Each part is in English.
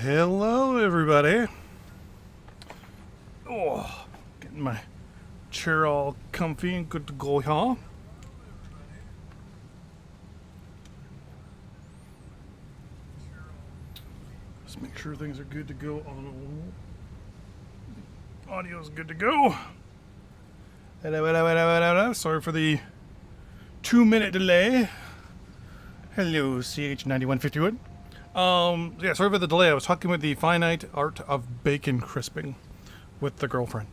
Hello, everybody. Oh, getting my chair all comfy and good to go, y'all. Just make sure things are good to go on. Audio's good to go. Hello. Sorry for the 2-minute delay. Hello, CH9151. Yeah, sorry about the delay. I was talking with the finite art of bacon crisping with the girlfriend.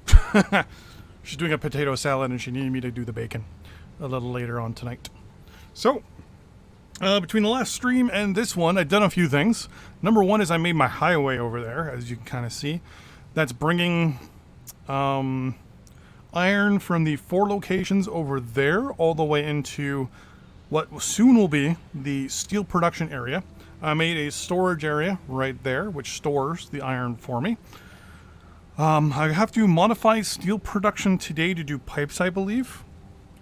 She's doing a potato salad and she needed me to do the bacon a little later on tonight. So, between the last stream and this one, I've done a few things. Number one is I made my highway over there, as you can kind of see. That's bringing iron from the 4 locations over there all the way into what soon will be the steel production area. I made a storage area right there, which stores the iron for me. I have to modify steel production today to do pipes, I believe,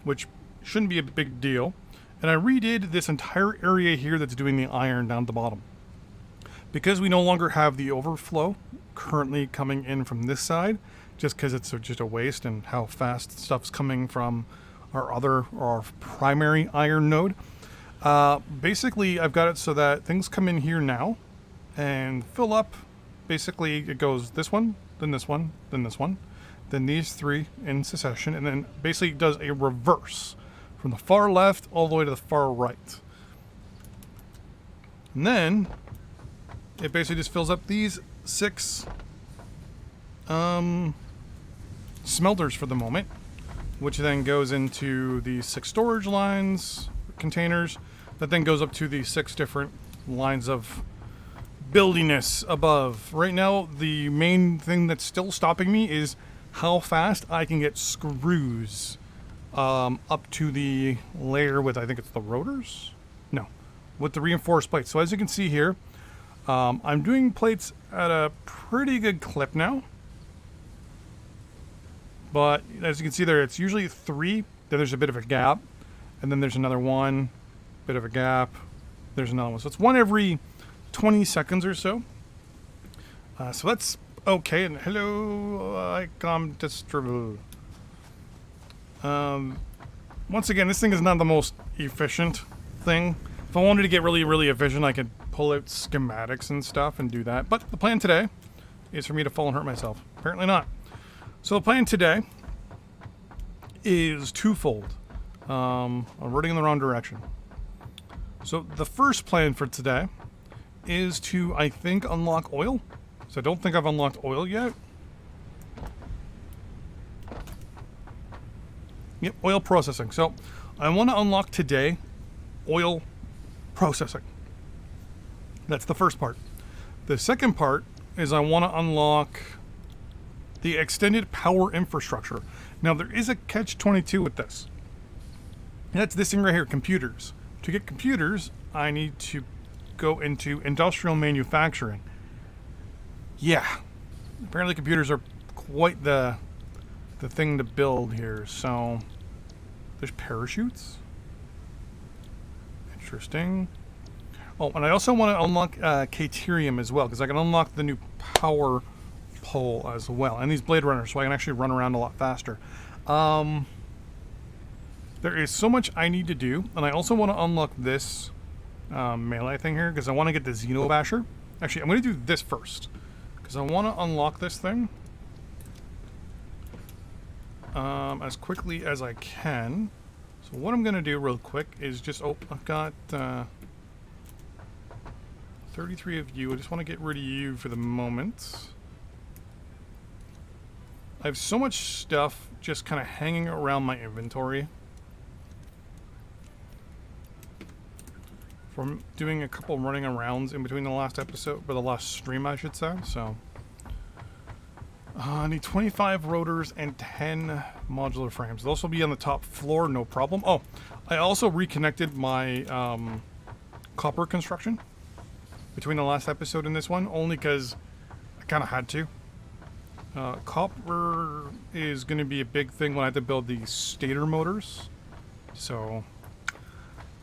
which shouldn't be a big deal. And I redid this entire area here that's doing the iron down at the bottom. Because we no longer have the overflow currently coming in from this side, just because it's just a waste and how fast stuff's coming from our primary iron node. Basically, I've got it so that things come in here now and fill up. Basically, it goes this one, then this one, then this one, then these 3 in succession, and then basically does a reverse from the far left all the way to the far right. And then it basically just fills up these 6 smelters for the moment, which then goes into the 6 storage lines, containers, that then goes up to the 6 different lines of buildiness above. Right now, the main thing that's still stopping me is how fast I can get screws up to the layer with, I think it's the rotors? No, with the reinforced plates. So as you can see here, I'm doing plates at a pretty good clip now. But as you can see there, it's usually 3, then there's a bit of a gap, and then there's another one, bit of a gap, there's another one. So it's 1 every 20 seconds or so. So that's okay. And hello, icom distribute. Once again, this thing is not the most efficient thing. If I wanted to get really efficient, I could pull out schematics and stuff and do that. But the plan today is for me to fall and hurt myself. Apparently not. So the plan today is twofold. I'm running in the wrong direction. So the first plan for today is to, I think, unlock oil. So I don't think I've unlocked oil yet. Yep, oil processing. So I want to unlock today oil processing. That's the first part. The second part is I want to unlock the extended power infrastructure. Now there is a catch-22 with this. That's this thing right here, computers. To get computers, I need to go into industrial manufacturing. Yeah, apparently computers are quite the thing to build here. So there's parachutes. Interesting. Oh, and I also want to unlock Caterium as well, because I can unlock the new power pole as well, and these blade runners, so I can actually run around a lot faster. There is so much I need to do, and I also want to unlock this melee thing here, because I want to get the Xeno Basher. Actually, I'm going to do this first, because I want to unlock this thing as quickly as I can. So what I'm going to do real quick is just, I've got 33 of you. I just want to get rid of you for the moment. I have so much stuff just kind of hanging around my inventory from doing a couple running arounds in between the last episode, or the last stream, I should say. So I need 25 rotors and 10 modular frames. Those will be on the top floor, no problem. Oh, I also reconnected my copper construction between the last episode and this one, only because I kind of had to. Copper is going to be a big thing when I have to build the stator motors. So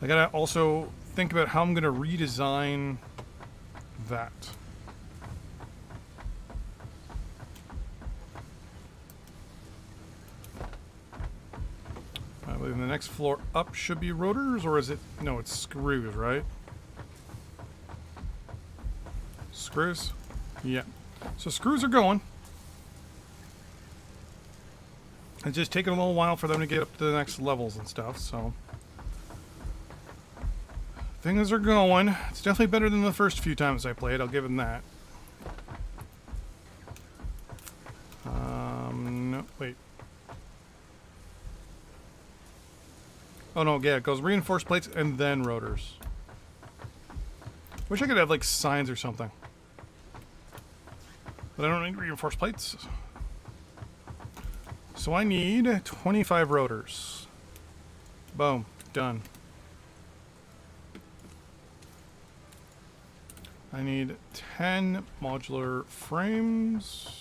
I gotta also think about how I'm going to redesign that. next floor up should be rotors, or is it... No, it's screws, right? Screws? Yeah. So screws are going. It's just taking a little while for them to get up to the next levels and stuff, so... Things are going. It's definitely better than the first few times I played, I'll give them that. No, wait. Oh no, yeah, it goes reinforced plates and then rotors. Wish I could have like signs or something. But I don't need reinforced plates. So I need 25 rotors. Boom, done. I need 10 modular frames.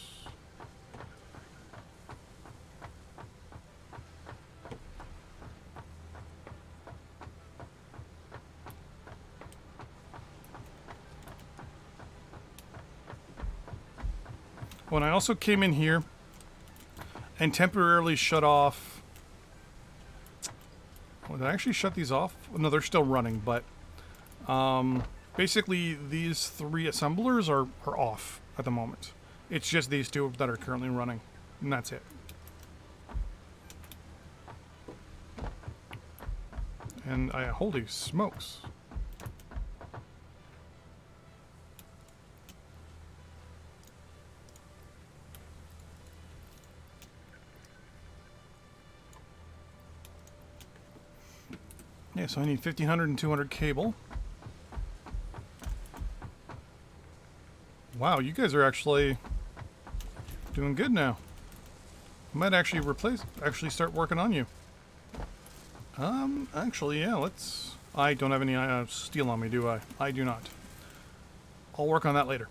When I also came in here and temporarily shut off... Well, did I actually shut these off? No, they're still running, but... basically, these 3 assemblers are off at the moment. It's just these 2 that are currently running, and that's it. And holy smokes. Yeah, so I need 1500 and 200 cable. Wow, you guys are actually doing good now. I might actually start working on you. Actually, yeah, let's... I don't have any steel on me, do I? I do not. I'll work on that later.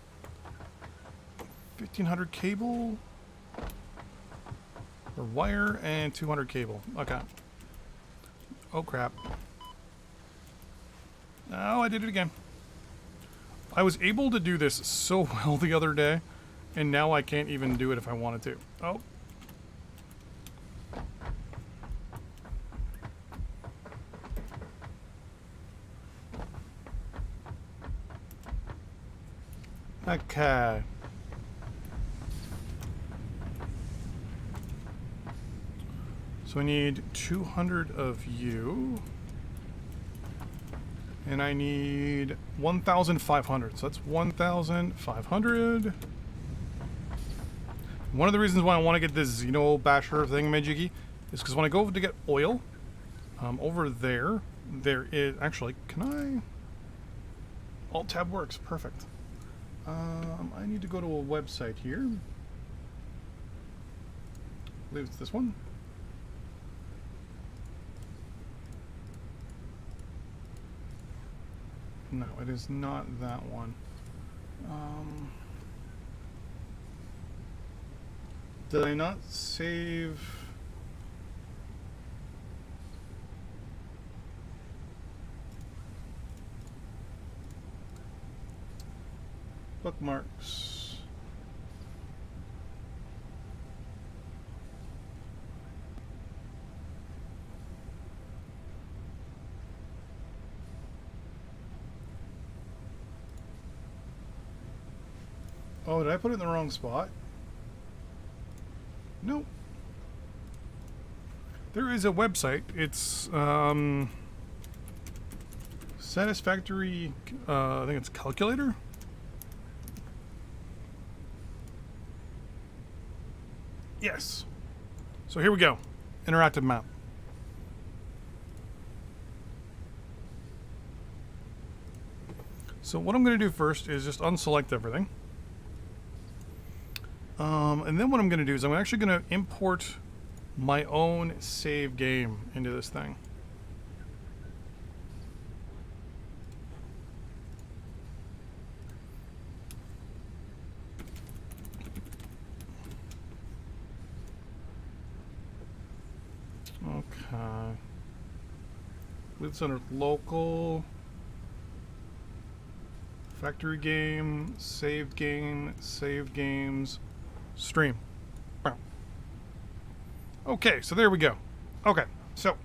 1500 cable. Or wire and 200 cable. Okay. Oh, crap. Oh, I did it again. I was able to do this so well the other day, and now I can't even do it if I wanted to. Oh. Okay. So I need 200 of you. And I need 1,500. So that's 1,500. One of the reasons why I want to get this Xeno Basher thingamajiggy is because when I go to get oil, over there is... Actually, can I... Alt-tab works. Perfect. I need to go to a website here. I believe it's this one. No, it is not that one. Did I not save... Bookmarks. Oh, did I put it in the wrong spot? Nope. There is a website. It's Satisfactory, I think it's calculator. Yes. So here we go. Interactive map. So what I'm going to do first is just unselect everything. And then what I'm going to do is I'm actually going to import my own save game into this thing. Okay. It's under local, factory game, saved games, stream. Okay, so there we go. Okay, so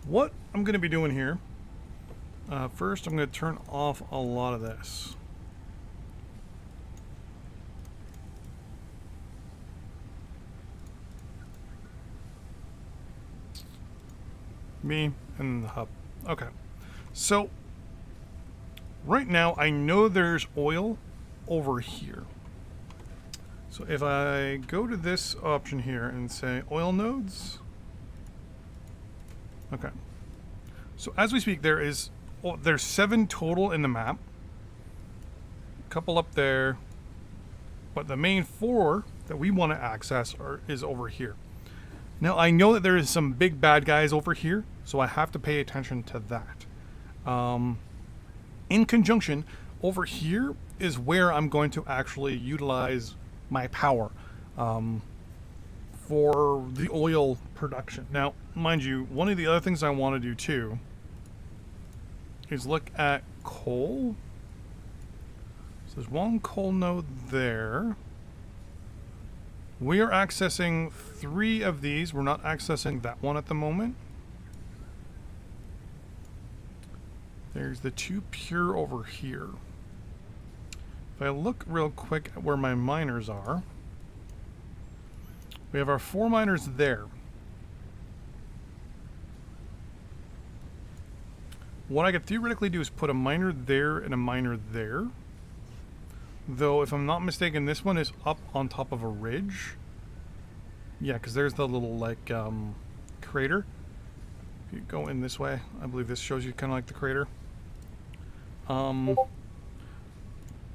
what I'm going to be doing here, first I'm going to turn off a lot of this. Me and the hub. Okay. So, right now I know there's oil over here. So if I go to this option here and say oil nodes. Okay. So as we speak, there's 7 total in the map. A couple up there. But the main 4 that we want to access is over here. Now I know that there is some big bad guys over here, so I have to pay attention to that. In conjunction, over here is where I'm going to actually utilize my power for the oil production. Now, mind you, one of the other things I want to do too is look at coal. So there's 1 coal node there. We are accessing 3 of these. We're not accessing that one at the moment. There's the 2 pure over here. If I look real quick at where my miners are, we have our 4 miners there. What I could theoretically do is put a miner there and a miner there. Though, if I'm not mistaken, this one is up on top of a ridge. Yeah, because there's the little, like, crater. If you go in this way, I believe this shows you kind of like the crater.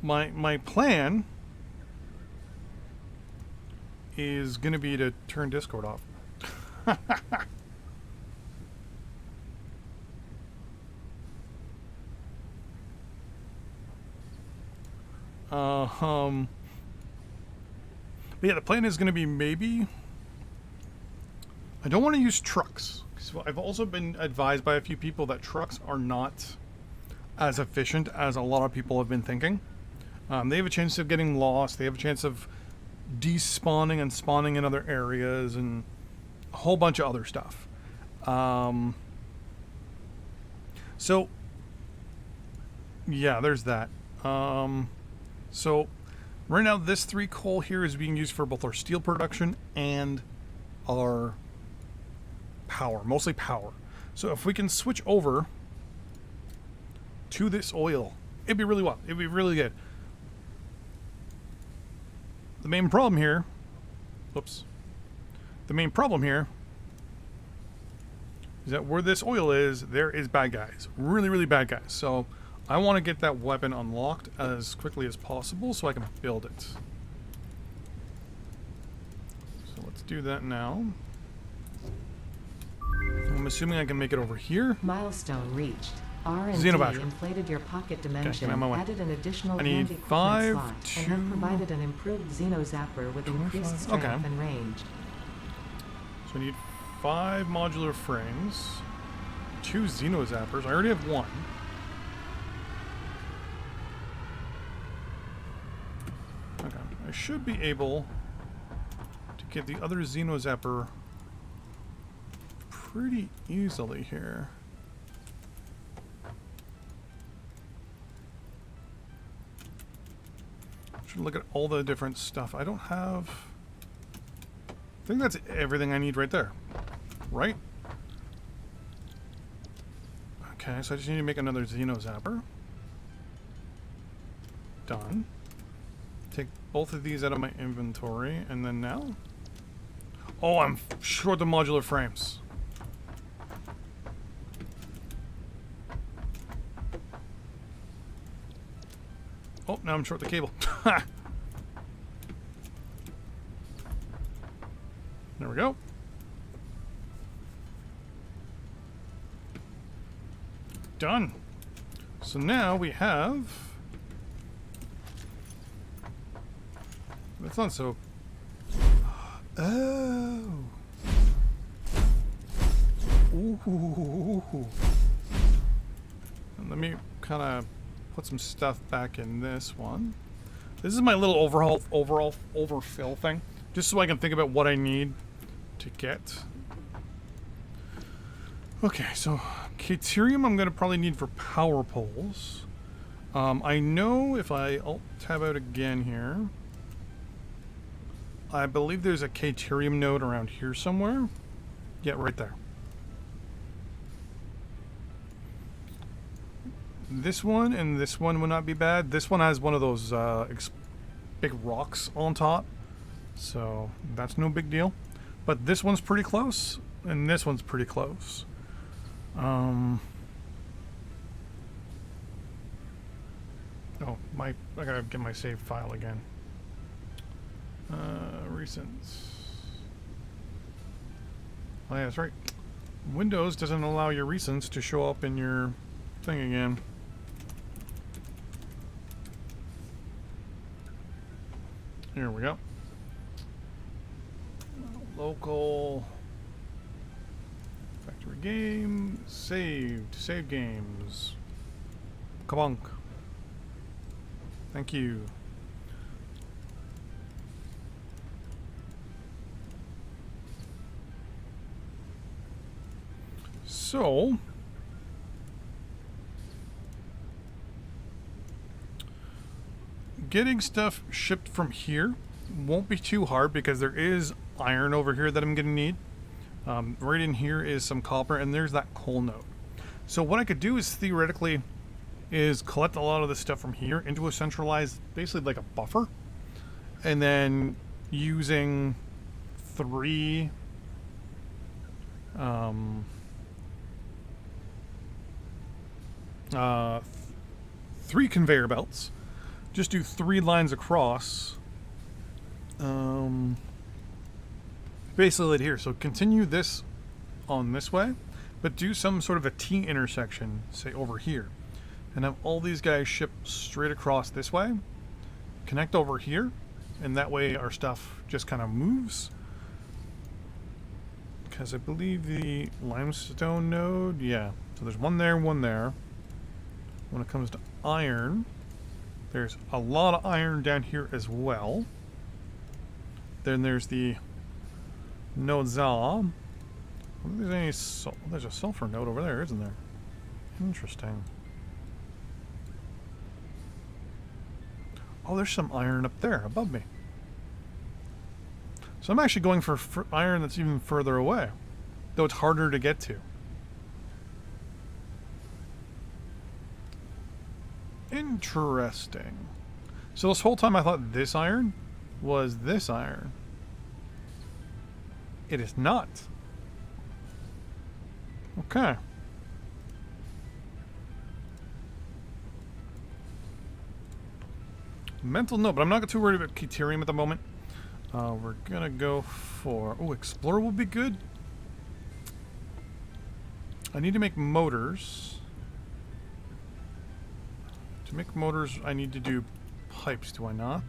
My plan is going to be to turn Discord off. But yeah, the plan is going to be maybe... I don't want to use trucks. So I've also been advised by a few people that trucks are not as efficient as a lot of people have been thinking. They have a chance of getting lost. They have a chance of despawning and spawning in other areas and a whole bunch of other stuff. So, yeah, there's that. So, right now this 3 coal here is being used for both our steel production and our power, mostly power. So if we can switch over to this oil, it'd be really well. It'd be really good. The main problem here, the main problem here is that where this oil is, there is bad guys. Really, really bad guys. So I want to get that weapon unlocked as quickly as possible so I can build it. So let's do that now. I'm assuming I can make it over here. Milestone reached. R&D Xenobasher. inflated your pocket dimension, get out of my way. added an additional I need hand equipment 5, slot, and have provided an improved Xenozapper with increased strength Okay. and range. So I need 5 modular frames, 2 Xenozappers. I already have 1. Okay, I should be able to get the other Xenozapper pretty easily here. Should look at all the different stuff. I don't have... I think that's everything I need right there. Right? Okay, so I just need to make another Xenozapper. Done. Take both of these out of my inventory, and then now... Oh, I'm short the modular frames. Oh, now I'm short the cable. There we go. Done. So now we have... That's not so... Oh. Ooh. And let me kind of put some stuff back in this one. This is my little overall overfill thing, just so I can think about what I need to get. Okay, so Caterium I'm going to probably need for power poles. I know if I Alt-tab out again here, I believe there's a Caterium node around here somewhere. Yeah, right there. This one and this one would not be bad. This one has one of those big rocks on top, so that's no big deal. But this one's pretty close, and this one's pretty close. Oh, I gotta get my save file again. Recents. Oh yeah, that's right. Windows doesn't allow your recents to show up in your thing again. Here we go. Local factory game saved. Save games. Kabonk. Thank you. So getting stuff shipped from here won't be too hard because there is iron over here that I'm going to need. Right in here is some copper, and there's that coal node. So what I could do is theoretically is collect a lot of this stuff from here into a centralized, basically like a buffer, and then using three conveyor belts. Just do 3 lines across. Basically right here. So continue this on this way, but do some sort of a T intersection, say over here, and have all these guys ship straight across this way, connect over here, and that way our stuff just kind of moves. Because I believe the limestone node, yeah. So there's one there, one there. When it comes to iron, there's a lot of iron down here as well. Then there's the node Za. I don't think there's any there's a sulfur node over there, isn't there? Interesting. Oh, there's some iron up there above me. So I'm actually going for iron that's even further away, though it's harder to get to. Interesting. So this whole time I thought this iron was this iron. It is not. Okay. Mental note, but I'm not too worried about Caterium at the moment. We're gonna go for... Oh, Explorer will be good. I need to make motors. To make motors, I need to do pipes, do I not?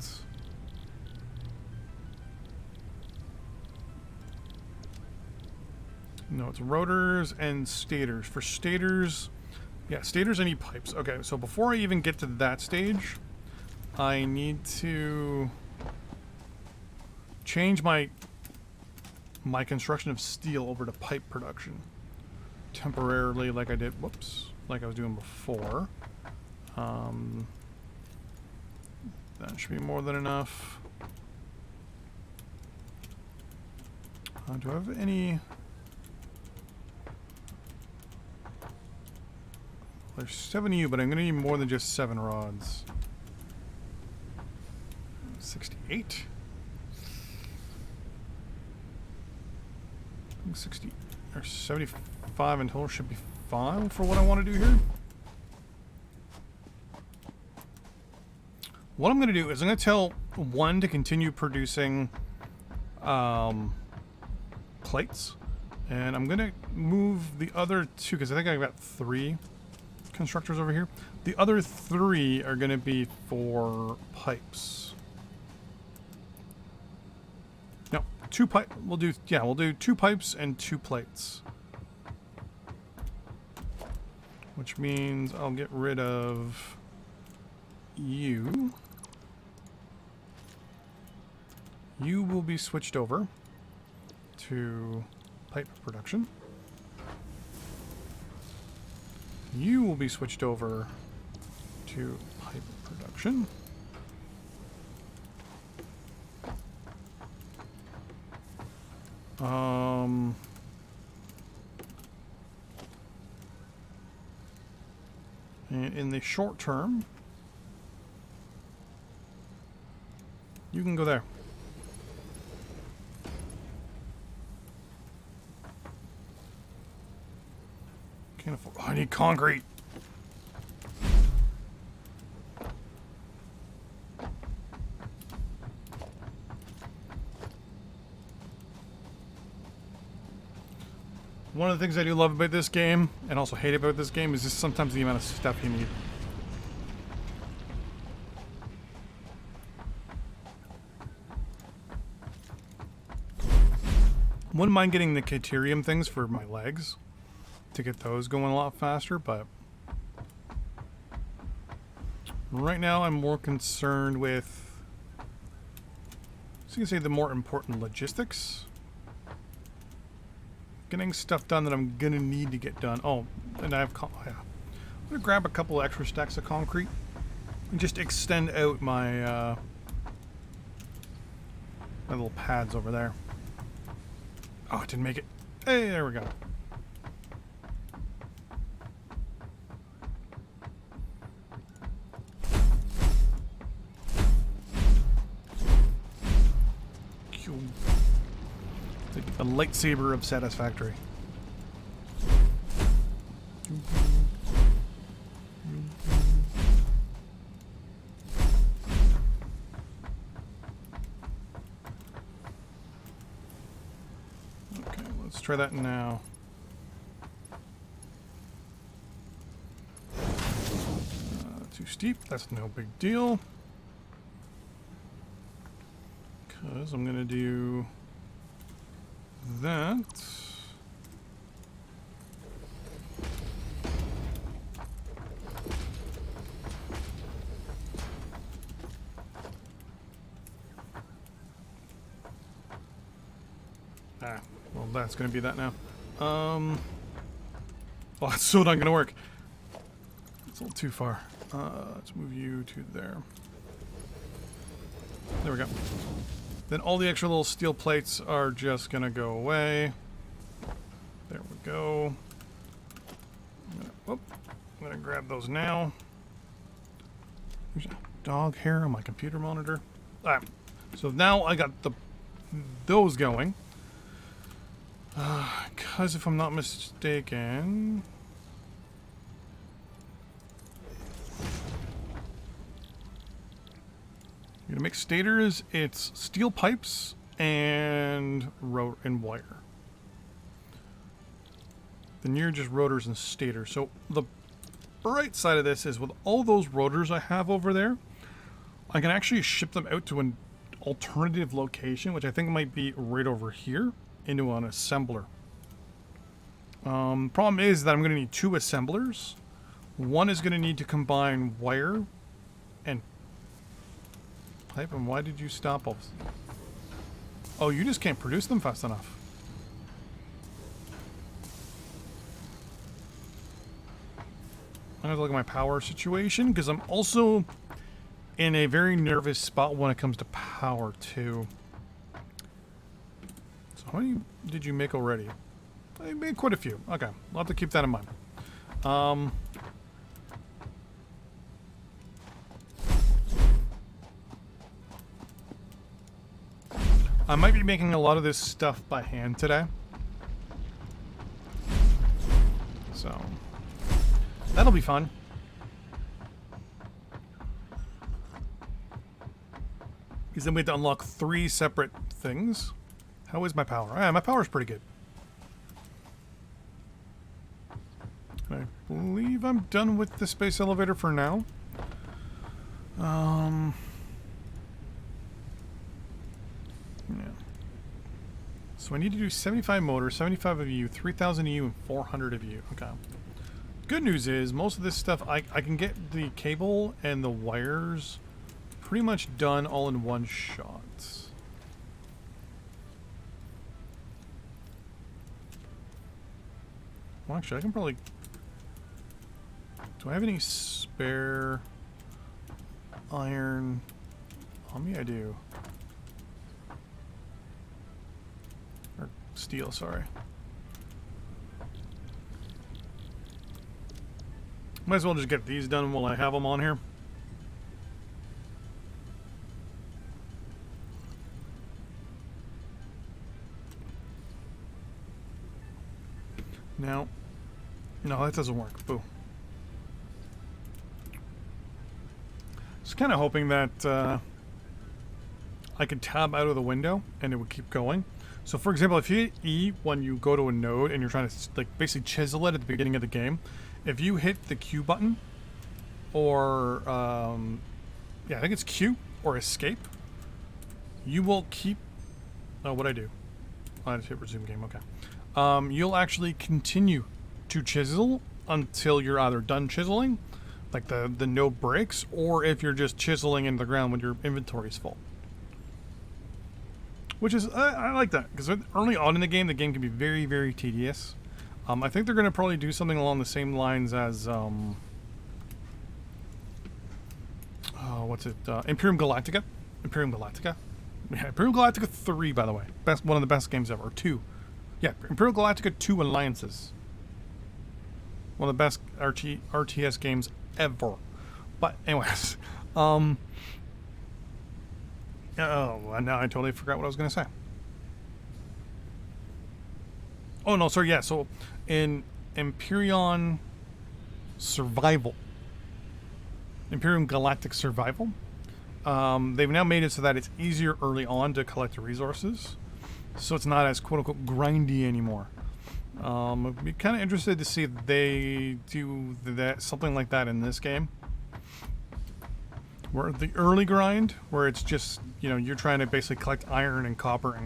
No, it's rotors and stators. For stators... Yeah, stators I need pipes. Okay, so before I even get to that stage, I need to change my construction of steel over to pipe production. Temporarily, like I did... Whoops. Like I was doing before. That should be more than enough. Do I have any... There's 7 of you, but I'm going to need more than just 7 rods. 68. I think 60 or 75 in total should be fine for what I want to do here. What I'm going to do is I'm going to tell one to continue producing plates, and I'm going to move the other 2 because I think I've got 3 constructors over here. The other 3 are going to be for pipes. No, 2 pipe. We'll do 2 pipes and 2 plates, which means I'll get rid of you. You will be switched over to pipe production. You will be switched over to pipe production. And in the short term, you can go there. Can't afford. Oh, I need concrete. One of the things I do love about this game, and also hate about this game, is just sometimes the amount of stuff you need. Wouldn't mind getting the Caterium things for my legs to get those going a lot faster, but right now I'm more concerned with, so you can say, the more important logistics. Getting stuff done that I'm gonna need to get done. Oh, and I have, yeah. I'm gonna grab a couple extra stacks of concrete and just extend out my my little pads over there. Oh, it didn't make it. Hey, there we go. The lightsaber of Satisfactory. Okay, let's try that now. Too steep. That's no big deal. Because I'm going to do that. Well, that's going to be that now. Well, that's still not going to work. It's a little too far. Let's move you to there. There we go. Then all the extra little steel plates are just going to go away. There we go. I'm going to grab those now. There's a dog hair on my computer monitor. Alright, so now I got those going. Because if I'm not mistaken... You're gonna make stators, it's steel pipes and wire. Then you're just rotors and stators. So the bright side of this is with all those rotors I have over there, I can actually ship them out to an alternative location, which I think might be right over here, into an assembler. Problem is that I'm gonna need two assemblers. One is gonna need to combine wire and pipe, and why did you stop all this? Oh, you just can't produce them fast enough. I have to look at my power situation, because I'm also in a very nervous spot when it comes to power, too. So how many did you make already? I made quite a few. Okay, I'll have to keep that in mind. I might be making a lot of this stuff by hand today. So, that'll be fun. Because then we have to unlock 3 separate things. How is my power? Yeah, my power's pretty good. I believe I'm done with the space elevator for now. Yeah. So I need to do 75 motors, 75 of you, 3,000 of you, and 400 of you. Okay. Good news is, most of this stuff, I can get the cable and the wires pretty much done all in one shot. Well, actually, I can probably... Do I have any spare iron on me? I do. Or steel, sorry. Might as well just get these done while I have them on here. Now, no, that doesn't work. Boo. Just kind of hoping that I could tab out of the window and it would keep going. So, for example, if you hit E when you go to a node and you're trying to like basically chisel it at the beginning of the game, if you hit the Q button or yeah, I think it's Q or escape, you will keep. Oh, what'd I do? I just hit resume game. Okay. You'll actually continue to chisel until you're either done chiseling, like the node breaks, or if you're just chiseling into the ground when your inventory is full. Which is, I like that, because early on in the game can be very, very tedious. I think they're going to probably do something along the same lines as, what's it, Imperium Galactica? Imperium Galactica? Yeah, Imperium Galactica 3, by the way. One of the best games ever. Or 2. Yeah, Imperial Galactica 2 Alliances. One of the best RTS games ever. But anyways, oh, now I totally forgot what I was going to say. Oh, no, sorry, yeah, so in Imperium Survival, Imperium Galactic Survival, they've now made it so that it's easier early on to collect the resources. So it's not as quote-unquote grindy anymore. I'd be kind of interested to see if they do something like that in this game. Where the early grind, where it's just, you know, you're trying to basically collect iron and copper,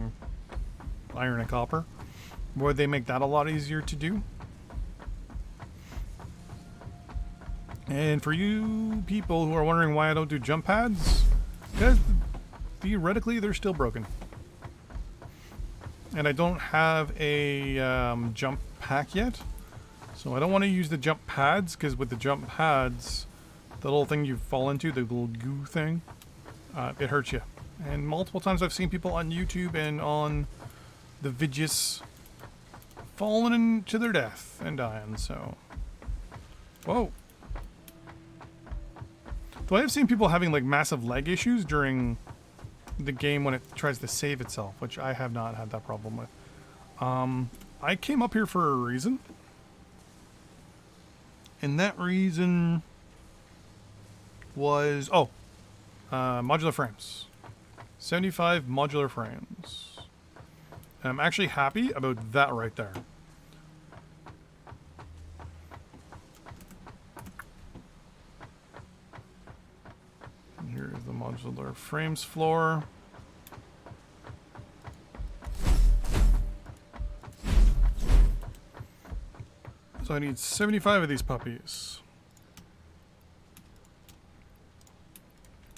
where they make that a lot easier to do. And for you people who are wondering why I don't do jump pads, because theoretically they're still broken. And I don't have a jump pack yet, so I don't want to use the jump pads, because with the jump pads, the little thing you fall into, the little goo thing, it hurts you. And multiple times I've seen people on YouTube and on the vidges falling into their death and dying, so... Whoa. Though I have seen people having like massive leg issues during the game when it tries to save itself, which I have not had that problem with. I came up here for a reason, and that reason was modular frames. 75 modular frames. And I'm actually happy about that right there. Here's the modular frames floor. So I need 75 of these puppies.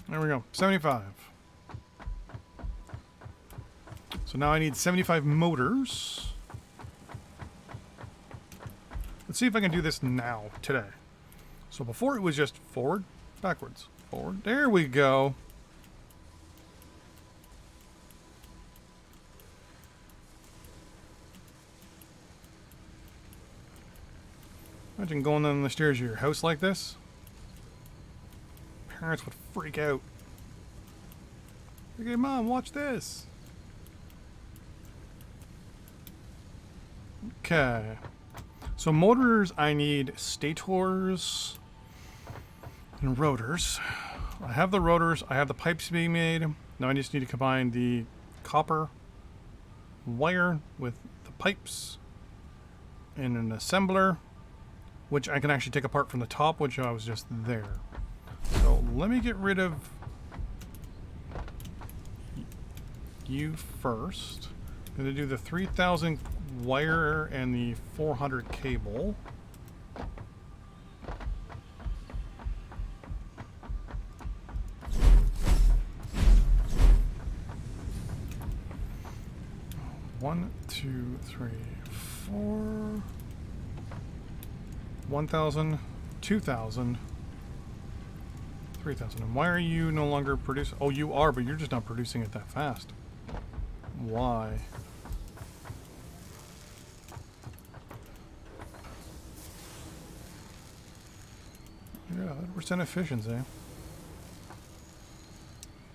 There we go, 75. So now I need 75 motors. Let's see if I can do this now, today. So before it was just forward, backwards. Forward. There we go. Imagine going down the stairs of your house like this. Parents would freak out. Like, hey, Mom, watch this. Okay. So motors, I need stators and rotors. I have the rotors. I have the pipes being made. Now I just need to combine the copper wire with the pipes in an assembler, which I can actually take apart from the top, which I was just there. So let me get rid of you first. I'm going to do the 3000 wire and the 400 cable. One, two, three, four. 1000, 2,000. 3,000. And why are you no longer producing? Oh, you are, but you're just not producing it that fast. Why? Yeah, 100% efficiency.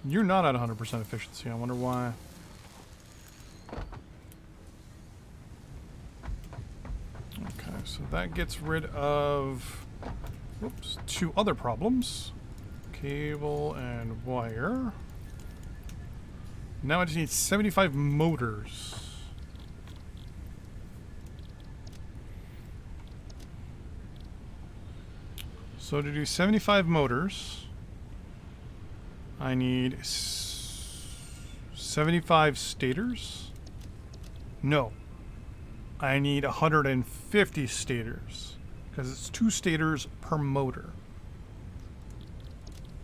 You're not at 100% efficiency. I wonder why. Okay, so that gets rid of, whoops, 2 other problems. Cable and wire. Now I just need 75 motors. So to do 75 motors, I need 75 stators. No, I need 150 stators because it's 2 stators per motor.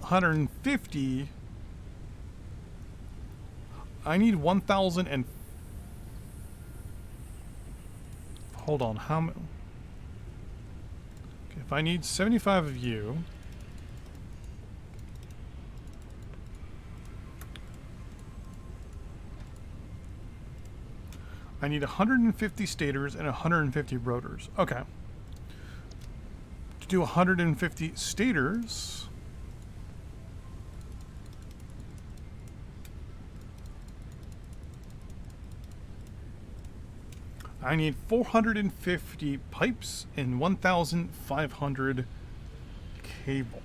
150. I need 1,000 and. Hold on, how many? Okay, if I need 75 of you. I need 150 stators and 150 rotors. Okay. To do 150 stators. I need 450 pipes and 1,500 cable.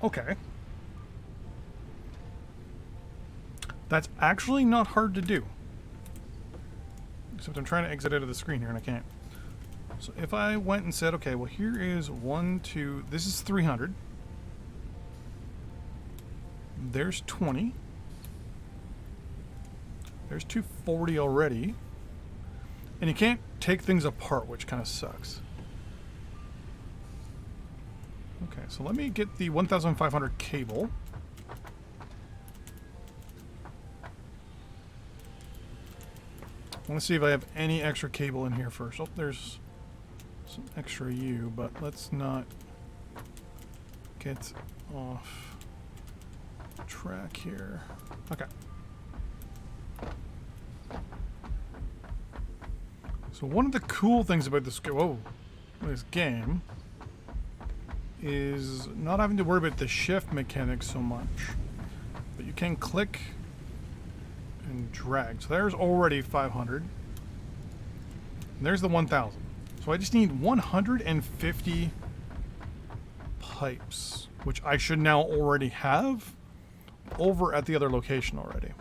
Okay. That's actually not hard to do. Except I'm trying to exit out of the screen here and I can't. So if I went and said, okay, well here is 1, 2, this is 300. There's 20. There's 240 already. And you can't take things apart, which kind of sucks. Okay, so let me get the 1,500 cable. I want to see if I have any extra cable in here first. Oh, there's some extra U, but let's not get off track here. Okay. So one of the cool things about this game is not having to worry about the shift mechanics so much. But you can click and drag. So there's already 500. And there's the 1,000. So I just need 150 pipes, which I should now already have over at the other location already.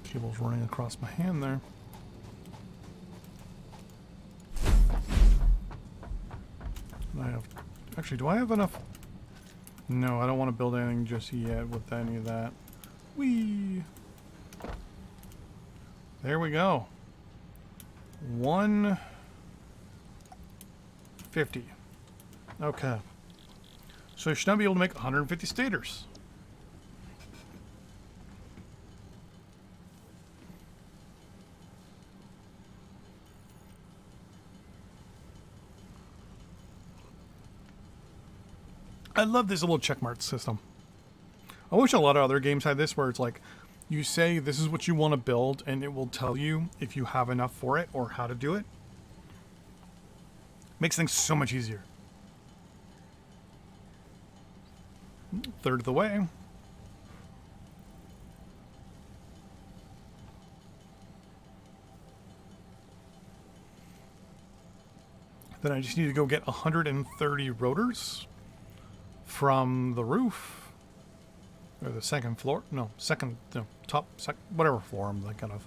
Cable's running across my hand there. I have, actually, do I have enough? No, I don't want to build anything just yet with any of that. Whee! There we go. 150. Okay. So you should now be able to make 150 stators. I love this little checkmark system. I wish a lot of other games had this where it's like, you say this is what you want to build and it will tell you if you have enough for it or how to do it. Makes things so much easier. Third of the way. Then I just need to go get 130 rotors from the roof. Or the second floor. No, second, no, top, whatever floor I'm thinking of.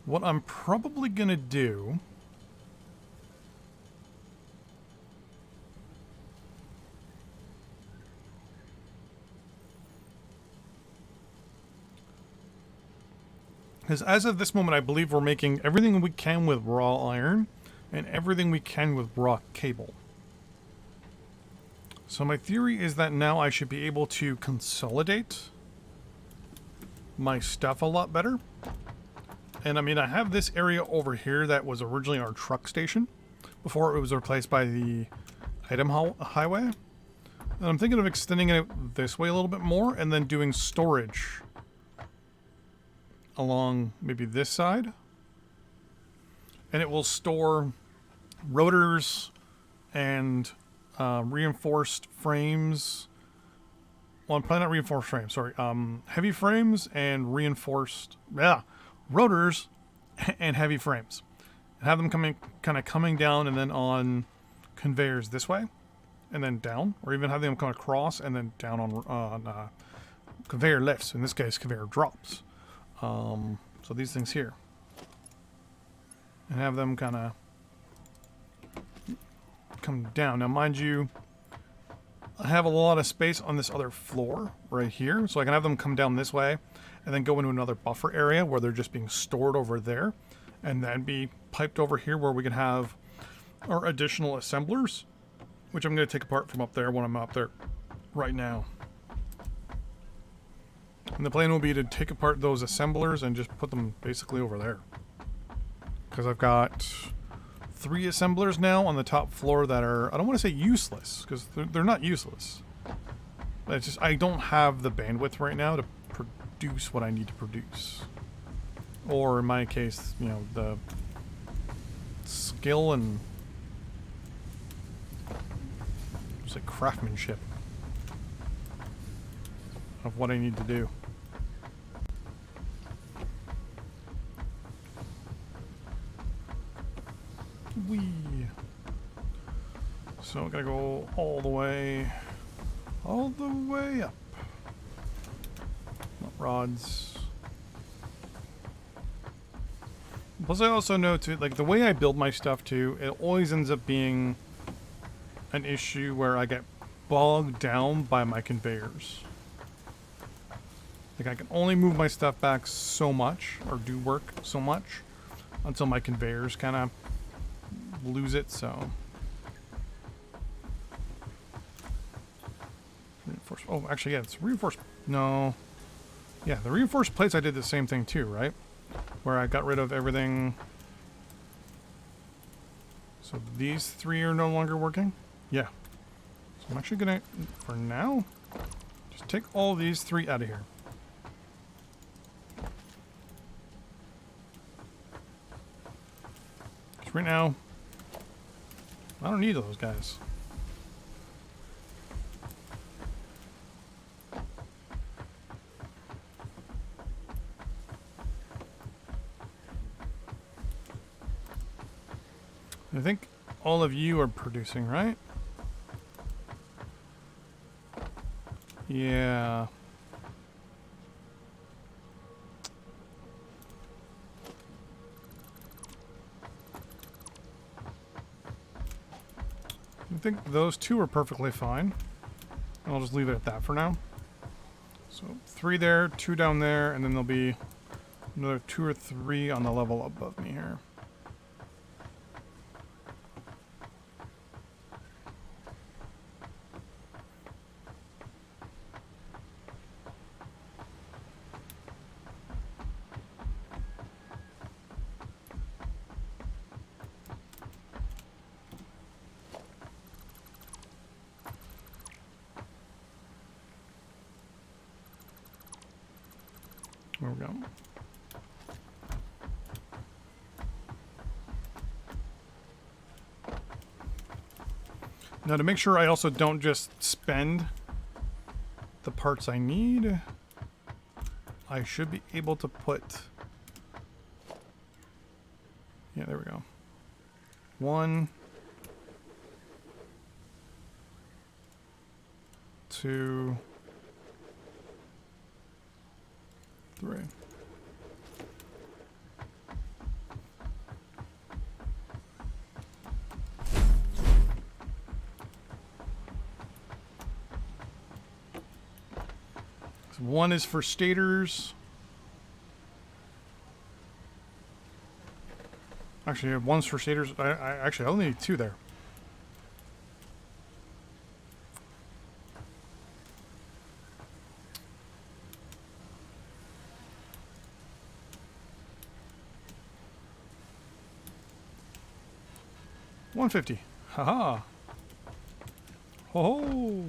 What I'm probably going to do Because as of this moment, I believe we're making everything we can with raw iron and everything we can with raw cable. So my theory is that now I should be able to consolidate my stuff a lot better. And I mean, I have this area over here that was originally our truck station before it was replaced by the item highway. And I'm thinking of extending it this way a little bit more and then doing storage along maybe this side. And it will store rotors and reinforced frames. Well, I'm probably not reinforced frames, sorry. Heavy frames and reinforced, rotors and heavy frames. And have them coming down and then on conveyors this way and then down, or even have them come across and then down on conveyor lifts. In this case, conveyor drops. So these things here. And have them kind of come down. Now, mind you, I have a lot of space on this other floor right here, so I can have them come down this way and then go into another buffer area where they're just being stored over there, and then be piped over here where we can have our additional assemblers, which I'm going to take apart from up there when I'm up there right now. And the plan will be to take apart those assemblers and just put them basically over there. Because I've got 3 assemblers now on the top floor that are, I don't want to say useless, because they're not useless. It's just, I don't have the bandwidth right now to produce what I need to produce. Or in my case, you know, the skill and just like craftsmanship of what I need to do. Whee. So I'm gonna go all the way up. Not rods. Plus I also know too, like the way I build my stuff too, it always ends up being an issue where I get bogged down by my conveyors. Like I can only move my stuff back so much, or do work so much, until my conveyors kind of lose it, so. Reinforced, oh, actually, yeah, it's reinforced, no. Yeah, the reinforced plates I did the same thing too, right? Where I got rid of everything. So these 3 are no longer working? Yeah. So I'm actually gonna, for now, just take all these 3 out of here. Because right now, I don't need those guys. I think all of you are producing, right? Yeah. I think those 2 are perfectly fine. I'll just leave it at that for now. So 3 there, 2 down there, and then there'll be another 2 or 3 on the level above me here. There we go. Now to make sure I also don't just spend the parts I need, I should be able to put, yeah, there we go. 1, 2, 3. So 1 is for stators. Actually, I have one's for stators. I only need 2 there. $150. Haha. Ho ho.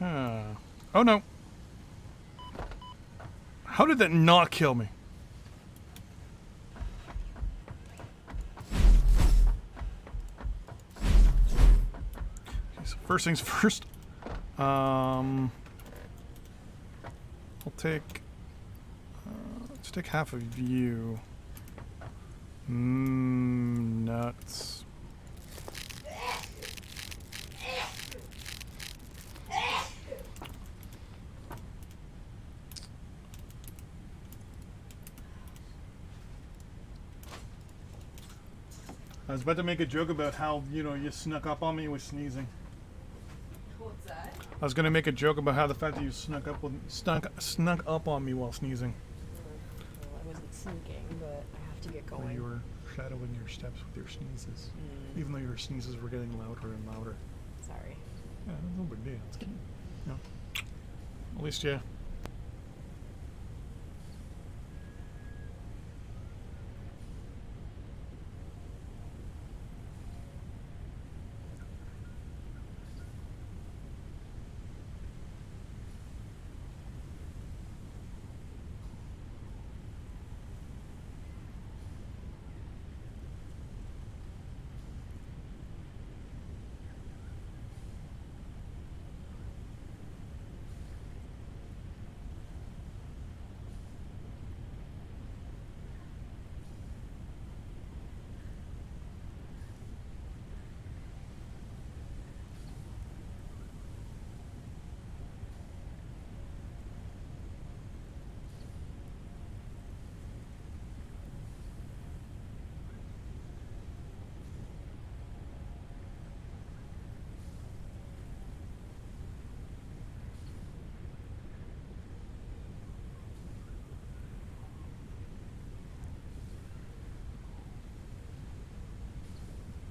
Okay. Oh no. How did that not kill me? Okay, so first things first. I'll take. Let's take half of you. Nuts. I was about to make a joke about how, you snuck up on me with sneezing. What's that? I was gonna make a joke about how the fact that you snuck up on me while sneezing. Well, I wasn't sneaking, but I have to get Or going. you were shadowing your steps with your sneezes. Even though your sneezes were getting louder and louder. Sorry. Yeah, no big deal. It's cute. Yeah. At least, yeah.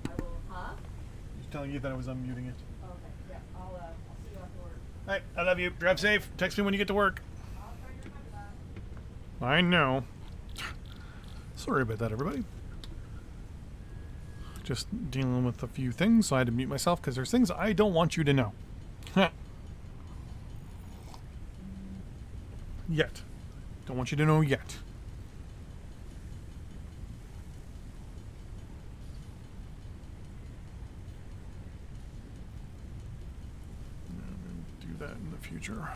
I will, huh? Just telling you that I was unmuting it. Okay, yeah, I'll see you after work. Alright, I love you. Drive safe. Text me when you get to work. I'll try to remember that. I know. Sorry about that, everybody. Just dealing with a few things, so I had to mute myself because there's things I don't want you to know. Yet. Don't want you to know yet. Do that in the future.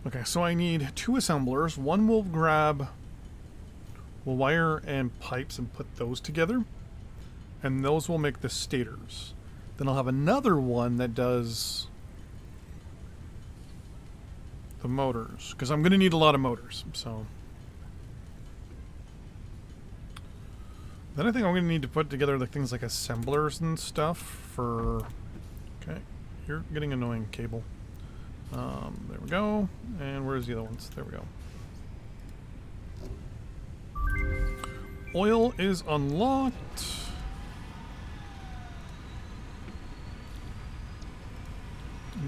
Okay, so I need 2 assemblers. One will grab wire and pipes and put those together. And those will make the stators. Then I'll have another one that does the motors. Because I'm going to need a lot of motors. So then I think I'm going to need to put together like things like assemblers and stuff for... Okay, you're getting annoying, cable. There we go. And where's the other ones? There we go. Oil is unlocked.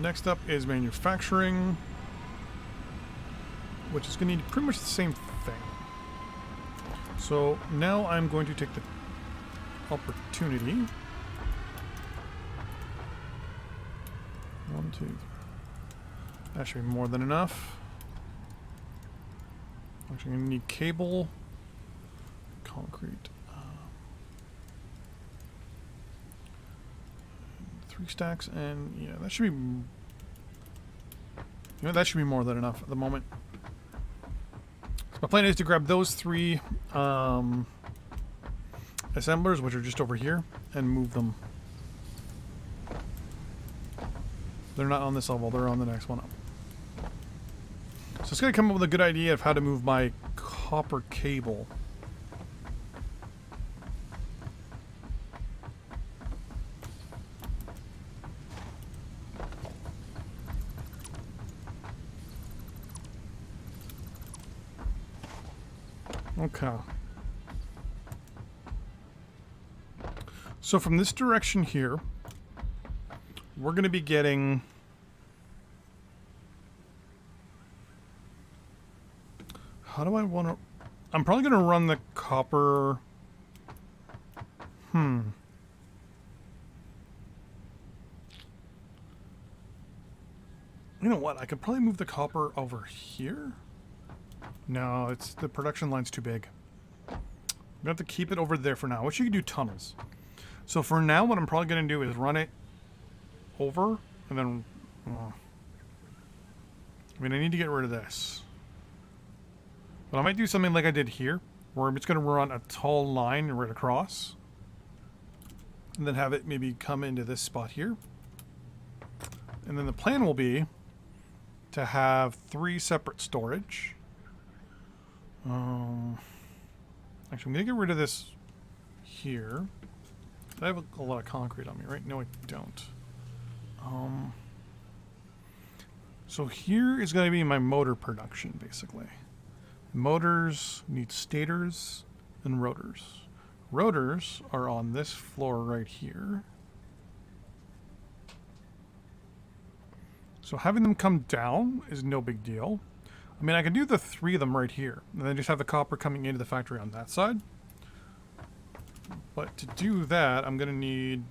Next up is manufacturing, which is going to need pretty much the same thing. So now I'm going to take the opportunity. 1, 2, 3. That should be more than enough. Actually, I'm going to need cable, concrete, 3 stacks, and yeah, that should be. That should be more than enough at the moment. So my plan is to grab those 3 assemblers, which are just over here, and move them. They're not on this level; they're on the next one up. So it's going to come up with a good idea of how to move my copper cable. Okay. So from this direction here, we're going to be getting... How do I want to... I'm probably going to run the copper... You know what? I could probably move the copper over here. No, it's the production line's too big. I'm going to have to keep it over there for now. I wish you could do tunnels. So for now, what I'm probably going to do is run it over and then... I mean, I need to get rid of this. But I might do something like I did here, where I'm just going to run a tall line right across. And then have it maybe come into this spot here. And then the plan will be to have 3 separate storage. Actually, I'm going to get rid of this here. I have a lot of concrete on me, right? No, I don't. So here is going to be my motor production, basically. Motors need stators and rotors. Rotors are on this floor right here. So having them come down is no big deal. I mean, I can do the 3 of them right here, and then just have the copper coming into the factory on that side. But to do that, I'm going to need...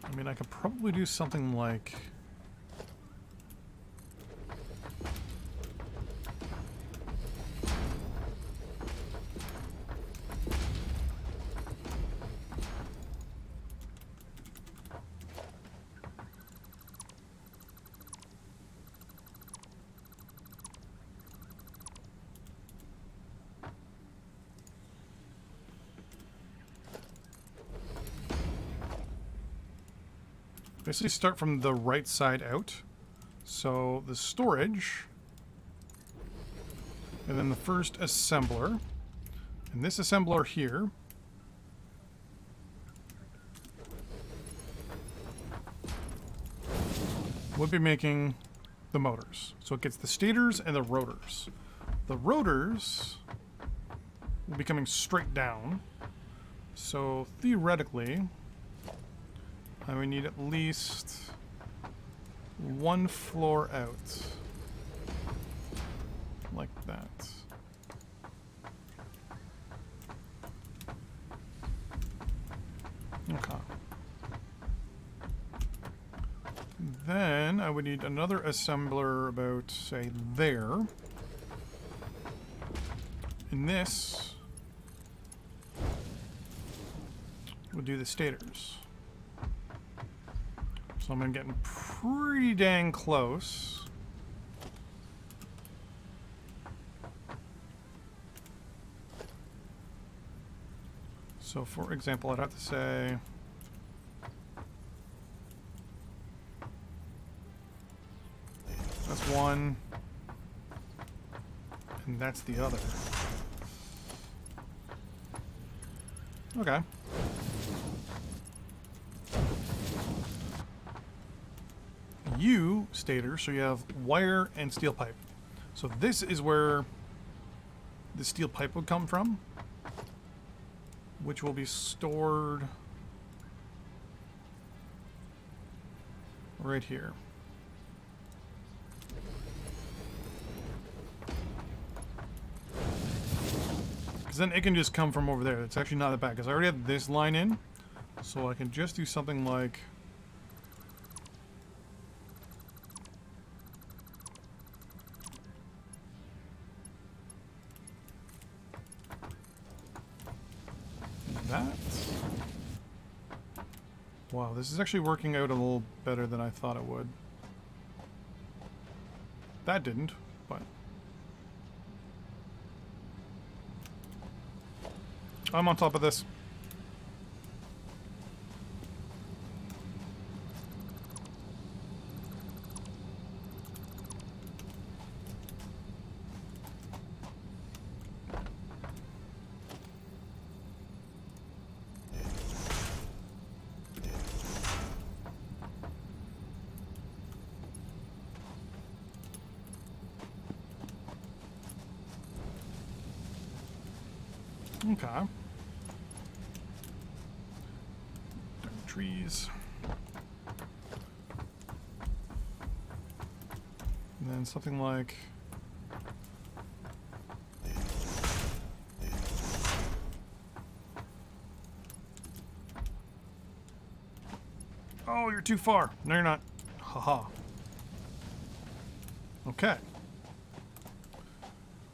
I mean, I could probably do something like... Basically start from the right side out. So the storage, and then the first assembler, and this assembler here would be making the motors. So it gets the stators and the rotors. The rotors will be coming straight down. So theoretically, I would need at least 1 floor out. Like that. Okay. Then I would need another assembler about, say, there. And this would do the stators. So I'm getting pretty dang close. So for example, I'd have to say... That's one. And that's the other. Okay. You stator, so you have wire and steel pipe. So this is where the steel pipe would come from, which will be stored right here. Because then it can just come from over there. It's actually not that bad, because I already have this line in, so I can just do something like... that. Wow, this is actually working out a little better than I thought it would. That didn't, but... I'm on top of this. Okay. Dark trees. And then something like... Oh, you're too far. No, you're not. Haha. Okay.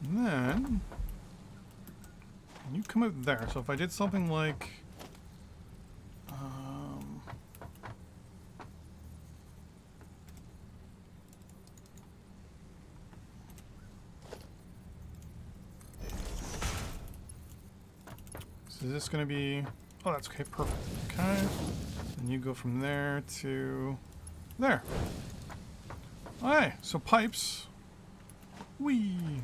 And then... you come out there. So if I did something like... so is this going to be... oh, that's okay. Perfect. Okay. And you go from there to... there. Alright, so pipes. Whee!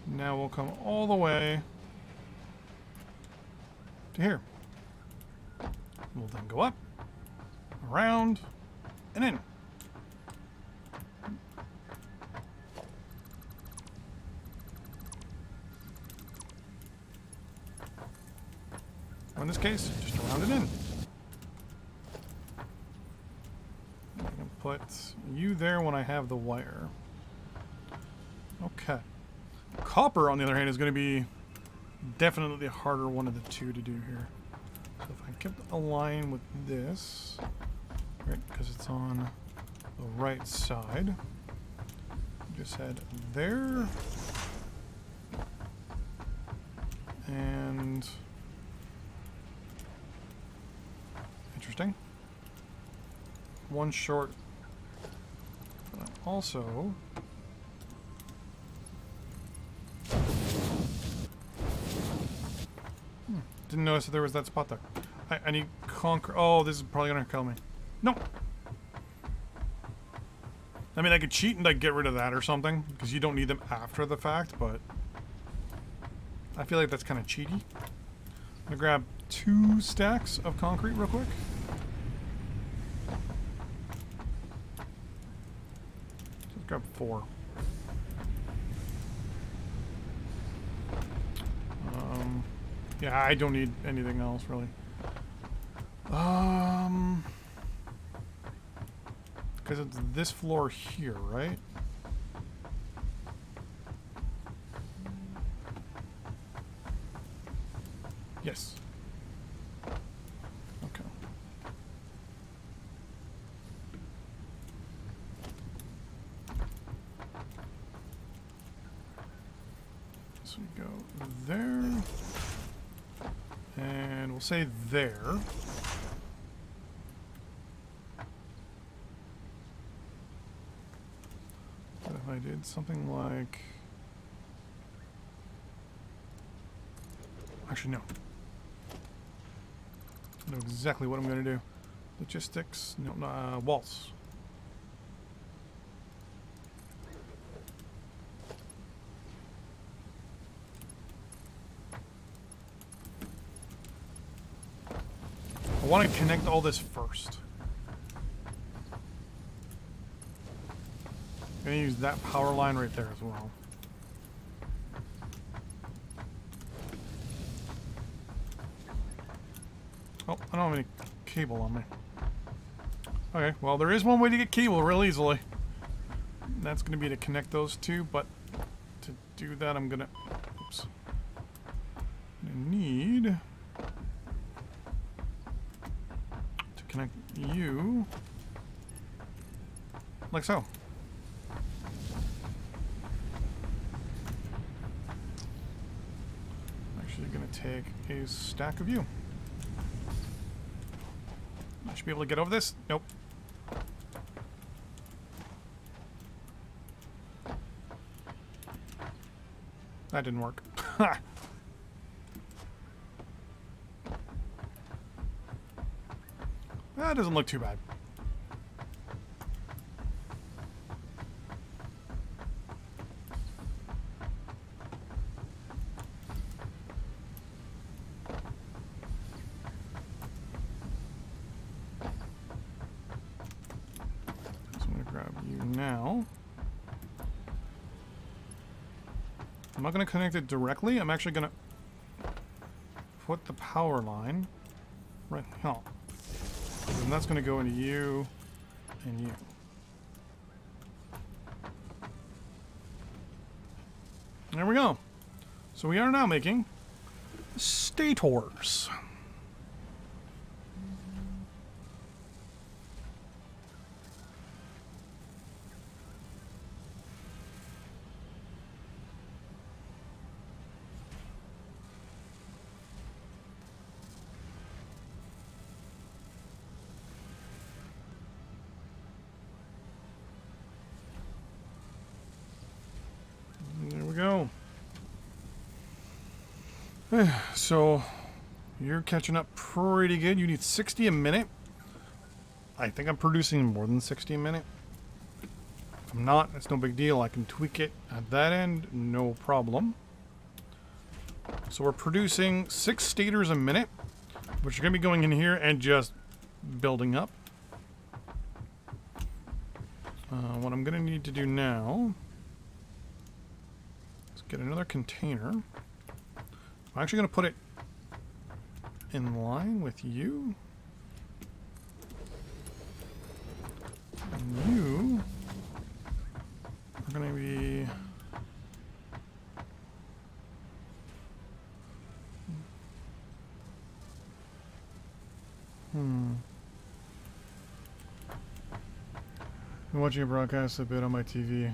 Now we'll come all the way to here. We'll then go up, around, and in. Or in this case, just around and in. I'm going to put you there when I have the wire. Okay. Copper, on the other hand, is going to be definitely the harder one of the two to do here. So if I kept a line with this, right, because it's on the right side, just head there, and interesting. One short, but also. Didn't notice that there was that spot there. I need concrete. Oh, this is probably gonna kill me. No. I mean, I could cheat and like get rid of that or something because you don't need them after the fact, but I feel like that's kind of cheaty. I'm gonna grab 2 stacks of concrete real quick. Let's grab 4. Yeah, I don't need anything else, really. Because it's this floor here, right? Yes. Okay. So we go there. And we'll say there. But if I did something like... actually, no. I know exactly what I'm going to do. Logistics. No, waltz. I want to connect all this first. I'm going to use that power line right there as well. Oh, I don't have any cable on me. Okay, well, there is one way to get cable real easily. And that's going to be to connect those two, but to do that, I'm going to... oops. I need... connect you like so. I'm actually going to take a stack of you. I should be able to get over this. Nope. That didn't work. That doesn't look too bad. So I'm going to grab you now. I'm not going to connect it directly. I'm actually going to put the power line right here. And that's going to go into you and you. There we go. So we are now making stators. There we go. So you're catching up pretty good. You need 60 a minute. I think I'm producing more than 60 a minute. If I'm not, it's no big deal. I can tweak it at that end, no problem. So we're producing 6 stators a minute, which are going to be going in here and just building up. What I'm going to need to do now is get another container. I'm actually going to put it in line with you. And you are going to be... I'm watching a broadcast a bit on my TV.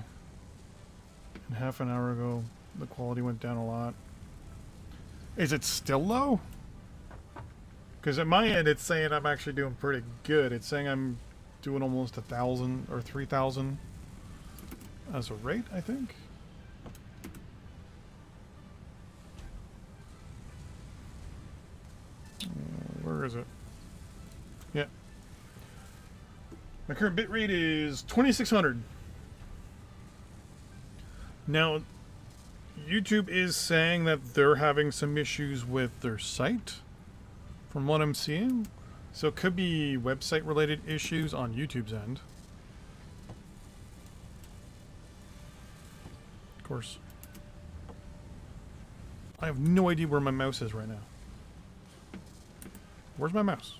And half an hour ago, the quality went down a lot. Is it still low? Because at my end, it's saying I'm actually doing pretty good. It's saying I'm doing almost 1,000 or 3,000 as a rate, I think. Where is it? Yeah. My current bit rate is 2,600. Now, YouTube is saying that they're having some issues with their site, from what I'm seeing. So it could be website related issues on YouTube's end. Of course, I have no idea where my mouse is right now. Where's my mouse?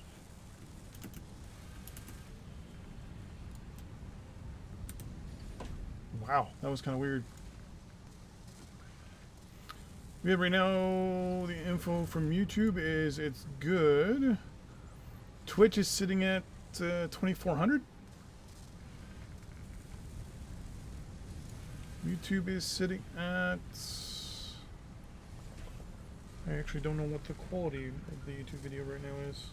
Wow, that was kind of weird. We have right now, the info from YouTube is it's good. Twitch is sitting at 2,400. YouTube is sitting at... I actually don't know what the quality of the YouTube video right now is.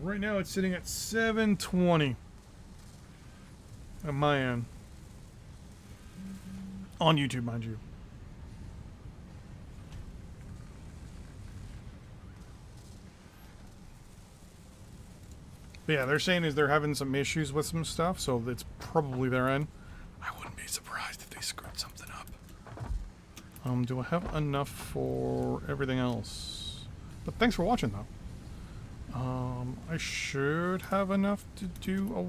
Right now it's sitting at 720 at my end. On YouTube, mind you. But yeah, they're saying is they're having some issues with some stuff, so it's probably their end. I wouldn't be surprised if they screwed something up. Do I have enough for everything else? But thanks for watching, though. I should have enough to do a...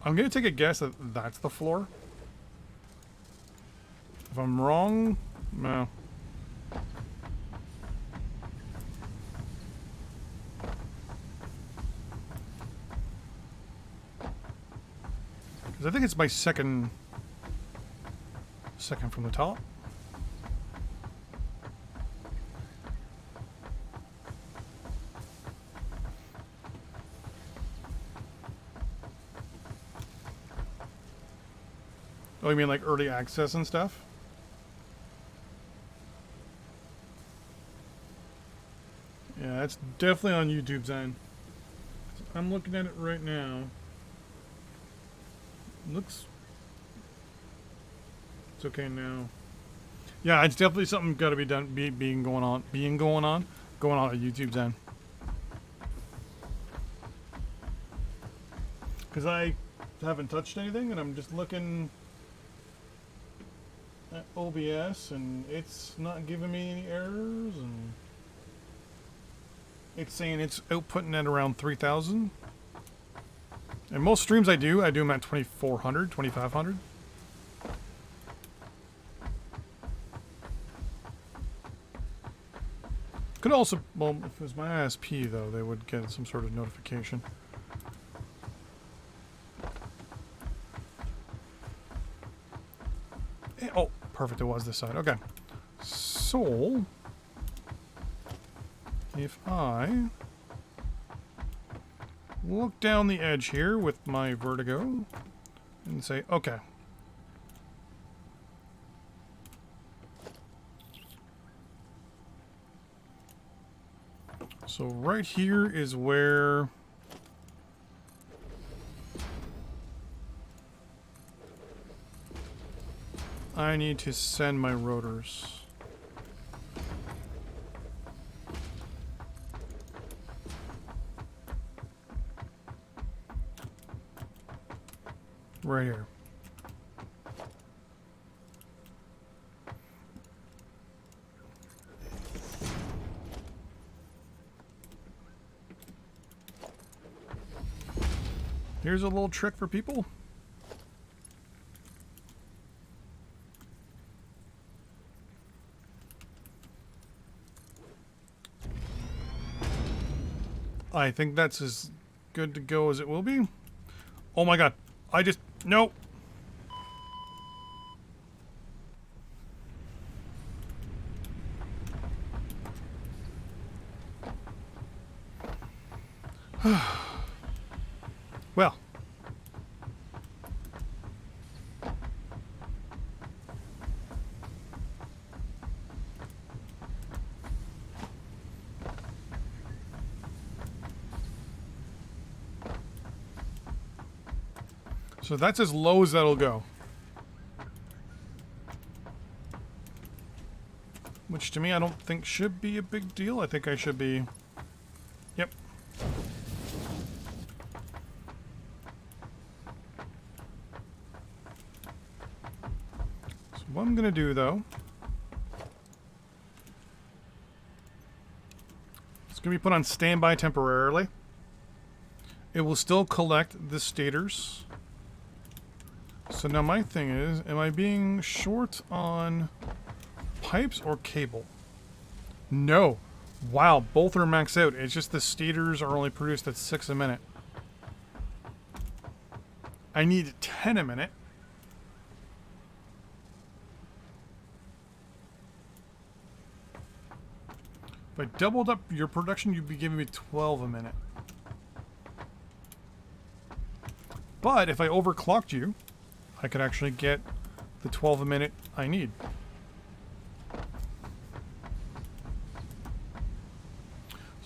I'm gonna take a guess that that's the floor. If I'm wrong, no. Because I think it's my second from the top. Oh, you mean like early access and stuff? Yeah, it's definitely on YouTube's end. I'm looking at it right now. Looks... It's okay now. Yeah, it's definitely something got to be done, going on at YouTube's end. Because I haven't touched anything, and I'm just looking at OBS, and it's not giving me any errors, and it's saying it's outputting at around 3,000. And most streams I do them at 2,400, 2,500. Could also, well, if it was my ISP though, they would get some sort of notification. Oh, perfect, it was this side. Okay. So, if I look down the edge here with my vertigo and say, okay. So right here is where I need to send my rotors. Right here. Here's a little trick for people. I think that's as good to go as it will be. Oh my god. I just... No. Well. So that's as low as that'll go. Which to me I don't think should be a big deal. I think I should be... Yep. So what I'm going to do though... It's going to be put on standby temporarily. It will still collect the stators. So now my thing is, am I being short on pipes or cable? No. Wow, both are maxed out. It's just the stators are only produced at 6 a minute. I need 10 a minute. If I doubled up your production, you'd be giving me 12 a minute. But if I overclocked you, I could actually get the 12 a minute I need. So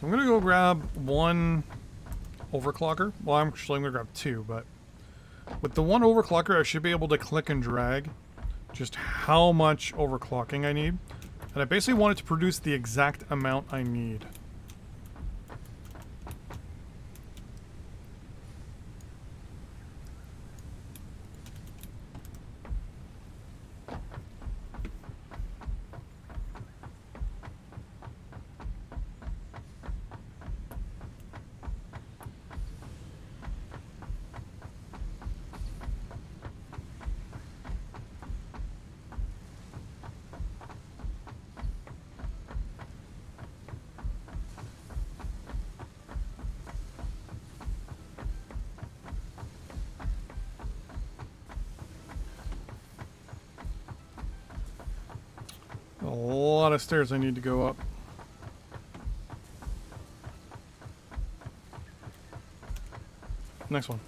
I'm going to go grab one overclocker. Well, I'm actually going to grab two, but with the one overclocker, I should be able to click and drag just how much overclocking I need. And I basically want it to produce the exact amount I need. A lot of stairs I need to go up. Next one.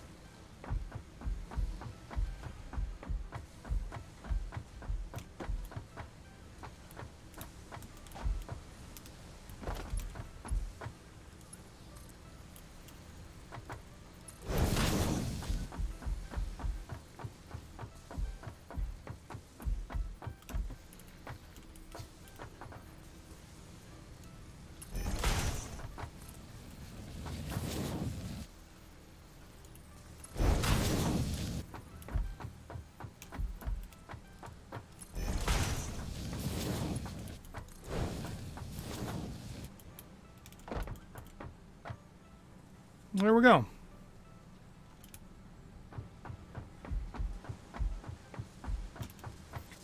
There we go.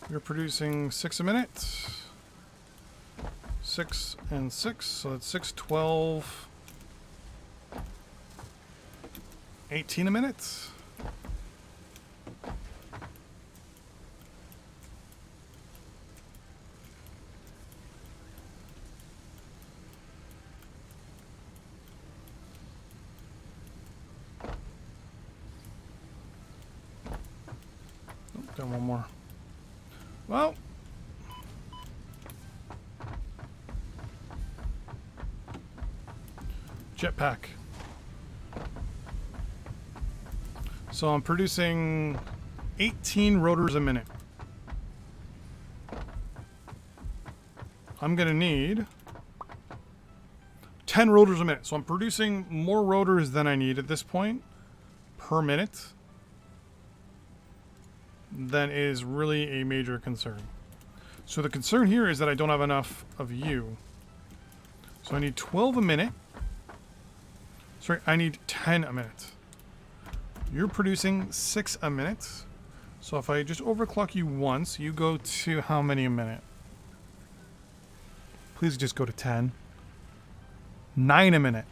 You're producing 6 a minute. 6 and 6, so that's 6, 12, 18 a minute. Got one more. Well, jetpack. So I'm producing 18 rotors a minute. I'm gonna need 10 rotors a minute. So I'm producing more rotors than I need at this point per minute. That is really a major concern. So the concern here is that I don't have enough of you. So I need 12 a minute. Sorry, I need 10 a minute. You're producing 6 a minute. So if I just overclock you once, you go to how many a minute? Please just go to 10. 9 a minute.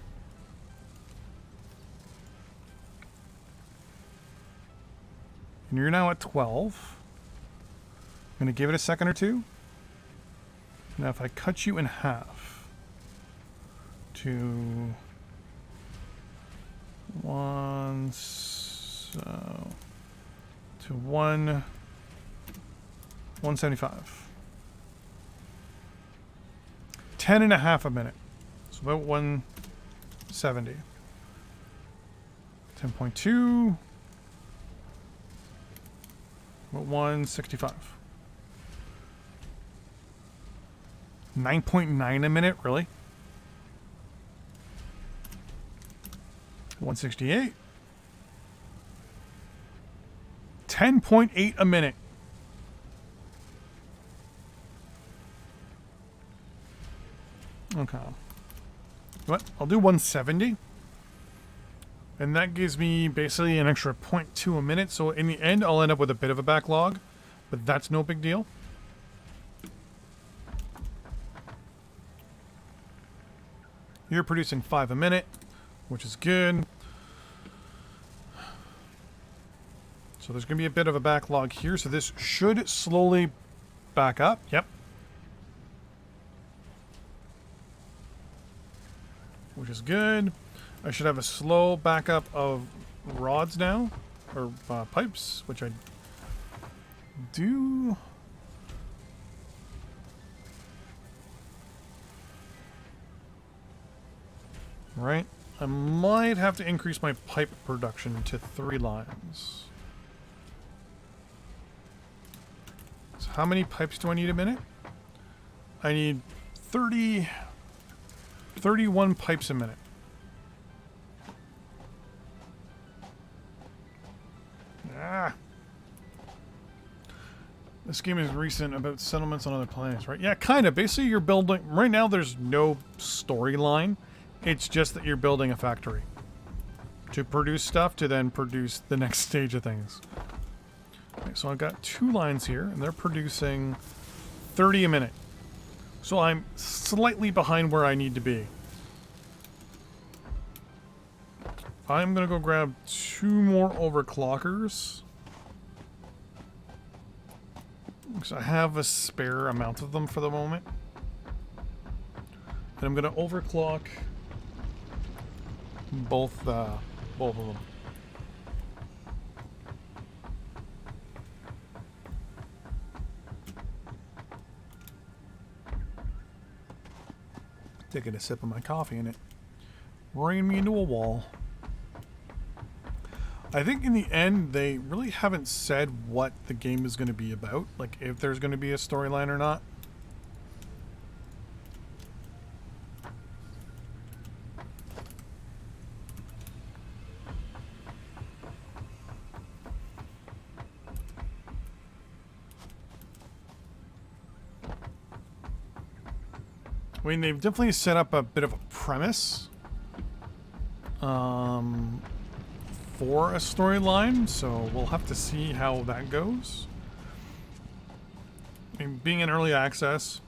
And you're now at 12. I'm going to give it a second or two. Now if I cut you in half to 175. 10 and a half a minute. So about 170. 10.2. About 165. 9.9 a minute, really? 168. 10.8 a minute. Okay. What? I'll do 170. And that gives me basically an extra 0.2 a minute. So in the end, I'll end up with a bit of a backlog. But that's no big deal. You're producing 5 a minute, which is good. So there's going to be a bit of a backlog here. So this should slowly back up. Yep. Which is good. I should have a slow backup of rods now. Or pipes, which I do. Right. I might have to increase my pipe production to 3 lines. So how many pipes do I need a minute? I need 31 pipes a minute. Ah. This game is recent about settlements on other planets, right? Yeah, kind of. Basically, you're building... Right now, there's no storyline. It's just that you're building a factory to produce stuff to then produce the next stage of things. Okay, so I've got 2 lines here, and they're producing 30 a minute. So I'm slightly behind where I need to be. I'm going to go grab 2 more overclockers. Because I have a spare amount of them for the moment. And I'm going to overclock both of them. Taking a sip of my coffee and it ran me into a wall. I think in the end they really haven't said what the game is going to be about, like if there's going to be a storyline or not. I mean, they've definitely set up a bit of a premise. for a storyline, so we'll have to see how that goes. I mean, being in early access,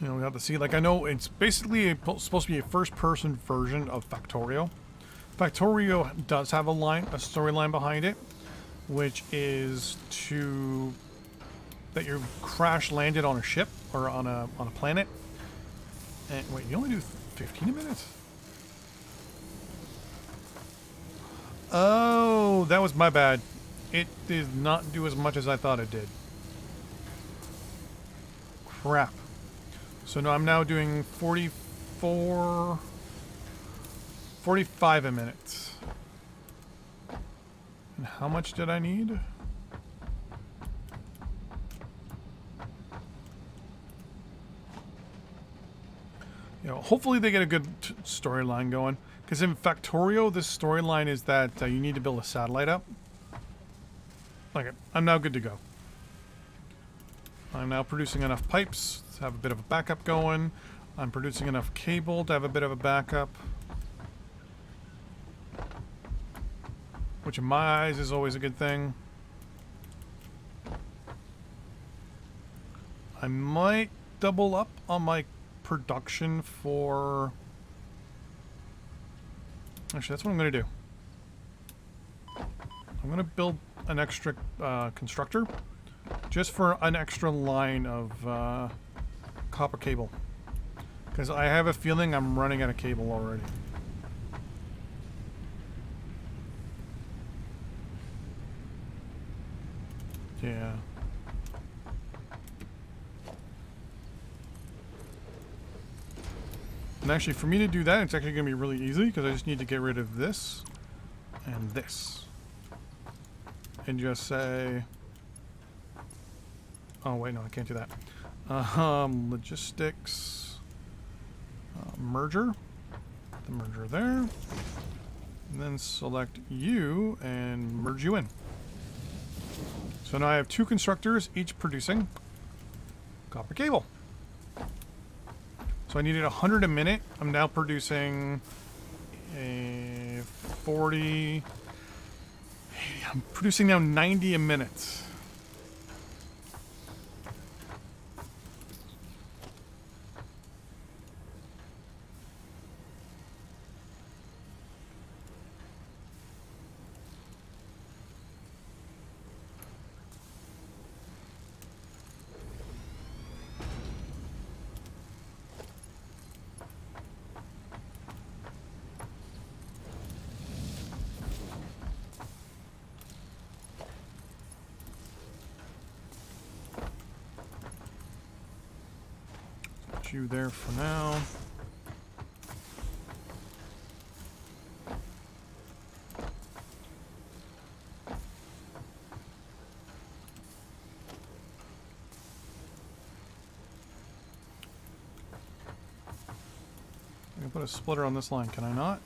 you know, we have to see. Like, I know it's basically supposed to be a first-person version of Factorio. Factorio does have a storyline behind it, which is that you crash landed on a ship or on a planet. And wait, you only do 15 minutes? Oh, that was my bad. It did not do as much as I thought it did. Crap. So no, I'm now doing 45 a minute. And how much did I need? You know, hopefully they get a good storyline going. Because in Factorio, this storyline is that you need to build a satellite up. Okay, I'm now good to go. I'm now producing enough pipes to have a bit of a backup going. I'm producing enough cable to have a bit of a backup. Which in my eyes is always a good thing. I might double up on my production for... Actually, that's what I'm going to do. I'm going to build an extra constructor just for an extra line of copper cable. Because I have a feeling I'm running out of cable already. Yeah. And actually, for me to do that, it's actually going to be really easy because I just need to get rid of this and this. And just say... Oh, wait, no, I can't do that. Logistics... merger. The merger there. And then select you and merge you in. So now I have two constructors, each producing copper cable. So I needed 100 a minute. I'm now producing a 40... I'm producing now 90 a minute. You there for now. I can put a splitter on this line, can I not?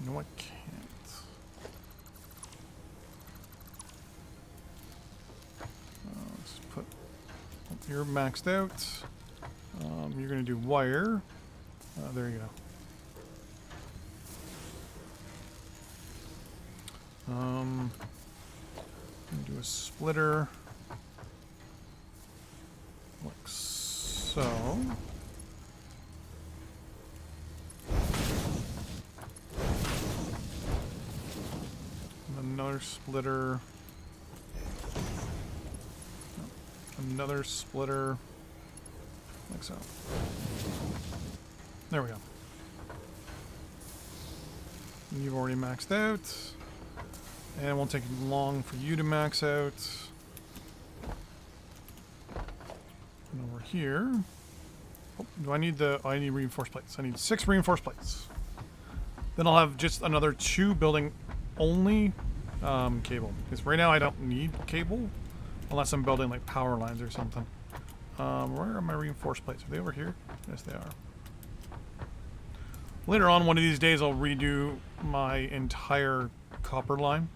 No, I can't. Let's put... You're maxed out. You're going to do wire. There you go. Do a splitter. Like so. And another splitter. Another splitter. Like so. There we go. You've already maxed out. And it won't take long for you to max out. And over here. Oh, do I need the... Oh, I need reinforced plates. I need 6 reinforced plates. Then I'll have just another 2 building only cable. Because right now I don't need cable. Unless I'm building like power lines or something. Where are my reinforced plates? Are they over here? Yes, they are. Later on, one of these days, I'll redo my entire copper line.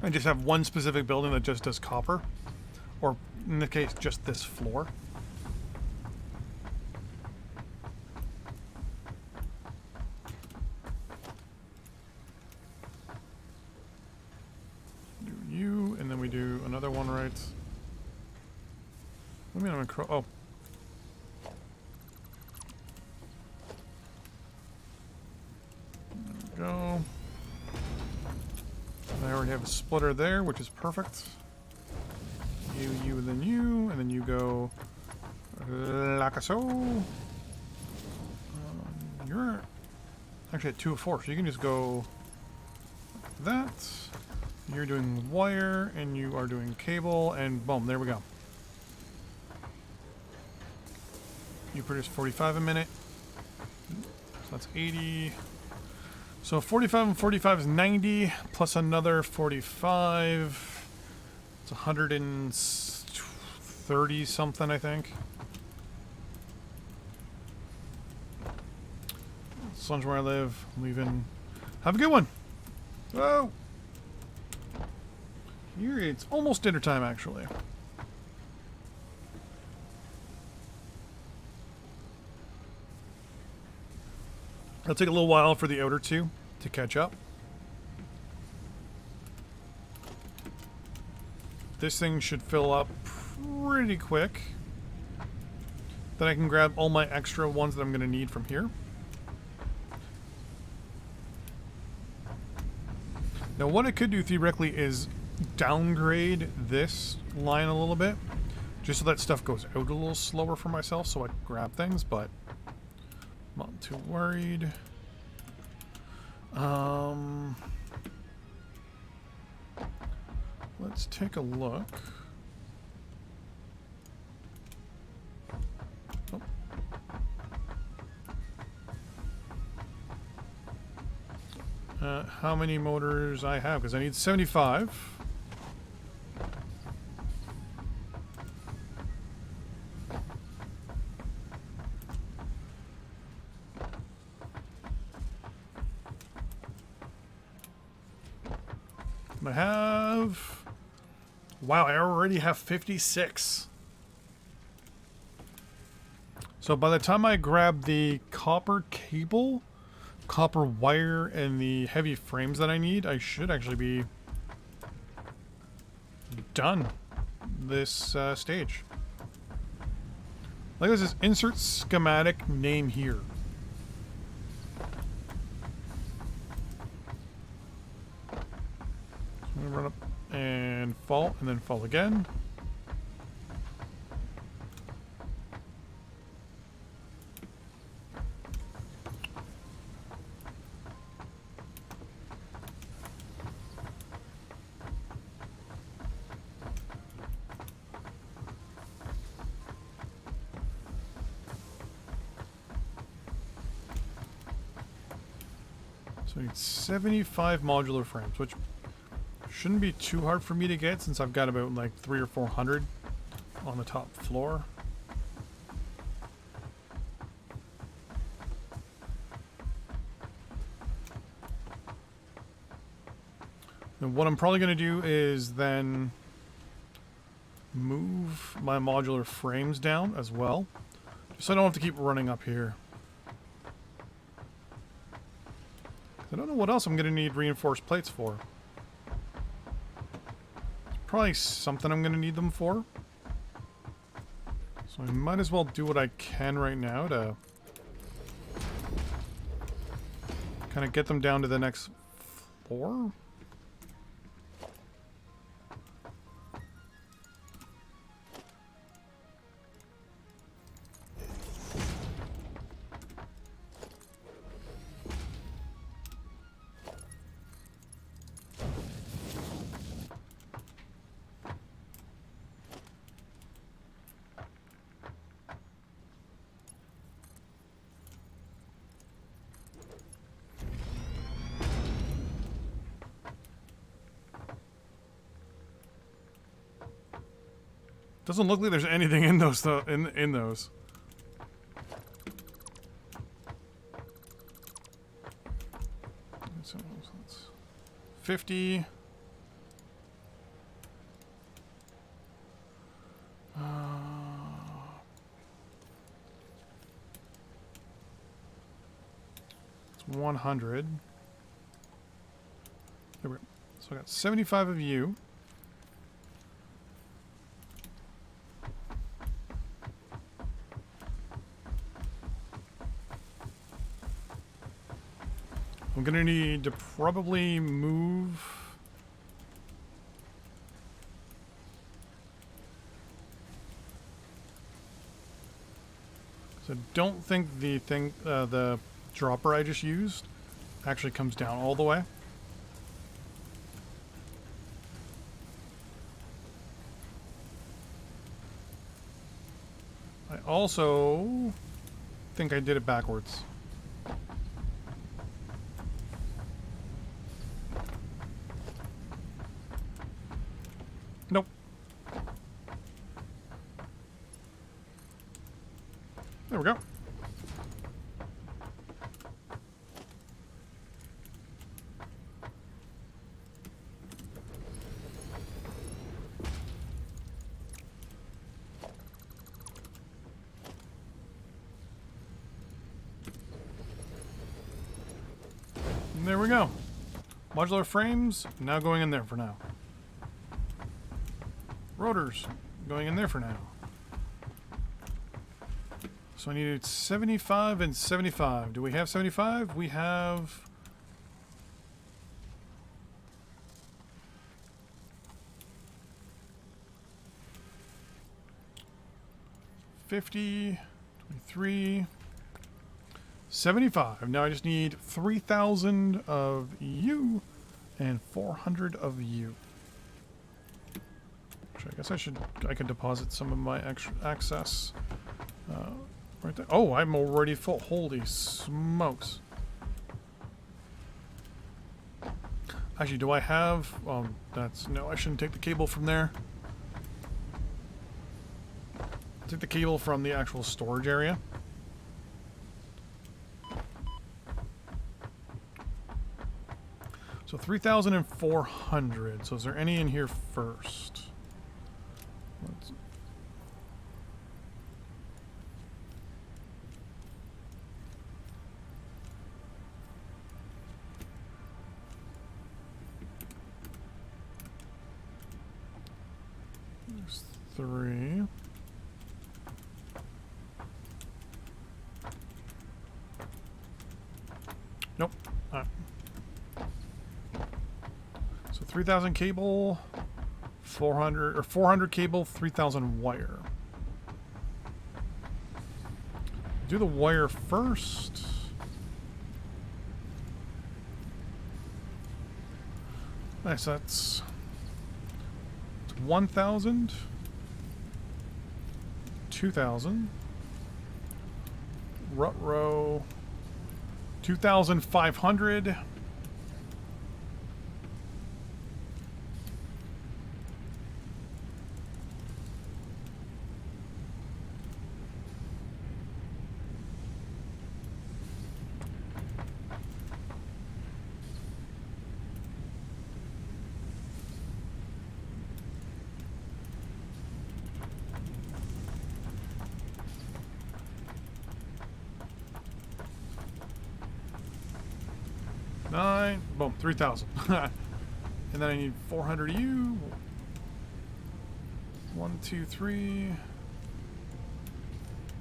I just have one specific building that just does copper. Or, in this case, just this floor. do another one right. What do you mean I'm in oh. There we go. I already have a splitter there, which is perfect. You, and then you go like so. You're actually at 2 of 4, so you can just go like that. You're doing wire, and you are doing cable, and boom, there we go. You produce 45 a minute, so that's 80. So 45 and 45 is 90, plus another 45. It's 130 something, I think. Sun's where I live. I'm leaving. Have a good one. Whoa. Here it's almost dinner time, actually. It'll take a little while for the outer two to catch up. This thing should fill up pretty quick. Then I can grab all my extra ones that I'm going to need from here. Now what I could do theoretically is downgrade this line a little bit, just so that stuff goes out a little slower for myself so I can grab things, but I'm not too worried. Let's take a look. How many motors I have, because I need 75. I have... Wow, I already have 56. So by the time I grab the copper cable, copper wire, and the heavy frames that I need, I should actually be done this stage. Like this is insert schematic name here. So I'm gonna run up and fall, and then fall again. So I need 75 modular frames, which shouldn't be too hard for me to get since I've got about like 300 or 400 on the top floor. And what I'm probably going to do is then move my modular frames down as well, just so I don't have to keep running up here. I don't know what else I'm going to need reinforced plates for. It's probably something I'm going to need them for. So I might as well do what I can right now to kind of get them down to the next floor. Doesn't look like there's anything in those though. In those. So that's 50. It's 100. There we go. So I got 75 of you. I'm gonna need to probably move. So don't think the dropper I just used actually comes down all the way. I also think I did it backwards. Nope. There we go. And there we go. Modular frames now going in there for now. Rotors going in there for now. So I needed 75 and 75. Do we have 75? We have... $50, 23, 75. Now I just need 3,000 of you and 400 of you. Actually, I guess I could deposit some of my extra access right there. Oh, I'm already full. Holy smokes. Actually, do I have... no, I shouldn't take the cable from there. I'll take the cable from the actual storage area. So 3,400. So is there any in here first? Let's... There's 3. Nope. All right. So 3,000 cable, 400 cable, 3,000 wire. Do the wire first. Nice, that's 1,000, 2,000, rut row, 2,500. Boom, 3,000. And then I need 400 of you. 1, 2, 3.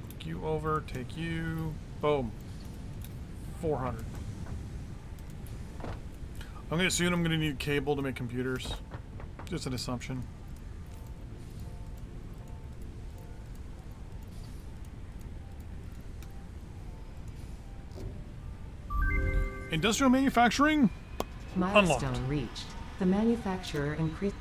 Take you over, take you. Boom. 400. I'm going to assume I'm going to need cable to make computers. Just an assumption. Industrial manufacturing? Milestone Unlocked. reached. The manufacturer increased.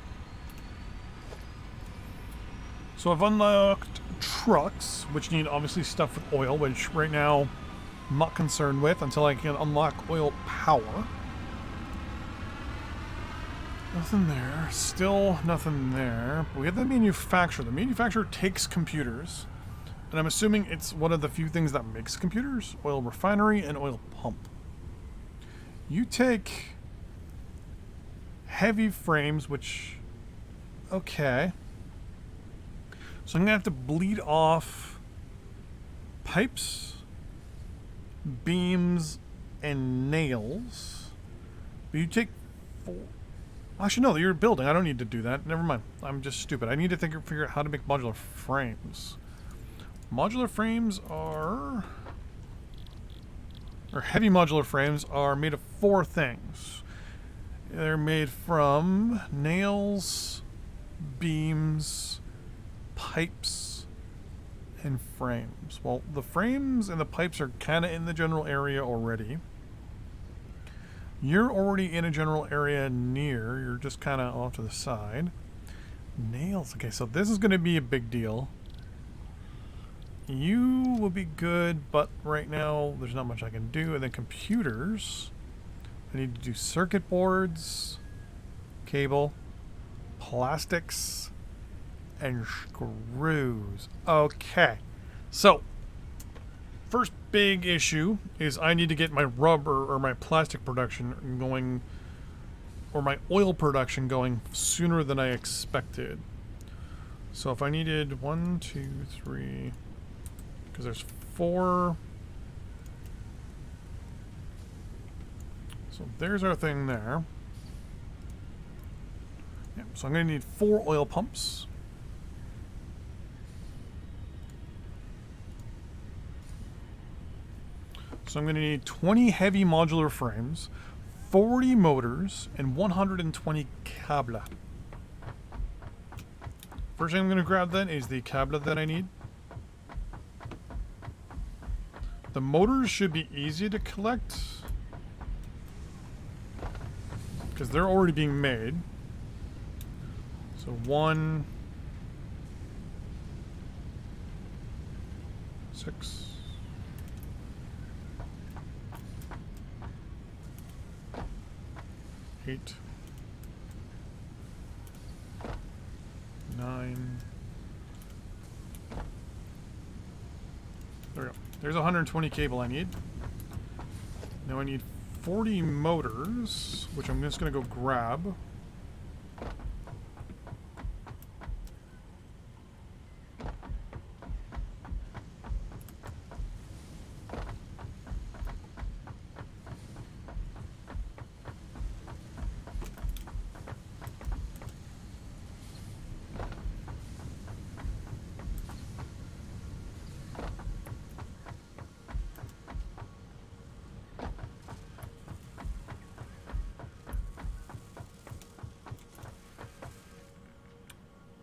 So I've unlocked trucks, which need obviously stuff with oil, which right now I'm not concerned with until I can unlock oil power. Nothing there. Still nothing there. But we have the manufacturer. The manufacturer takes computers. And I'm assuming it's one of the few things that makes computers. Oil refinery and oil pump. You take heavy frames, which... Okay. So I'm going to have to bleed off pipes, beams, and nails. But you take 4... Actually, no, you're building. I don't need to do that. Never mind. I'm just stupid. I need to figure out how to make modular frames. Modular frames are... or heavy modular frames, are made of 4 things. They're made from nails, beams, pipes, and frames. Well, the frames and the pipes are kind of in the general area already. You're already in a general area near. You're just kind of off to the side. Nails. Okay, so this is going to be a big deal. You will be good, but right now there's not much I can do. And then computers. I need to do circuit boards, cable, plastics, and screws. Okay. So, first big issue is I need to get my rubber or my plastic production going, or my oil production going sooner than I expected. So if I needed 1, 2, 3, because there's 4. So there's our thing there. Yeah, so I'm going to need 4 oil pumps. So I'm going to need 20 heavy modular frames, 40 motors, and 120 cable. First thing I'm going to grab then is the cable that I need. The motors should be easy to collect because they're already being made. So 1, 6. 8, 9. There we go. There's 120 cable I need. Now I need 40 motors, which I'm just going to go grab.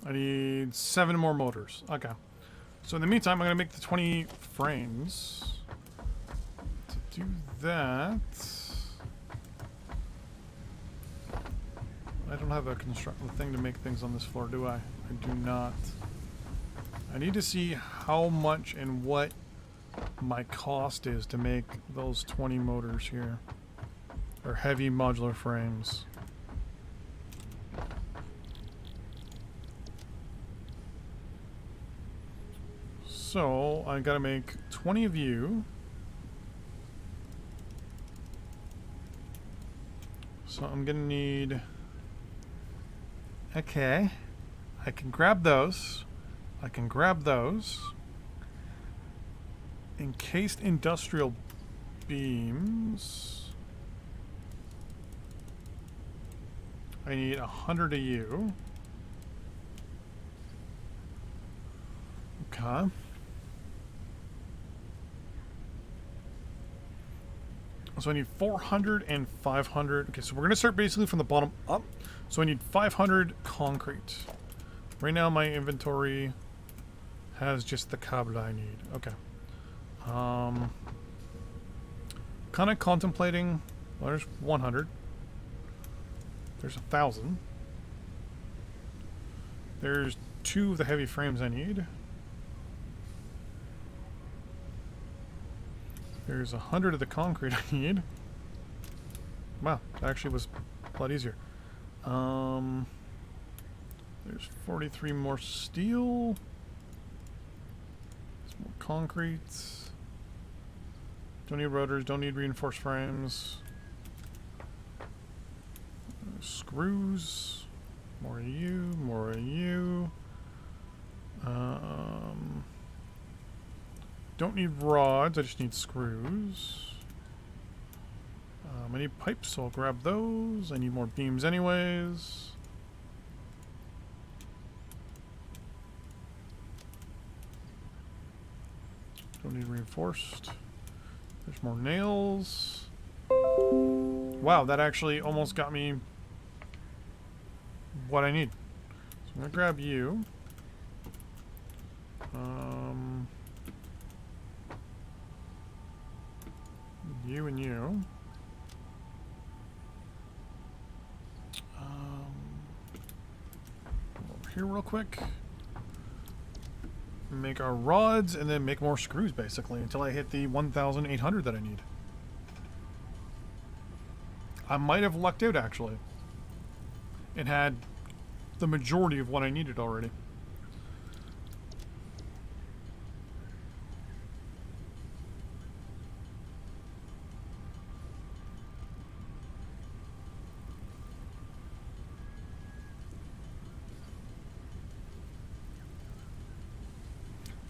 I need 7 more motors. Okay. So in the meantime, I'm going to make the 20 frames. To do that, I don't have a thing to make things on this floor, do I? I do not. I need to see how much and what my cost is to make those 20 motors here. Or heavy modular frames. So, I gotta make 20 of you. So I'm gonna need... Okay. I can grab those. I can grab those. Encased industrial beams. I need 100 of you. Okay. So I need 400 and 500. Okay, so we're going to start basically from the bottom up. So I need 500 concrete. Right now my inventory has just the cable I need. Okay. Kind of contemplating. Well, there's 100. There's 1,000. There's 2 of the heavy frames I need. There's 100 of the concrete I need. Wow, that actually was a lot easier. There's 43 more steel. Some more concrete. Don't need rotors, don't need reinforced frames. Screws. More of you, more of you. Don't need rods, I just need screws. I need pipes, so I'll grab those. I need more beams anyways. Don't need reinforced. There's more nails. Wow, that actually almost got me what I need. So I'm gonna grab you. You and you. Over here real quick. Make our rods and then make more screws basically until I hit the 1,800 that I need. I might have lucked out actually and had the majority of what I needed already.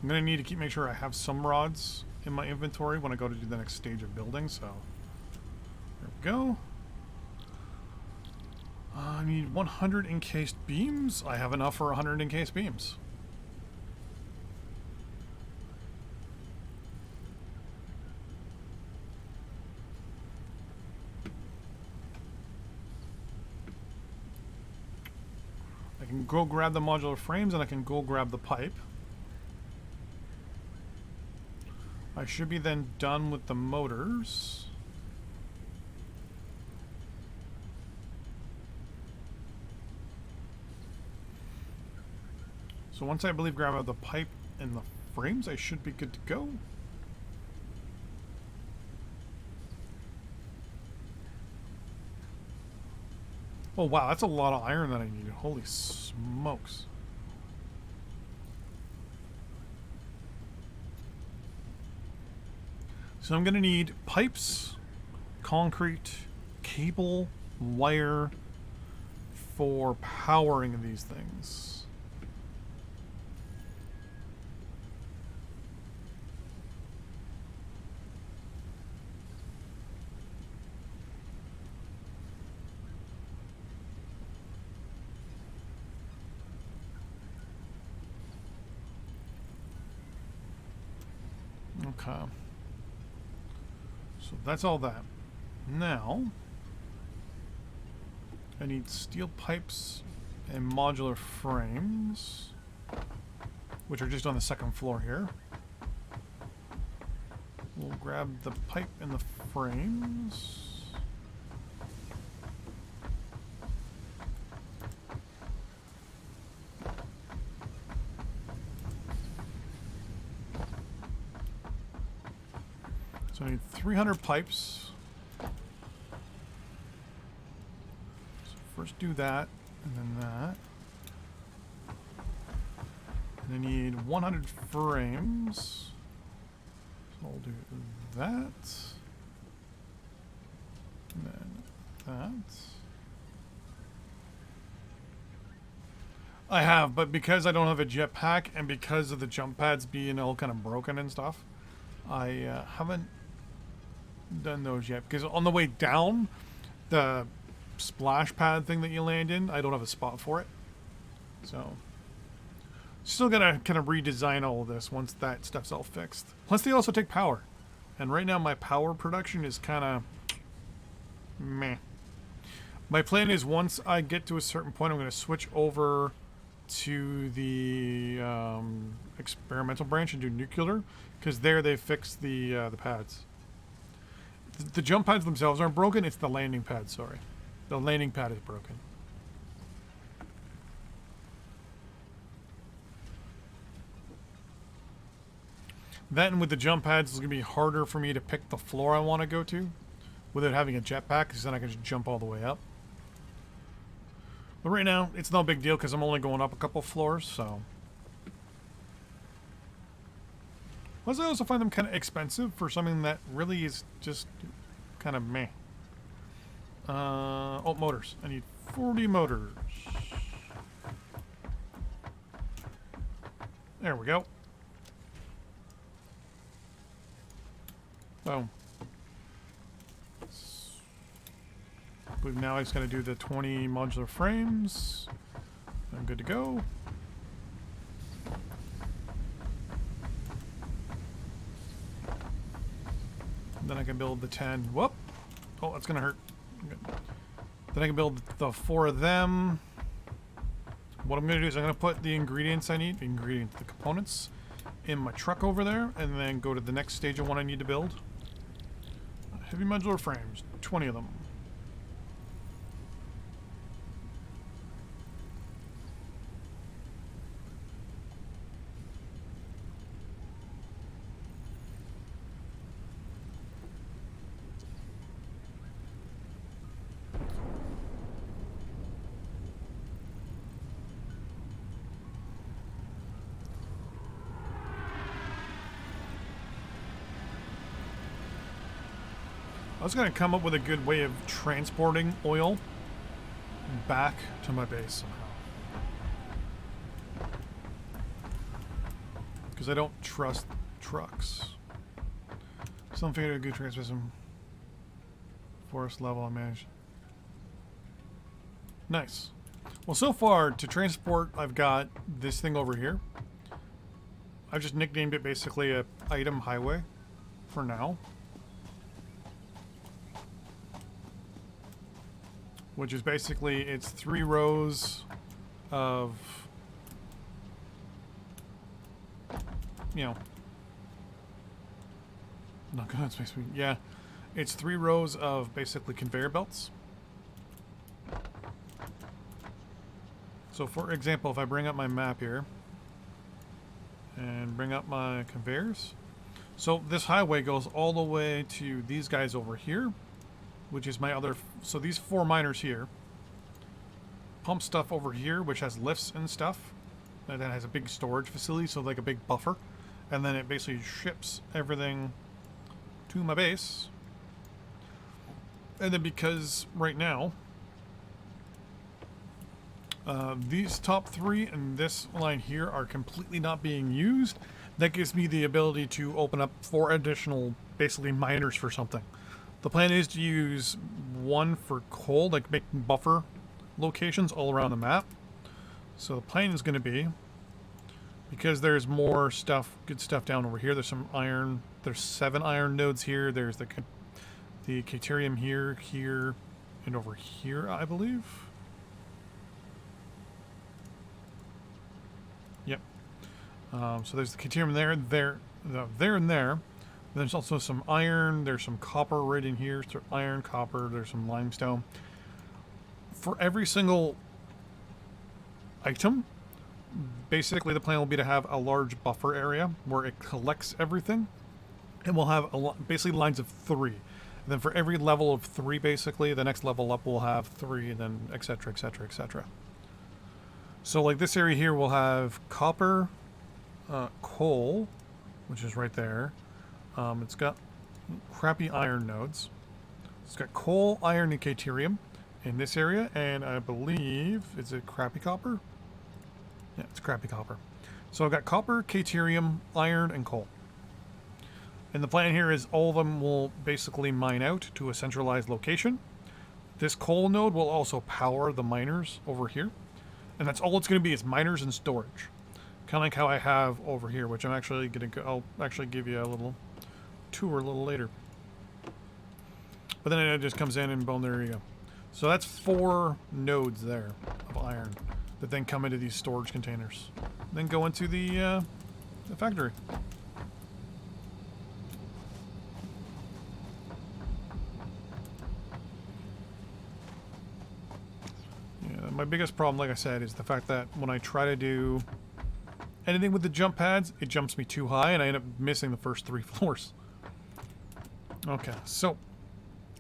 I'm going to need to make sure I have some rods in my inventory when I go to do the next stage of building, so there we go. I need 100 encased beams. I have enough for 100 encased beams. I can go grab the modular frames and I can go grab the pipe. I should be then done with the motors. So once I believe grab out the pipe and the frames, I should be good to go. Oh wow, that's a lot of iron that I needed. Holy smokes. So I'm going to need pipes, concrete, cable, wire for powering these things. Okay. So that's all that. Now, I need steel pipes and modular frames, which are just on the second floor here. We'll grab the pipe and the frames. So I need 300 pipes. So first do that, and then that. And I need 100 frames. So I'll do that. And then that. I have, but because I don't have a jetpack and because of the jump pads being all kind of broken and stuff, I haven't done those yet. Because on the way down, the splash pad thing that you land in, I don't have a spot for it. So, still gonna kind of redesign all of this once that stuff's all fixed. Plus, they also take power. And right now, my power production is kind of meh. My plan is once I get to a certain point, I'm going to switch over to the experimental branch and do nuclear, because there they fix the pads. The jump pads themselves aren't broken, it's the landing pad, sorry. The landing pad is broken. That and with the jump pads, it's going to be harder for me to pick the floor I want to go to without having a jetpack, because then I can just jump all the way up. But right now, it's no big deal because I'm only going up a couple floors, so. Plus, I also find them kind of expensive for something that really is just kind of meh. Oh, motors. I need 40 motors. There we go. Boom. I believe now I just got to do the 20 modular frames. I'm good to go. Then I can build the 10. Whoop! Oh, that's gonna hurt. Good. Then I can build the 4 of them. What I'm gonna do is I'm gonna put the ingredients I need, the components, in my truck over there, and then go to the next stage of what I need to build. Heavy modular frames, 20 of them. I was going to come up with a good way of transporting oil back to my base somehow. Because I don't trust trucks. Some figure a good transport system. Forest level I manage. Nice. Well, so far to transport, I've got this thing over here. I've just nicknamed it basically a item highway for now. Which is basically, it's 3 rows of, you know, not gonna space me. Yeah, it's 3 rows of basically conveyor belts. So for example, if I bring up my map here and bring up my conveyors, so this highway goes all the way to these guys over here, which is my other, so these 4 miners here pump stuff over here, which has lifts and stuff, and then has a big storage facility, so like a big buffer, and then it basically ships everything to my base. And then because right now these top 3 and this line here are completely not being used, that gives me the ability to open up 4 additional basically miners for something. The plan is to use 1 for coal, like making buffer locations all around the map. So the plan is going to be, because there's more stuff, good stuff down over here. There's some iron. There's 7 iron nodes here. There's the Caterium here, here, and over here, I believe. Yep. So there's the Caterium there, and there. There's also some iron, there's some copper right in here, so iron, copper, there's some limestone. For every single item, basically the plan will be to have a large buffer area where it collects everything, and we'll have basically lines of 3. And then for every level of 3, basically, the next level up will have 3, and then etc, etc, etc. So like this area here will have copper, coal, which is right there. It's got crappy iron nodes. It's got coal, iron, and caterium in this area, and I believe, is it crappy copper? Yeah, it's crappy copper. So I've got copper, caterium, iron, and coal. And the plan here is all of them will basically mine out to a centralized location. This coal node will also power the miners over here. And that's all it's going to be, is miners and storage. Kind of like how I have over here, which I'm actually going to go, I'll actually give you a little tour a little later. But then it just comes in and boom, there you go. So that's 4 nodes there of iron that then come into these storage containers. Then go into the factory. Yeah, my biggest problem, like I said, is the fact that when I try to do anything with the jump pads, it jumps me too high and I end up missing the first 3 floors. Okay, so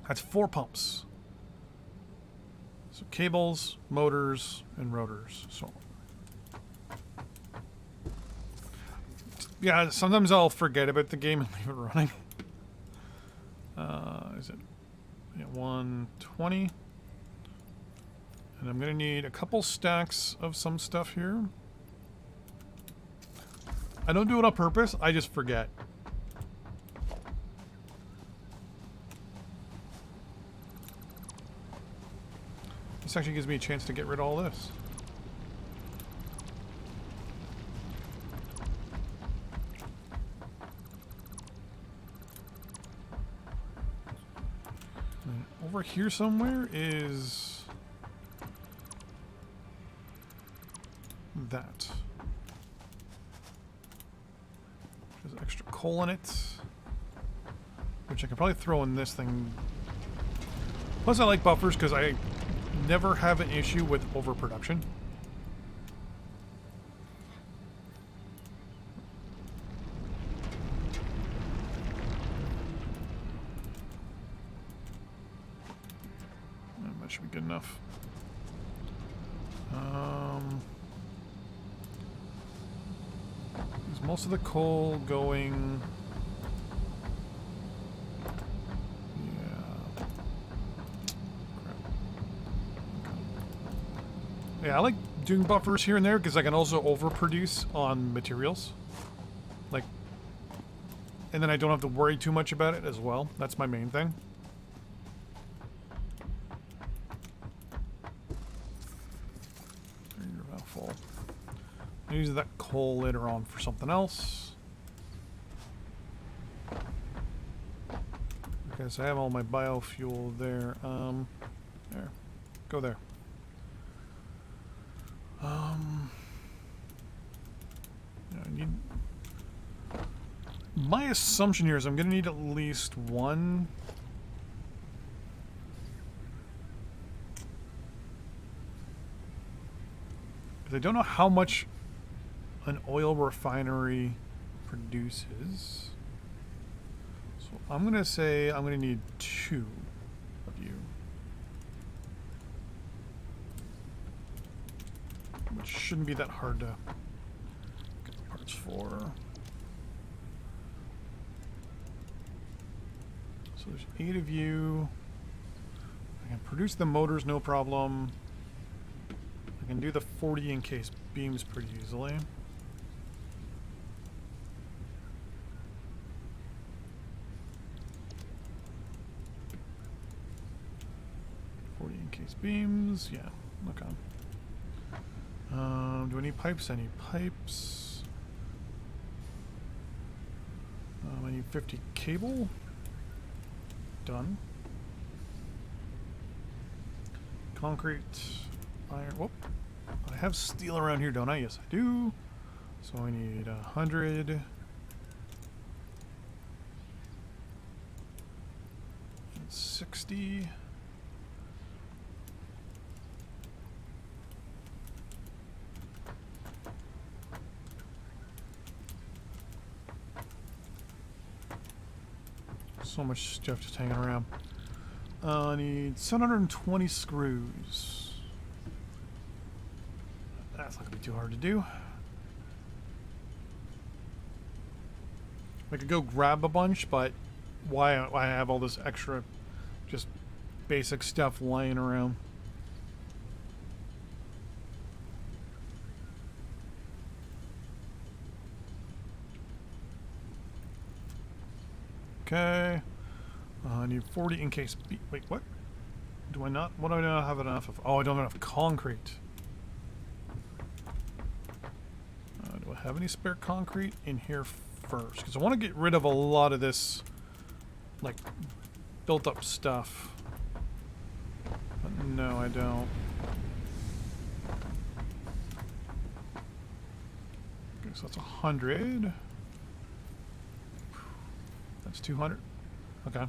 that's 4 pumps. So cables, motors, and rotors. So yeah, sometimes I'll forget about the game and leave it running. Is it 120? And I'm gonna need a couple stacks of some stuff here. I don't do it on purpose, I just forget. This actually gives me a chance to get rid of all this. over here somewhere is that. There's extra coal in it, which I can probably throw in this thing. Plus, I like buffers because I never have an issue with overproduction. That should be good enough. Is most of the coal going? Yeah. Yeah, I like doing buffers here and there because I can also overproduce on materials. Like, and then I don't have to worry too much about it as well. That's my main thing. You're about full. I'll use that coal later on for something else. Okay, so I have all my biofuel there. There. Go there. Yeah, I need... My assumption here is I'm going to need at least one. Because I don't know how much an oil refinery produces. So I'm going to say I'm going to need 2 of you. Which shouldn't be that hard to get parts for. So there's 8 of you. I can produce the motors, no problem. I can do the 40 encased beams pretty easily. Encased beams, yeah, okay. Do I need pipes? I need pipes. I need 50 cable. Done. Concrete, iron. Whoop. I have steel around here, don't I? Yes, I do. So I need 100. 60. So much stuff just hanging around. I need 720 screws. That's not going to be too hard to do. I could go grab a bunch, but why I have all this extra just basic stuff laying around? Okay. I need 40 in case... Wait, what? Do I not... What do I not have enough of? Oh, I don't have enough concrete. Do I have any spare concrete in here first? Because I want to get rid of a lot of this, like, built up stuff. But no, I don't. Okay, so that's 100. That's 200. Okay.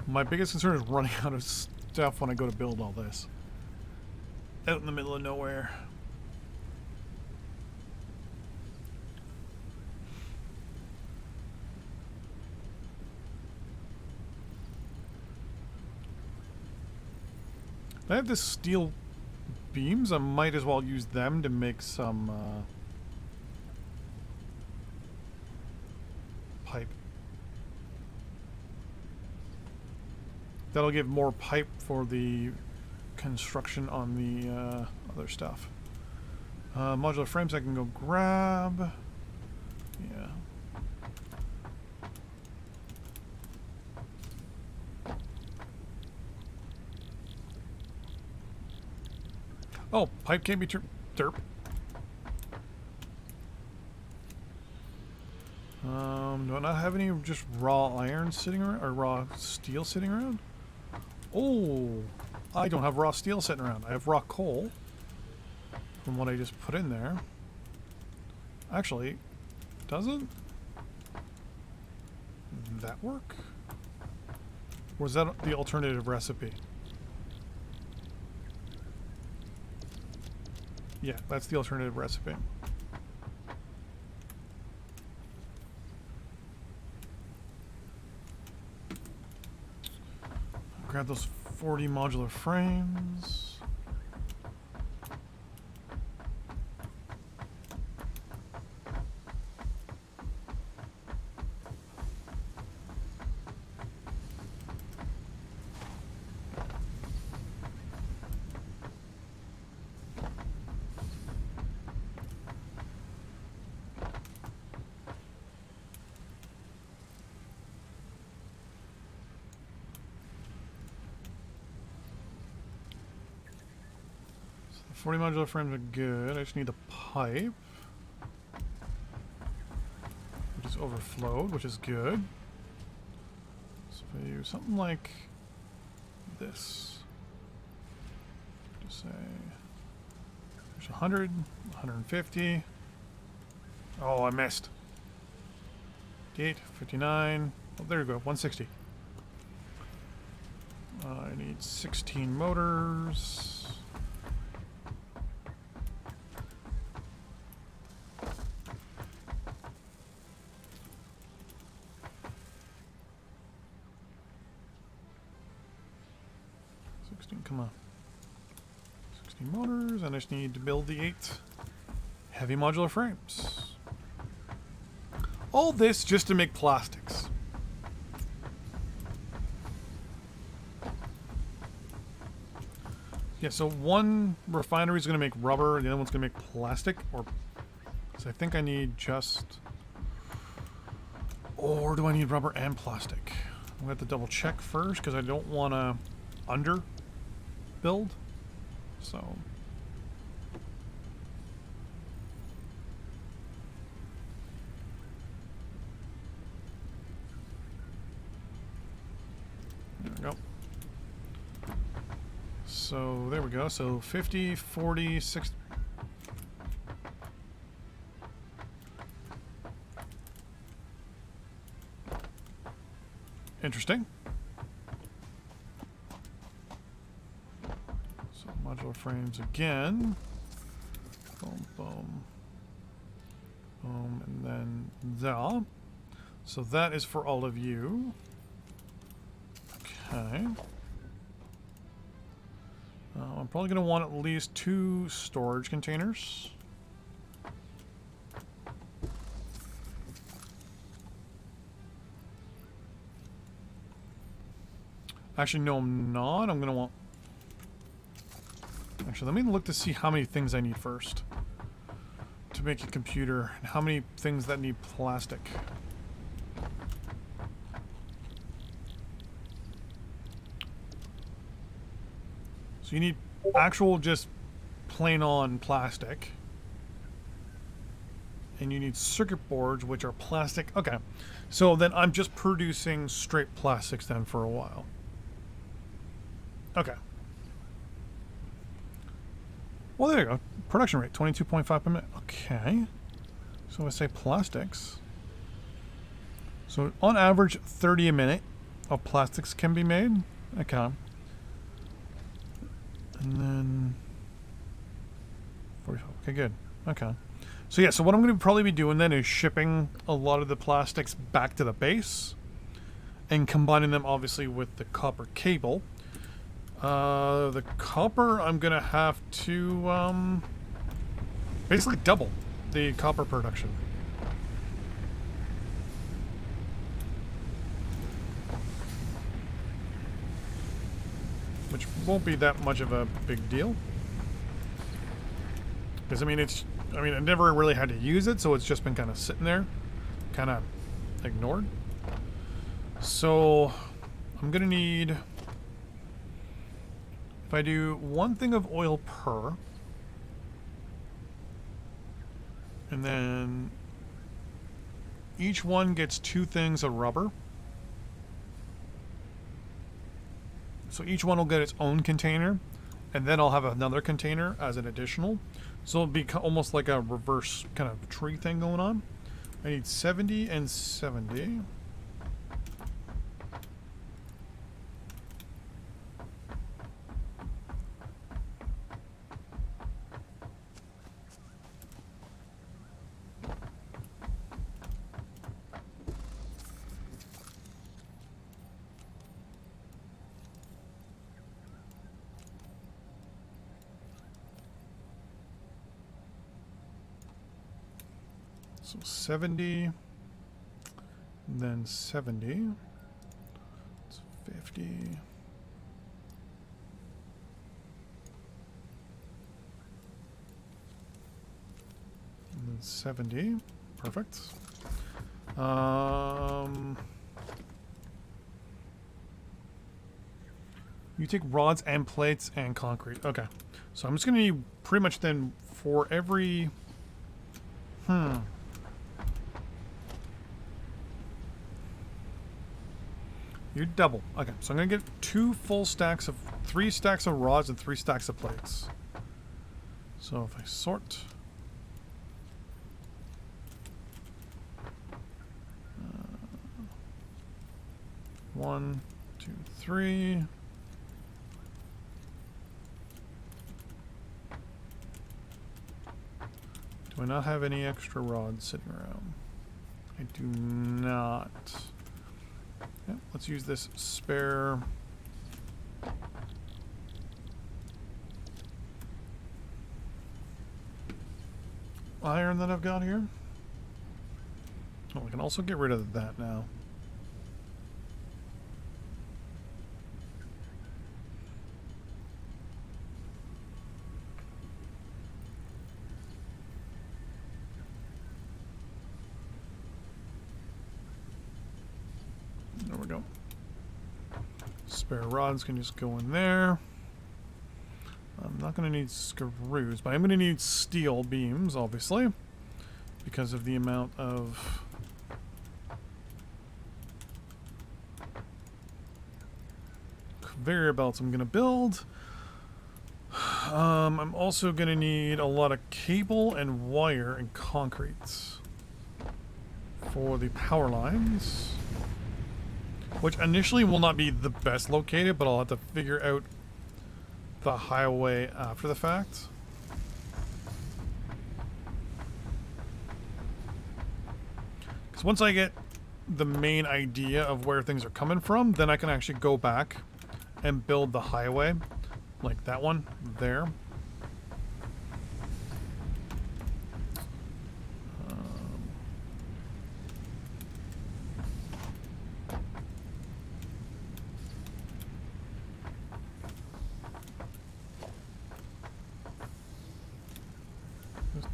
My biggest concern is running out of stuff when I go to build all this. Out in the middle of nowhere. I have this steel beams. I might as well use them to make some pipe. That'll give more pipe for the construction on the other stuff. Modular frames I can go grab. Yeah. Oh, pipe can't be derp. Do I not have any just raw iron sitting around, or raw steel sitting around? Oh, I don't have raw steel sitting around. I have raw coal from what I just put in there. Actually, doesn't that work? Or is that the alternative recipe? Yeah, that's the alternative recipe. Grab those 40 modular frames. So the 40 modular frames are good. I just need the pipe, which is overflowed, which is good. So if I use something like this, just say there's 100, 150. Oh, I missed. 58, 59. Oh, there you go, 160. I need 16 motors. Come on. 16 motors, and I just need to build the 8 heavy modular frames. All this just to make plastics. Yeah, so one refinery is going to make rubber, the other one's going to make plastic, or... So I think I need just... Or do I need rubber and plastic? I'm going to have to double check first, because I don't want to under build. So... There we go. So there we go. So 50, 40, 60. Interesting. So modular frames again. Boom, boom. Boom, and then that. So that is for all of you. Okay. I'm probably going to want at least 2 storage containers. Actually, no, I'm not. I'm going to want... Actually, let me look to see how many things I need first to make a computer, and how many things that need plastic. So you need actual just plain on plastic. And you need circuit boards, which are plastic. Okay. So then I'm just producing straight plastics then for a while. Okay. Well, there you go. Production rate, 22.5 per minute. Okay. So I say plastics. So on average, 30 a minute of plastics can be made. Okay. And then 45. Okay, good. Okay. So yeah, so what I'm going to probably be doing then is shipping a lot of the plastics back to the base and combining them obviously with the copper cable. The copper, I'm going to have to basically double the copper production. Which won't be that much of a big deal. Because, I mean, I never really had to use it, so it's just been kind of sitting there, kind of ignored. So, I'm going to need, if I do 1 thing of oil per, and then Each one gets 2 things of rubber. So each one will get its own container, and then I'll have another container as an additional. So it'll be almost like a reverse kind of tree thing going on. I need 70 and 70. So 70, then 70, it's 50, and then 70, perfect. You take rods and plates and concrete. Okay, so I'm just gonna need pretty much then for every, You double. Okay, so I'm gonna get 3 stacks of rods and 3 stacks of plates. So if I sort, 1, 2, 3. Do I not have any extra rods sitting around? I do not. Yeah, let's use this spare iron that I've got here. Oh, I can also get rid of that now. There we go. Spare rods can just go in there. I'm not going to need screws, but I'm going to need steel beams, obviously, because of the amount of conveyor belts I'm going to build. I'm also going to need a lot of cable and wire and concrete for the power lines, which initially will not be the best located, but I'll have to figure out the highway after the fact. Because once I get the main idea of where things are coming from, then I can actually go back and build the highway, like that one there.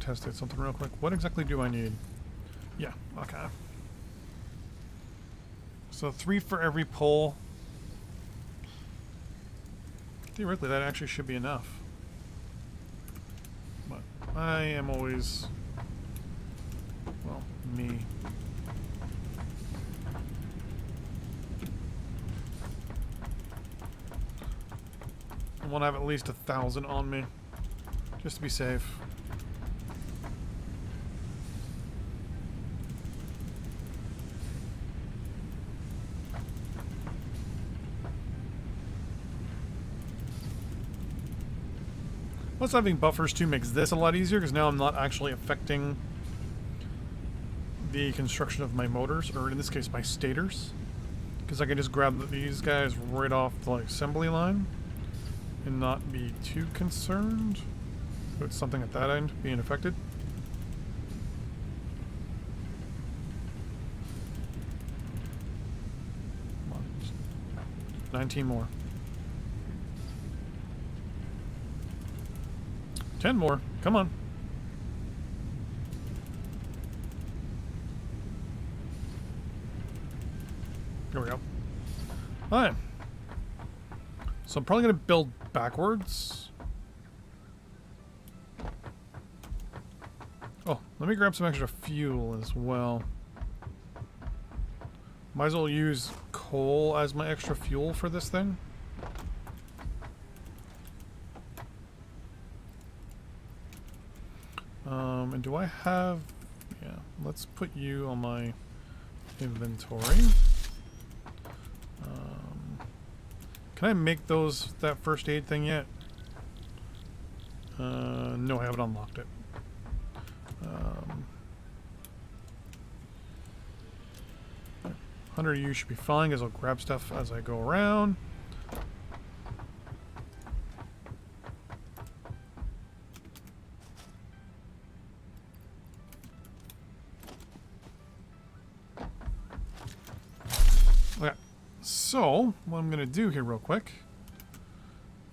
Test something real quick. What exactly do I need? Yeah, okay. So 3 for every pole. Theoretically, that actually should be enough. But I am always, well, me. I want to have at least 1,000 on me, just to be safe. Plus having buffers too makes this a lot easier, because now I'm not actually affecting the construction of my motors, or in this case my stators, because I can just grab these guys right off the assembly line and not be too concerned with something at that end being affected. Come on. 19 more. 10 more. Come on. There we go. Alright. So I'm probably going to build backwards. Oh, let me grab some extra fuel as well. Might as well use coal as my extra fuel for this thing. And do I have... Yeah, let's put you on my inventory. Can I make that first aid thing yet? No, I haven't unlocked it. Hunter, you should be fine because I'll grab stuff as I go around. Okay, so what I'm going to do here real quick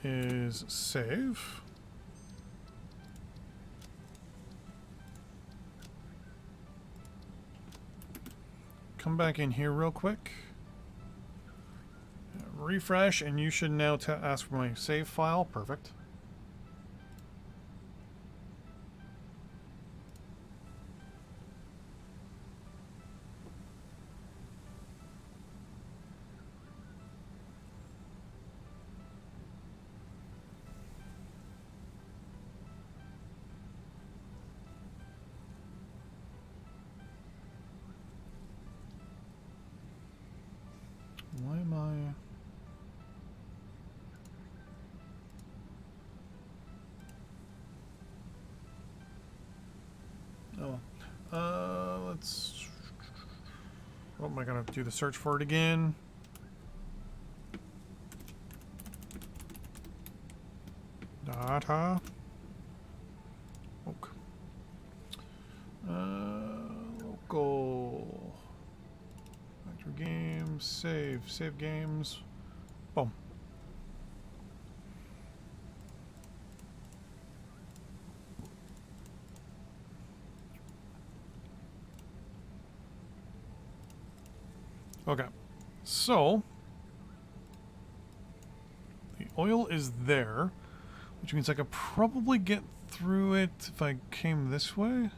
is save. Come back in here real quick. Refresh, and you should now ask for my save file. Perfect. Why am I... let's... Oh, am I gonna do the search for it again? Data. Okay. Local. Factory games. Save games. Boom. Okay, so the oil is there, which means I could probably get through it if I came this way.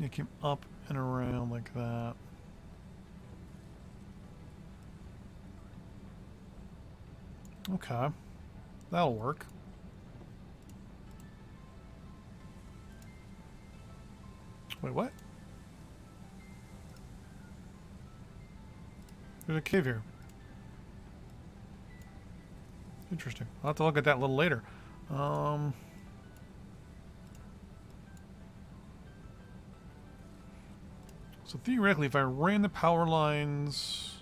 It came up and around like that. Okay, that'll work. Wait, what? There's a cave here. Interesting. I'll have to look at that a little later. So theoretically, if I ran the power lines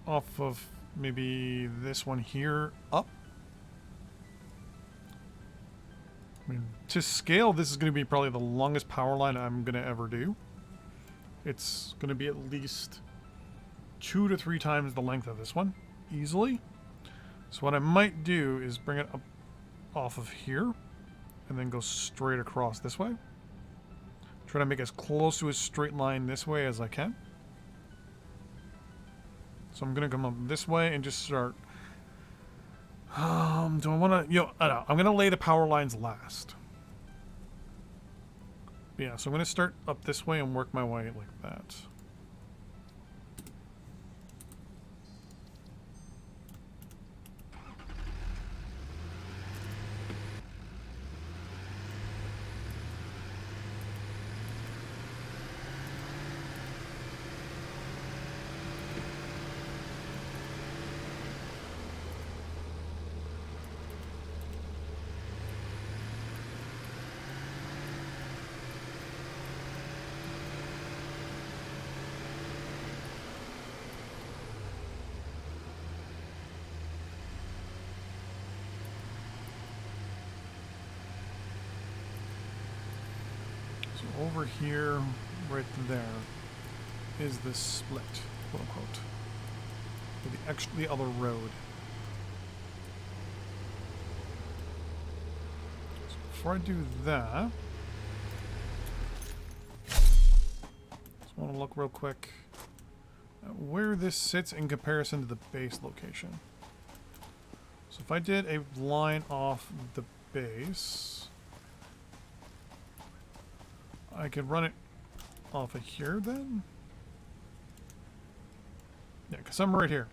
off of maybe this one here up. I mean, to scale, this is going to be probably the longest power line I'm going to ever do. It's going to be at least 2 to 3 times the length of this one, easily. So what I might do is bring it up off of here and then go straight across this way. Try to make as close to a straight line this way as I can. So I'm going to come up this way and just start... do I want to... I don't know. I'm going to lay the power lines last. Yeah, so I'm going to start up this way and work my way like that. Over here, right there, is the split, quote unquote, or the other road. before I do that, just want to look real quick at where this sits in comparison to the base location. So if I did a line off the base, I could run it off of here then? Yeah, because I'm right here.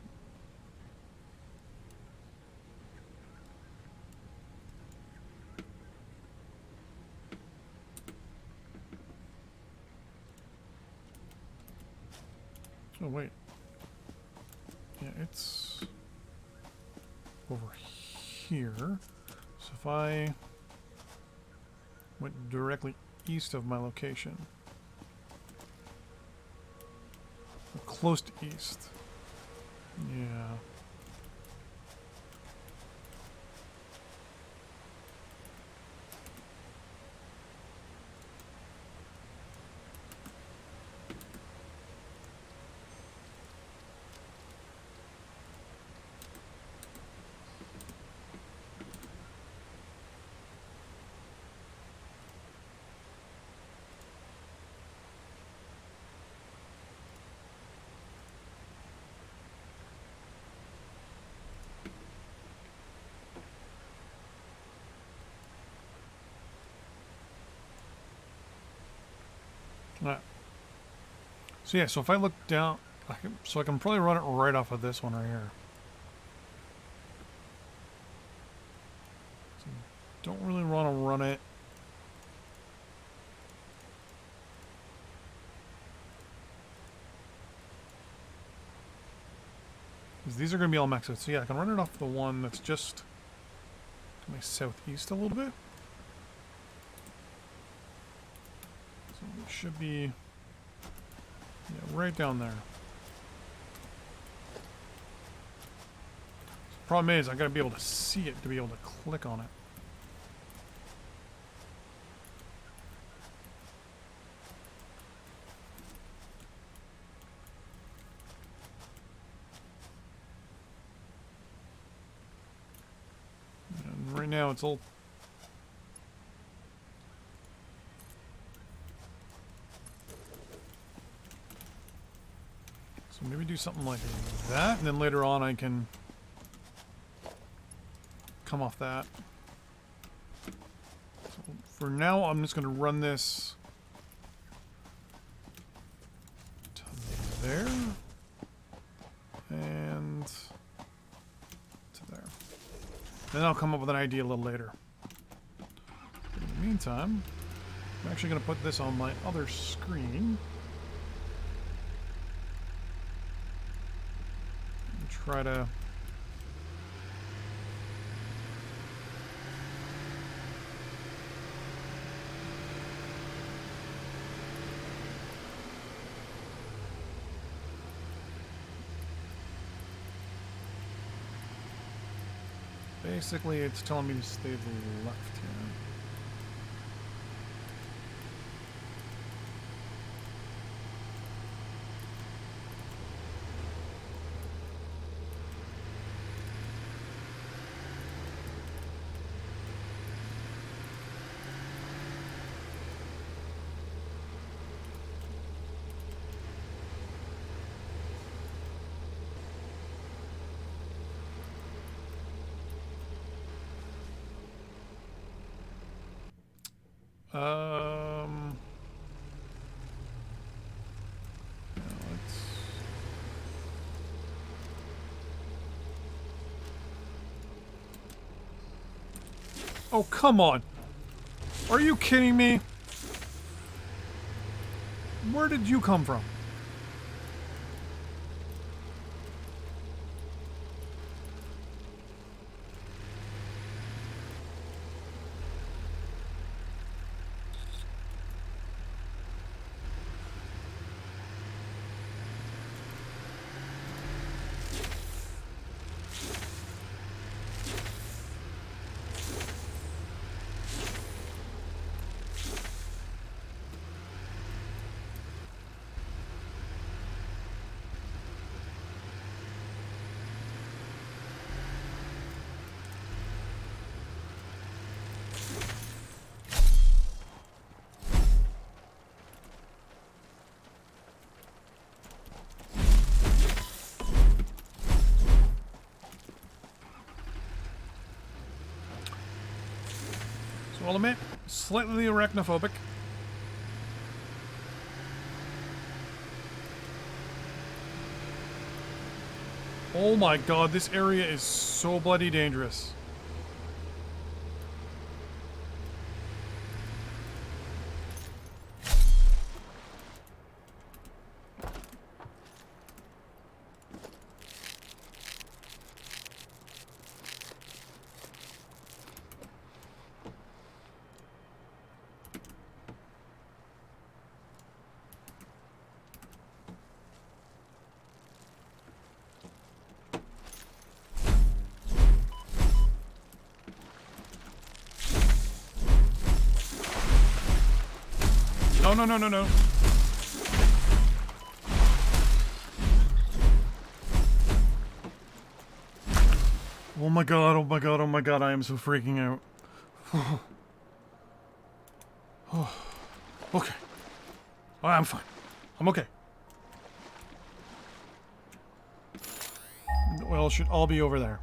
Oh, wait. Yeah, it's over here. So if I went directly east of my location, or close to east. Yeah. Alright. So yeah, so if I look down, I can probably run it right off of this one right here. So don't really want to run it. Because these are going to be all maxed out. So yeah, I can run it off the one that's just to my southeast a little bit. So it should be, yeah, right down there. The problem is I got to be able to see it to be able to click on it. And right now it's all so maybe do something like that, and then later on I can come off that. So for now, I'm just going to run this to there and to there. Then I'll come up with an idea a little later. But in the meantime, I'm actually going to put this on my other screen. And try to basically, it's telling me to stay to the left here. Yeah, let's. Oh, come on. Are you kidding me? Where did you come from? I'll admit, slightly arachnophobic. Oh my god, this area is so bloody dangerous. No, no, no, no, no. Oh my god, oh my god, oh my god, I am so freaking out. Okay. I'm fine. I'm okay. Well, it should all be over there.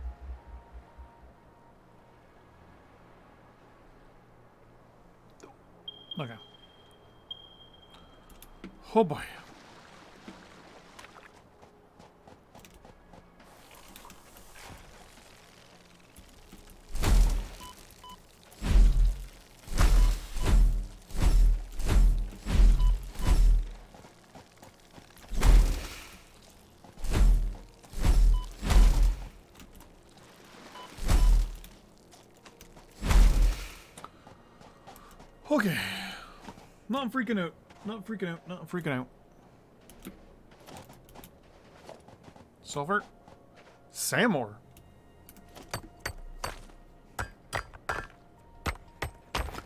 Okay. Oh boy. Okay. Not freaking out. Not freaking out. Not freaking out. Sulfur. Samor.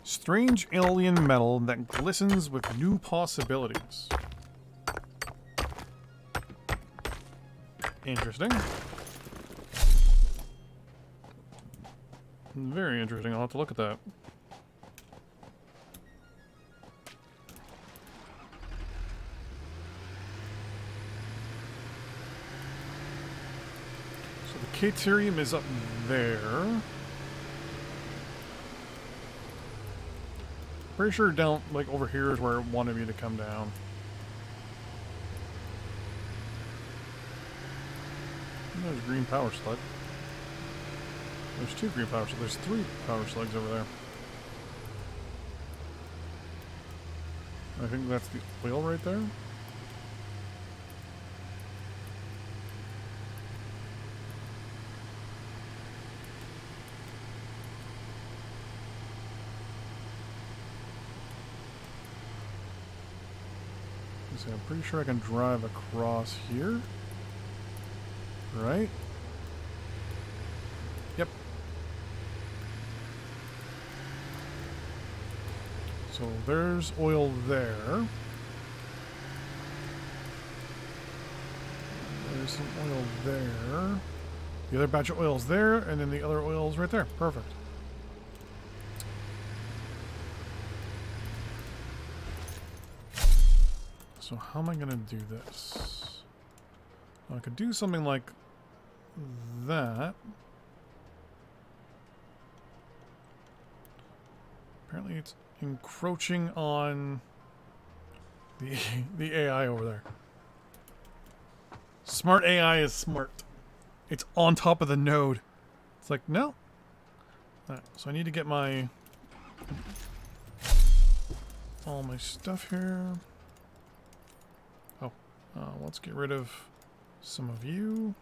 Strange alien metal that glistens with new possibilities. Interesting. Very interesting. I'll have to look at that. Caterium is up there. Pretty sure down, like, over here is where it wanted me to come down. There's a green power slug. There's 2 green power slugs. There's 3 power slugs over there. I think that's the oil right there. I'm pretty sure I can drive across here. Right? Yep. So there's oil there. There's some oil there. The other batch of oil's there, and then the other oil's right there. Perfect. So how am I going to do this? Well, I could do something like that. Apparently it's encroaching on the AI over there. Smart AI is smart. It's on top of the node. It's like, no. Alright, so I need to get my... all my stuff here. Let's get rid of some of you.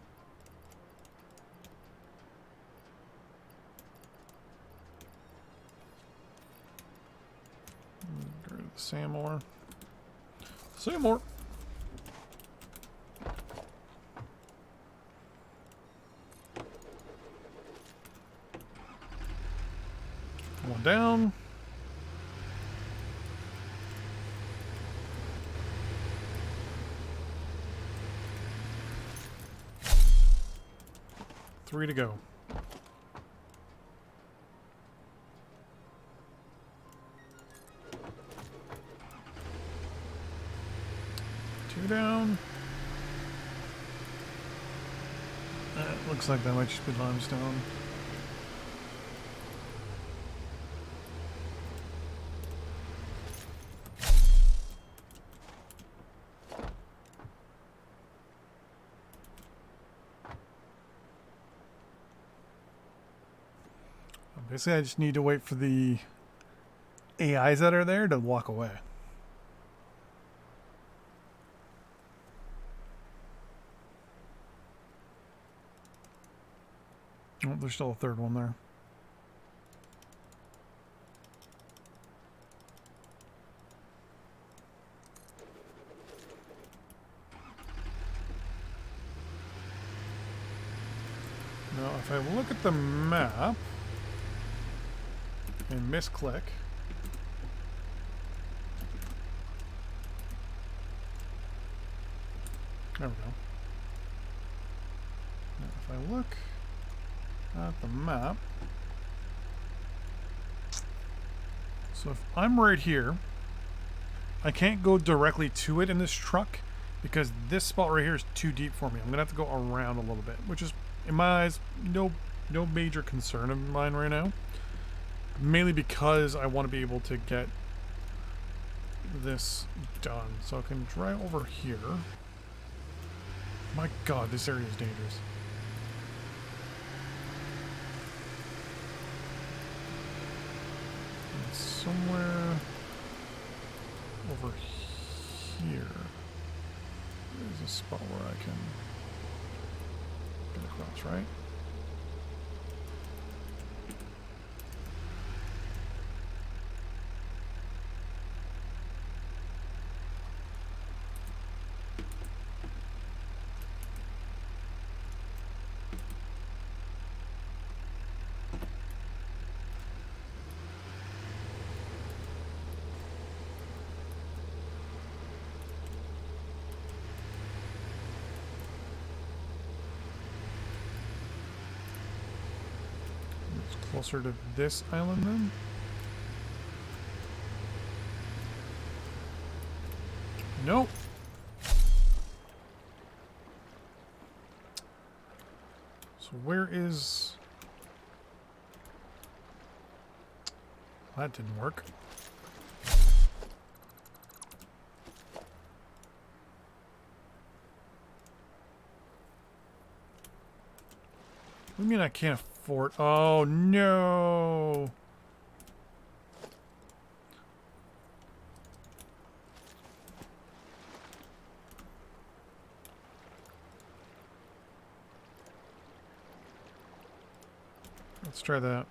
Get rid of the Samor. Samor! One down. Three to go. Two down. Looks like that might just be limestone. Basically, I just need to wait for the AIs that are there to walk away. Oh, there's still a third one there. Now, if I look at the map and misclick, there we go. Now, if I look at the map, so if I'm right here, I can't go directly to it in this truck because this spot right here is too deep for me. I'm gonna have to go around a little bit, which is, in my eyes, no major concern of mine right now. Mainly because I want to be able to get this done. So I can drive over here. My God, this area is dangerous. And somewhere over here is a spot where I can get across, right? Closer to this island then? Nope. So where is... That didn't work. What do you mean I can't afford... Oh, no! Let's try that.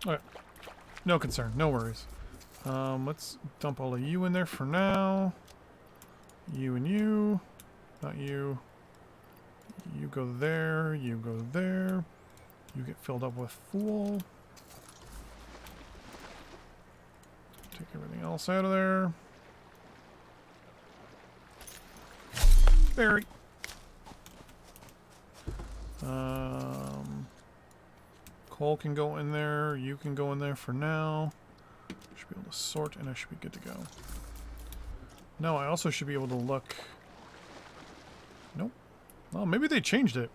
Okay. No concern. No worries. Let's dump all of you in there for now. You and you. Not you. You go there. You go there. You get filled up with fuel. Take everything else out of there. Barry. Coal can go in there. You can go in there for now. Should be able to sort and I should be good to go. No, I also should be able to look. Nope. Well, maybe they changed it.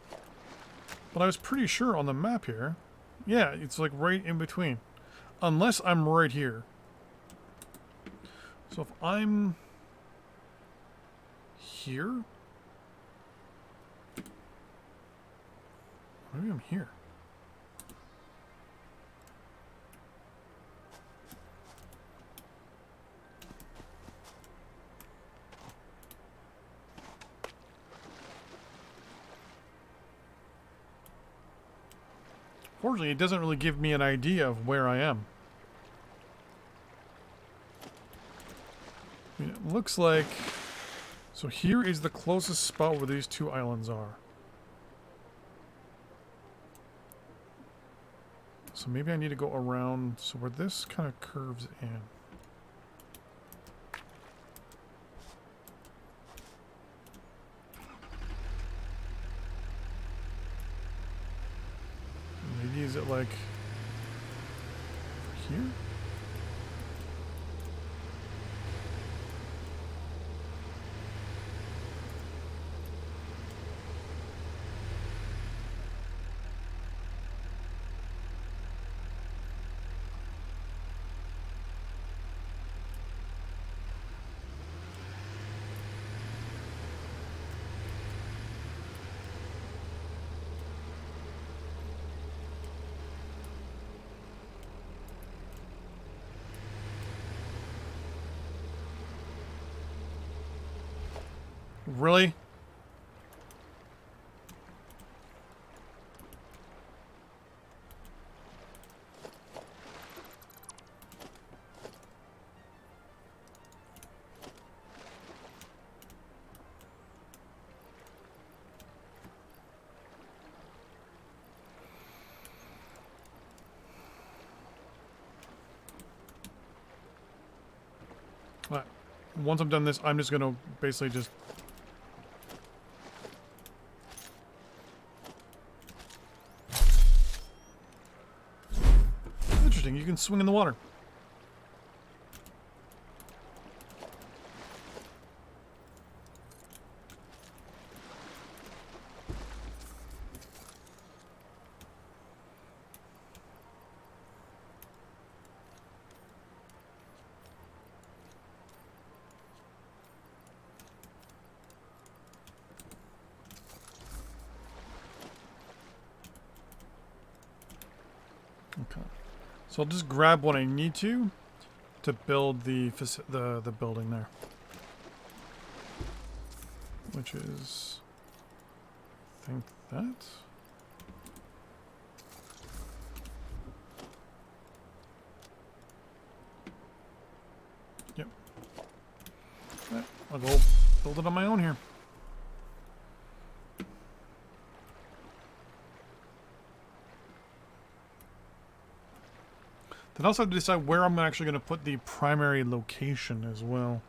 But I was pretty sure on the map here. Yeah, it's like right in between. Unless I'm right here. So if I'm here? Maybe I'm here. Fortunately, it doesn't really give me an idea of where I am. I mean, it looks like... So here is the closest spot where these two islands are. So maybe I need to go around, so where this kind of curves in. Maybe is it like here? Really? Alright. Once I'm done this, I'm just gonna basically just... Interesting, you can swing in the water. Okay. So I'll just grab what I need to build the building there. Which is, I think that. Yep. Right, I'll go build it on my own here. Then I also have to decide where I'm actually going to put the primary location as well.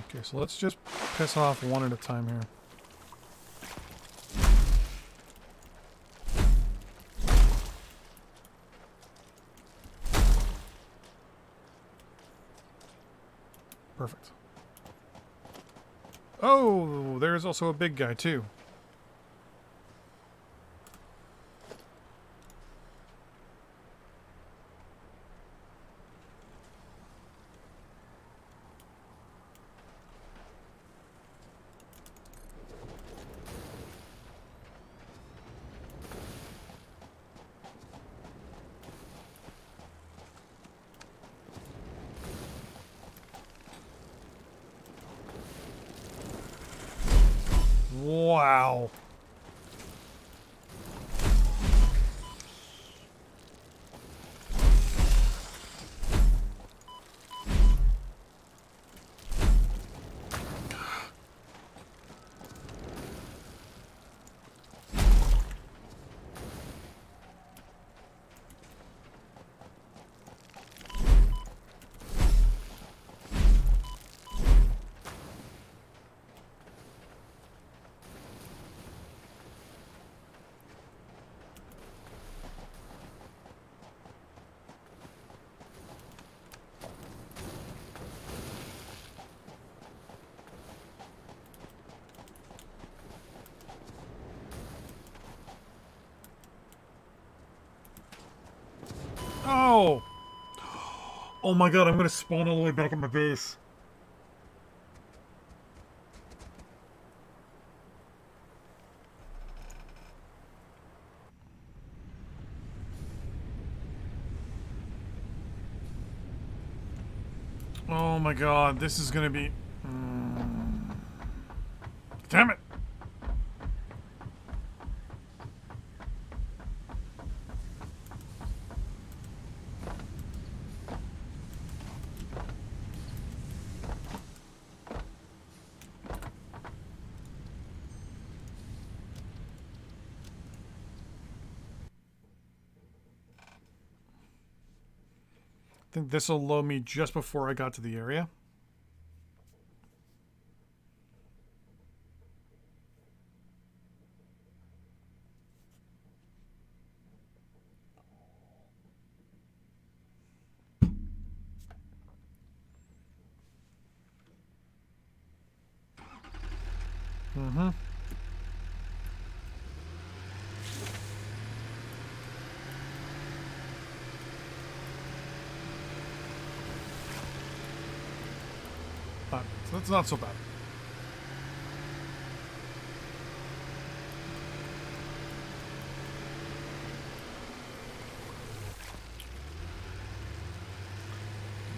Okay, so let's just piss off one at a time here. Perfect. Oh, there's also a big guy too. Wow. Oh! Oh my god, I'm gonna spawn all the way back at my base. Oh my god, this is gonna be... Damn it! I think this will load me just before I got to the area. Mm-hmm. So that's not so bad.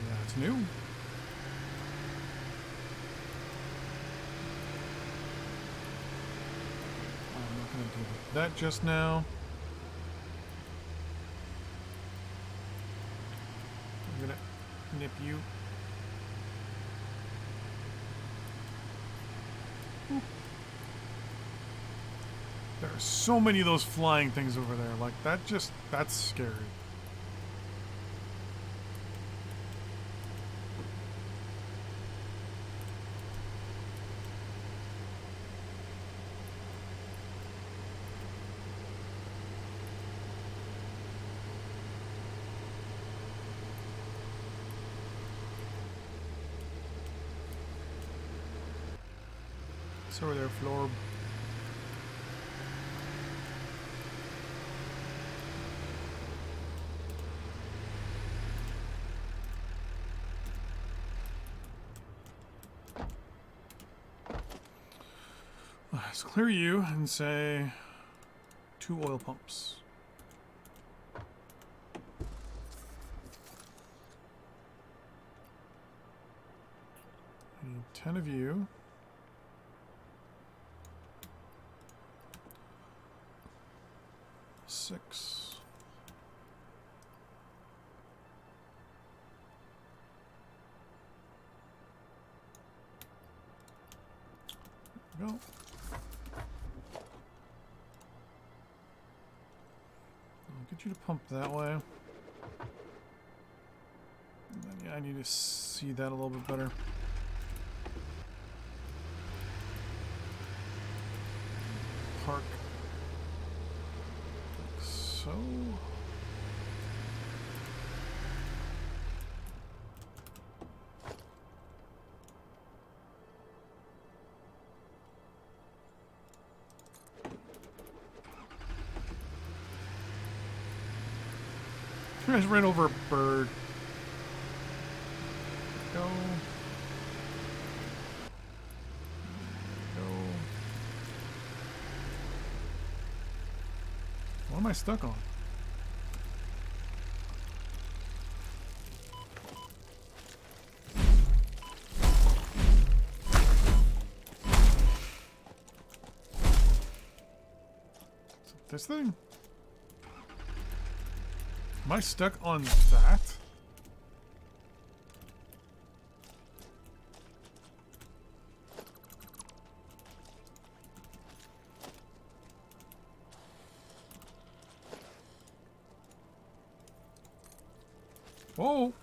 That's new. I'm not going to do that just now. I'm going to nip you. Oop. There are so many of those flying things over there. Like, that's scary. Sorry there, Florb. Let's clear you and say 2 oil pumps. I need 10 of you. Six. There we go. I'll get you to pump that way. And then, yeah, I need to see that a little bit better. Park. Like so. I just ran over a bird. Go. Go. What am I stuck on? Is it this thing? Am I stuck on that? Whoa!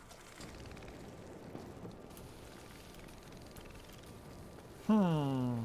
Hmm.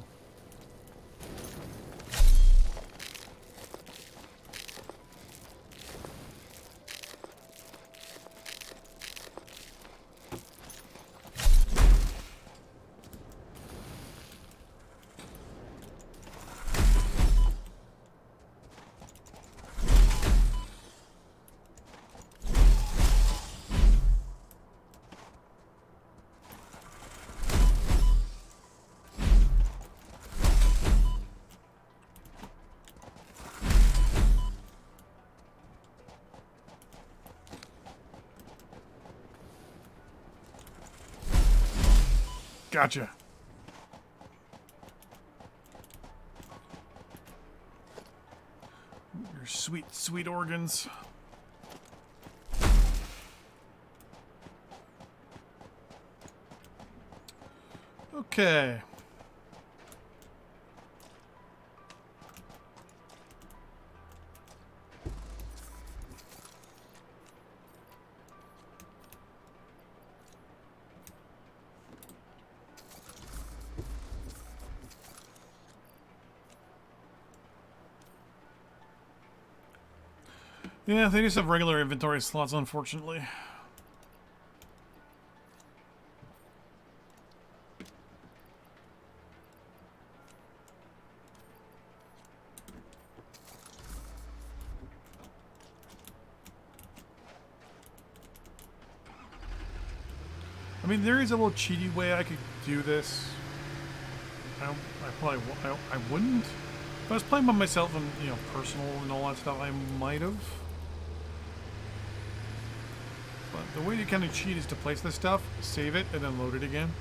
Gotcha. Your sweet, sweet organs. Okay. Yeah, they just have regular inventory slots, unfortunately. I mean, there is a little cheaty way I could do this. I probably I wouldn't. If I was playing by myself and, you know, personal and all that stuff, I might have. But the way to kind of cheat is to place this stuff, save it, and then load it again.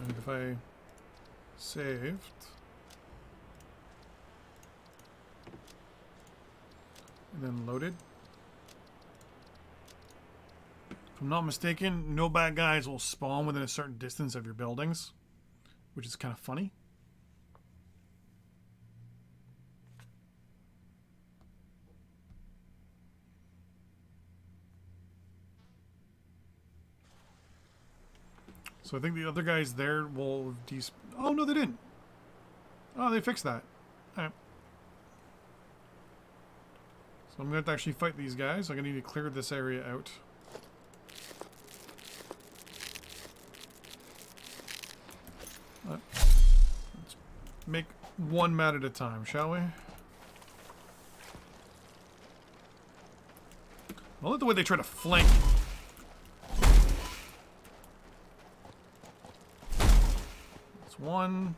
And if I saved, and then loaded, if I'm not mistaken, no bad guys will spawn within a certain distance of your buildings, which is kind of funny. So I think the other guys there will oh, no, they didn't. Oh, they fixed that. Alright. So I'm going to have to actually fight these guys. I'm going to need to clear this area out. Let's make one mat at a time, shall we? I like the way they try to flank. That's one.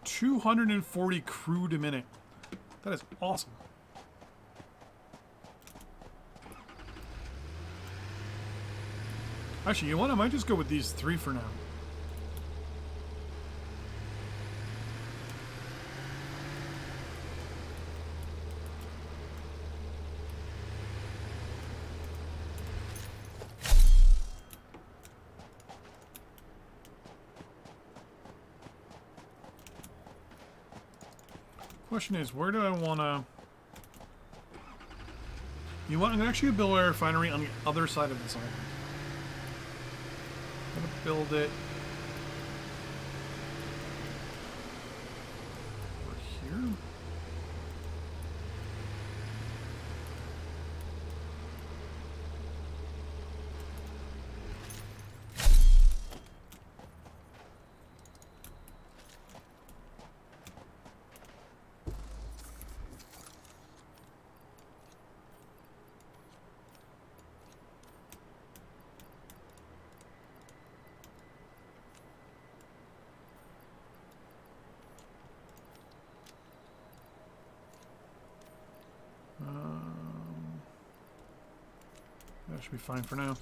$240 crude a minute. That is awesome. Actually, you know what? I might just go with these three for now. Question is, where do I want to... You want to actually build a refinery on the other side of this island. I'm going to build it over here. That should be fine for now.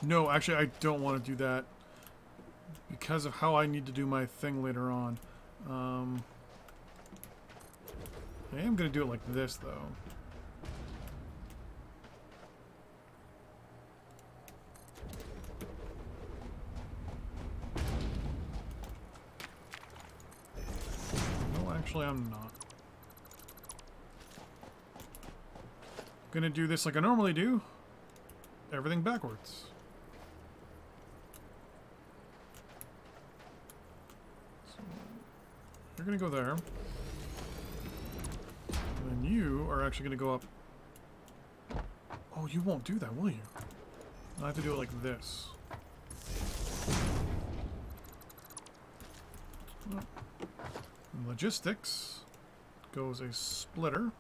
No, actually, I don't want to do that because of how I need to do my thing later on. I am going to do it like this, though. No, actually, I'm not. Gonna do this like I normally do. Everything backwards. So you're gonna go there. And then you are actually gonna go up. Oh, you won't do that, will you? I have to do it like this. In logistics goes a splitter.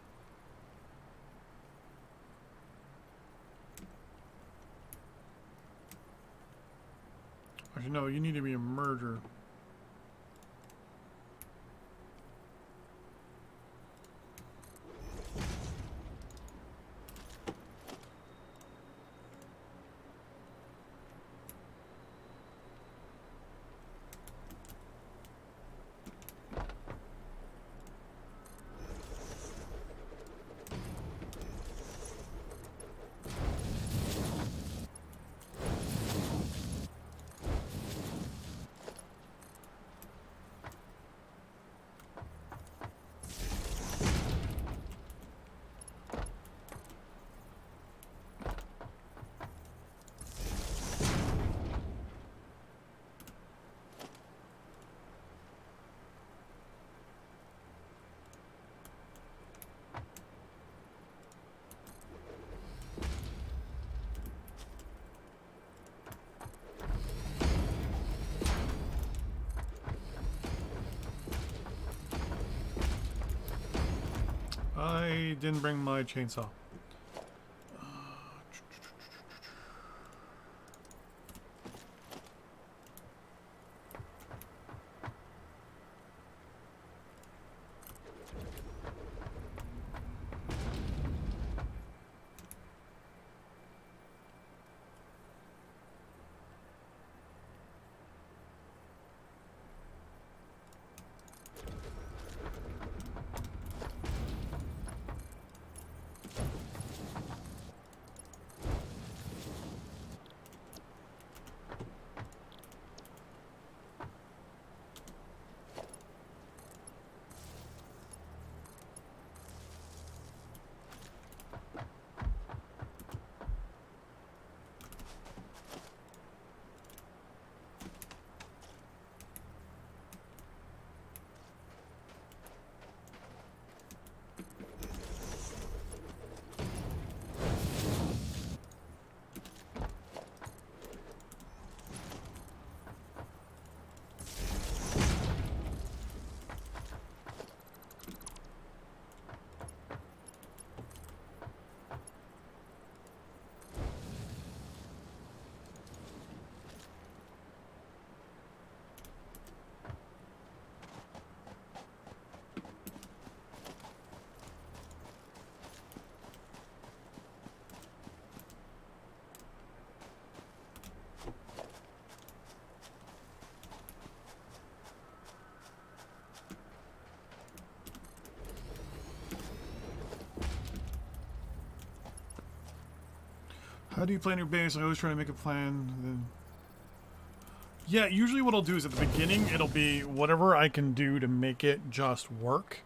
Actually, no, you need to be a merger. I didn't bring my chainsaw. How do you plan your base? I always try to make a plan. Then... Yeah, usually what I'll do is at the beginning, it'll be whatever I can do to make it just work.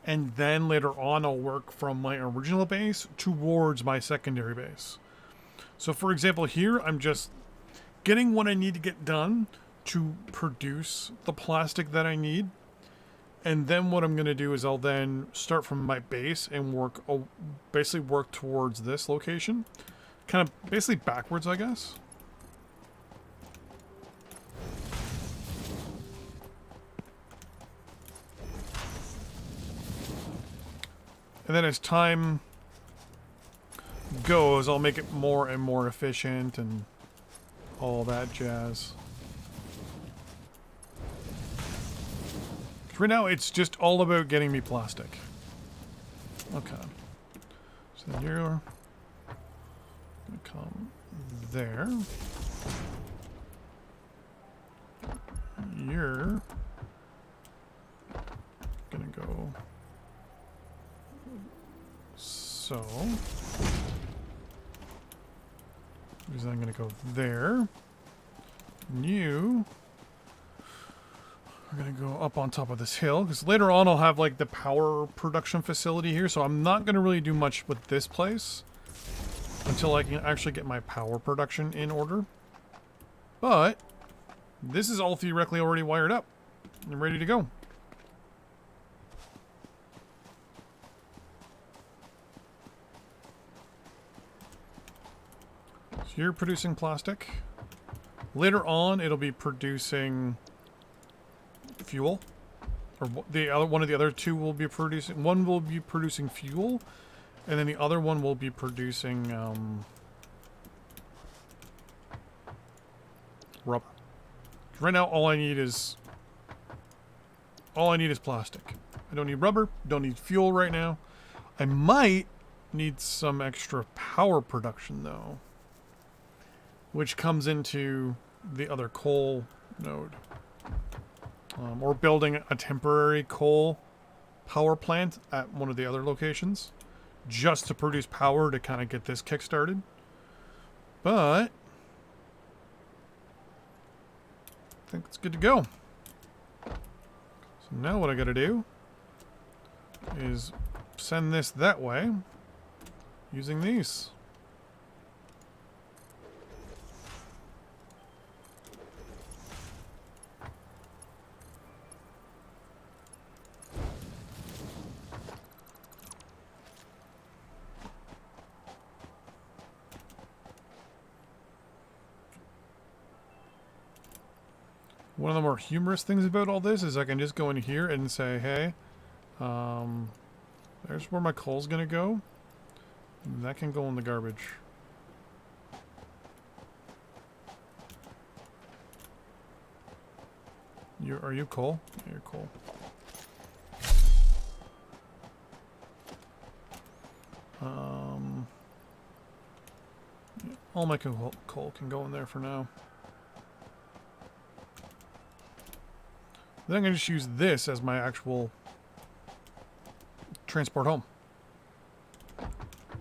And then later on, I'll work from my original base towards my secondary base. So for example, here, I'm just getting what I need to get done to produce the plastic that I need. And then what I'm going to do is I'll then start from my base and work, basically work towards this location. Kind of basically backwards, I guess. And then as time goes, I'll make it more and more efficient and all that jazz. Right now, it's just all about getting me plastic. Okay. So then you're gonna come there. You're gonna go so. Because I'm gonna go there. You are gonna go up on top of this hill because later on I'll have like the power production facility here, so I'm not gonna really do much with this place until I can actually get my power production in order. But this is all theoretically already wired up and ready to go. So you're producing plastic. Later on, it'll be producing fuel. Or the other one of the other two will be producing. One will be producing fuel, and then the other one will be producing rubber. Right now, all I need is plastic. I don't need rubber. Don't need fuel right now. I might need some extra power production though, which comes into the other coal node, or building a temporary coal power plant at one of the other locations, just to produce power to kind of get this kick-started. But I think it's good to go. So now what I gotta do is send this that way using these. One of the more humorous things about all this is I can just go in here and say, hey, there's where my coal's gonna go. That can go in the garbage. Are you coal? Yeah, you're coal. Yeah, all my coal can go in there for now. Then I'm going to just use this as my actual transport home.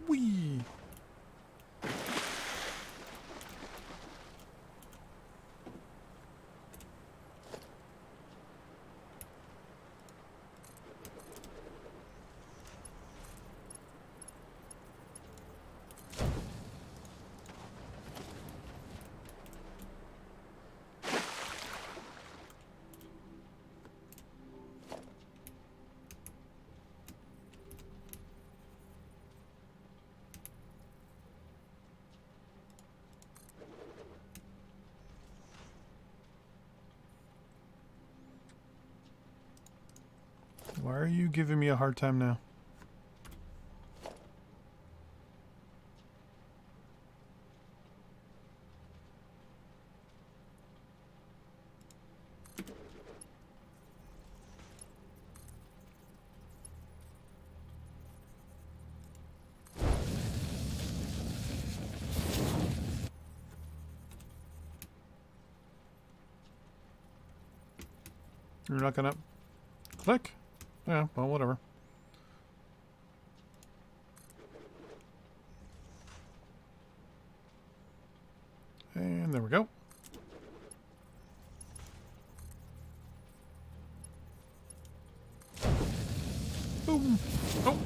Whee! Why are you giving me a hard time now? You're not gonna click? Yeah, well, whatever. And there we go. Boom. Oh.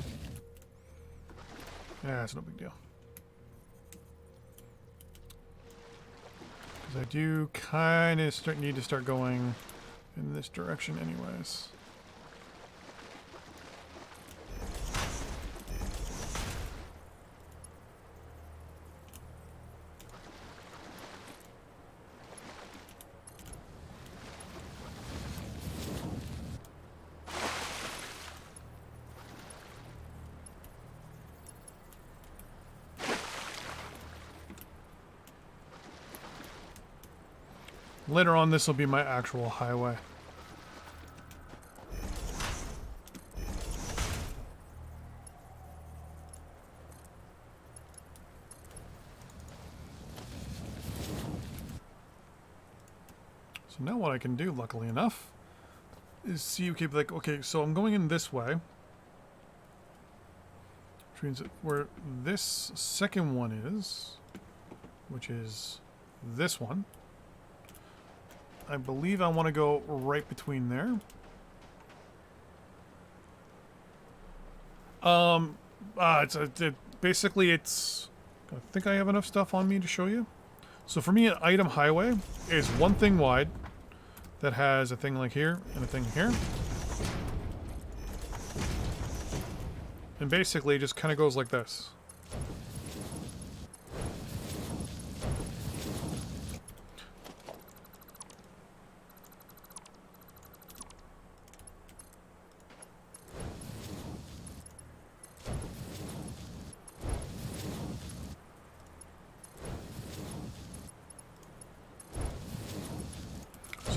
Yeah, it's no big deal. Because I do kind of need to start going in this direction anyways. Later on, this will be my actual highway. So now what I can do, luckily enough, is see, okay, like, okay, so I'm going in this way. Which means that where this second one is, which is this one, I believe I want to go right between there. Basically it's, I think I have enough stuff on me to show you. So for me, an item highway is one thing wide that has a thing like here and a thing here. And basically it just kind of goes like this.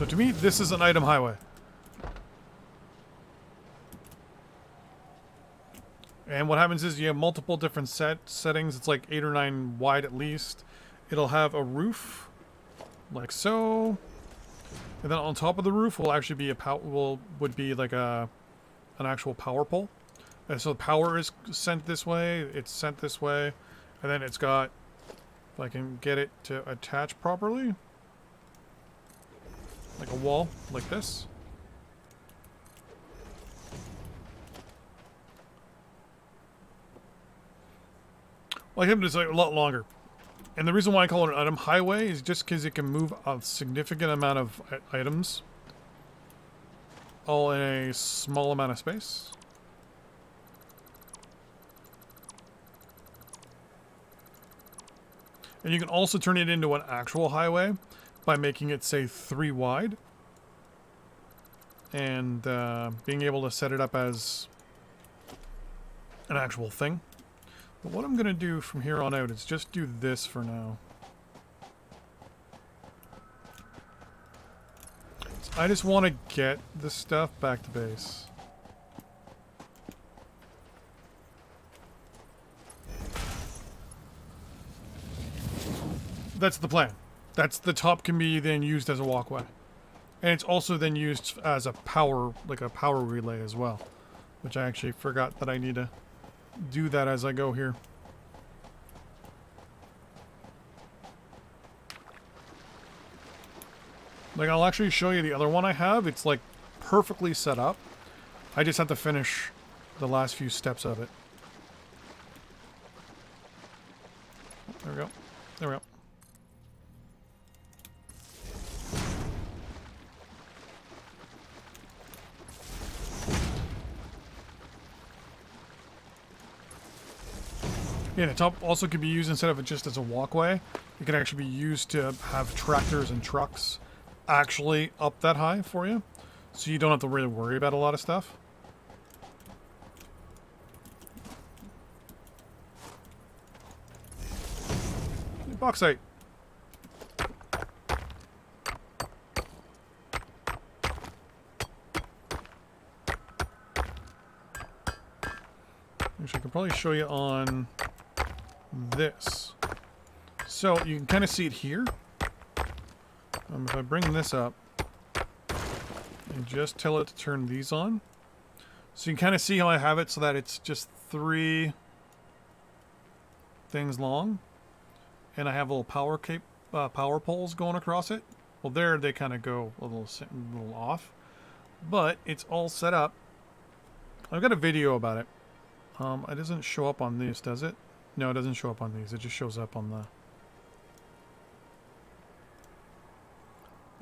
So to me, this is an item highway. And what happens is you have multiple different settings. It's like 8 or 9 wide at least. It'll have a roof, like so. And then on top of the roof will actually be a would be like an actual power pole. And so the power is sent this way, it's sent this way, and then it's got, if I can get it to attach properly, like a wall, like this. Like him, it's like a lot longer. And the reason why I call it an item highway is just because it can move a significant amount of items all in a small amount of space. And you can also turn it into an actual highway by making it, say, 3 wide. And being able to set it up as an actual thing. But what I'm going to do from here on out is just do this for now. So I just want to get this stuff back to base. That's the plan. That's the top can be then used as a walkway. And it's also then used as a power, like a power relay as well. Which I actually forgot that I need to do that as I go here. Like, I'll actually show you the other one I have. It's like perfectly set up. I just have to finish the last few steps of it. There we go. There we go. Yeah, the top also could be used instead of it just as a walkway. It can actually be used to have tractors and trucks actually up that high for you. So you don't have to really worry about a lot of stuff. Bauxite. Actually, I can probably show you on this. So you can kind of see it here. If I bring this up and just tell it to turn these on. So you can kind of see how I have it so that it's just 3 things long. And I have little power poles going across it. Well, there they kind of go a little off. But it's all set up. I've got a video about it. It doesn't show up on these, does it? No, it doesn't show up on these. It just shows up on the...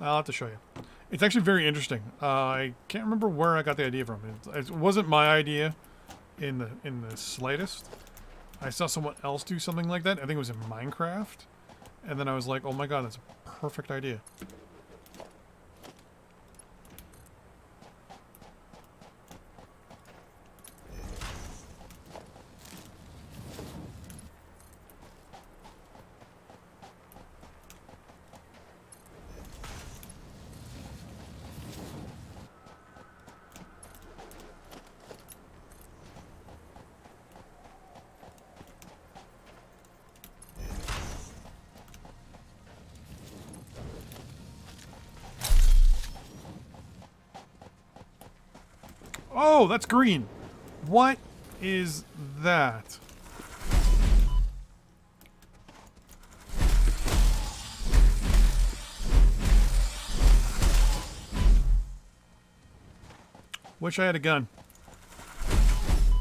I'll have to show you. It's actually very interesting. I can't remember where I got the idea from. It wasn't my idea in the slightest. I saw someone else do something like that. I think it was in Minecraft. And then I was like, oh my god, that's a perfect idea. Oh, that's green. What is that? Wish I had a gun.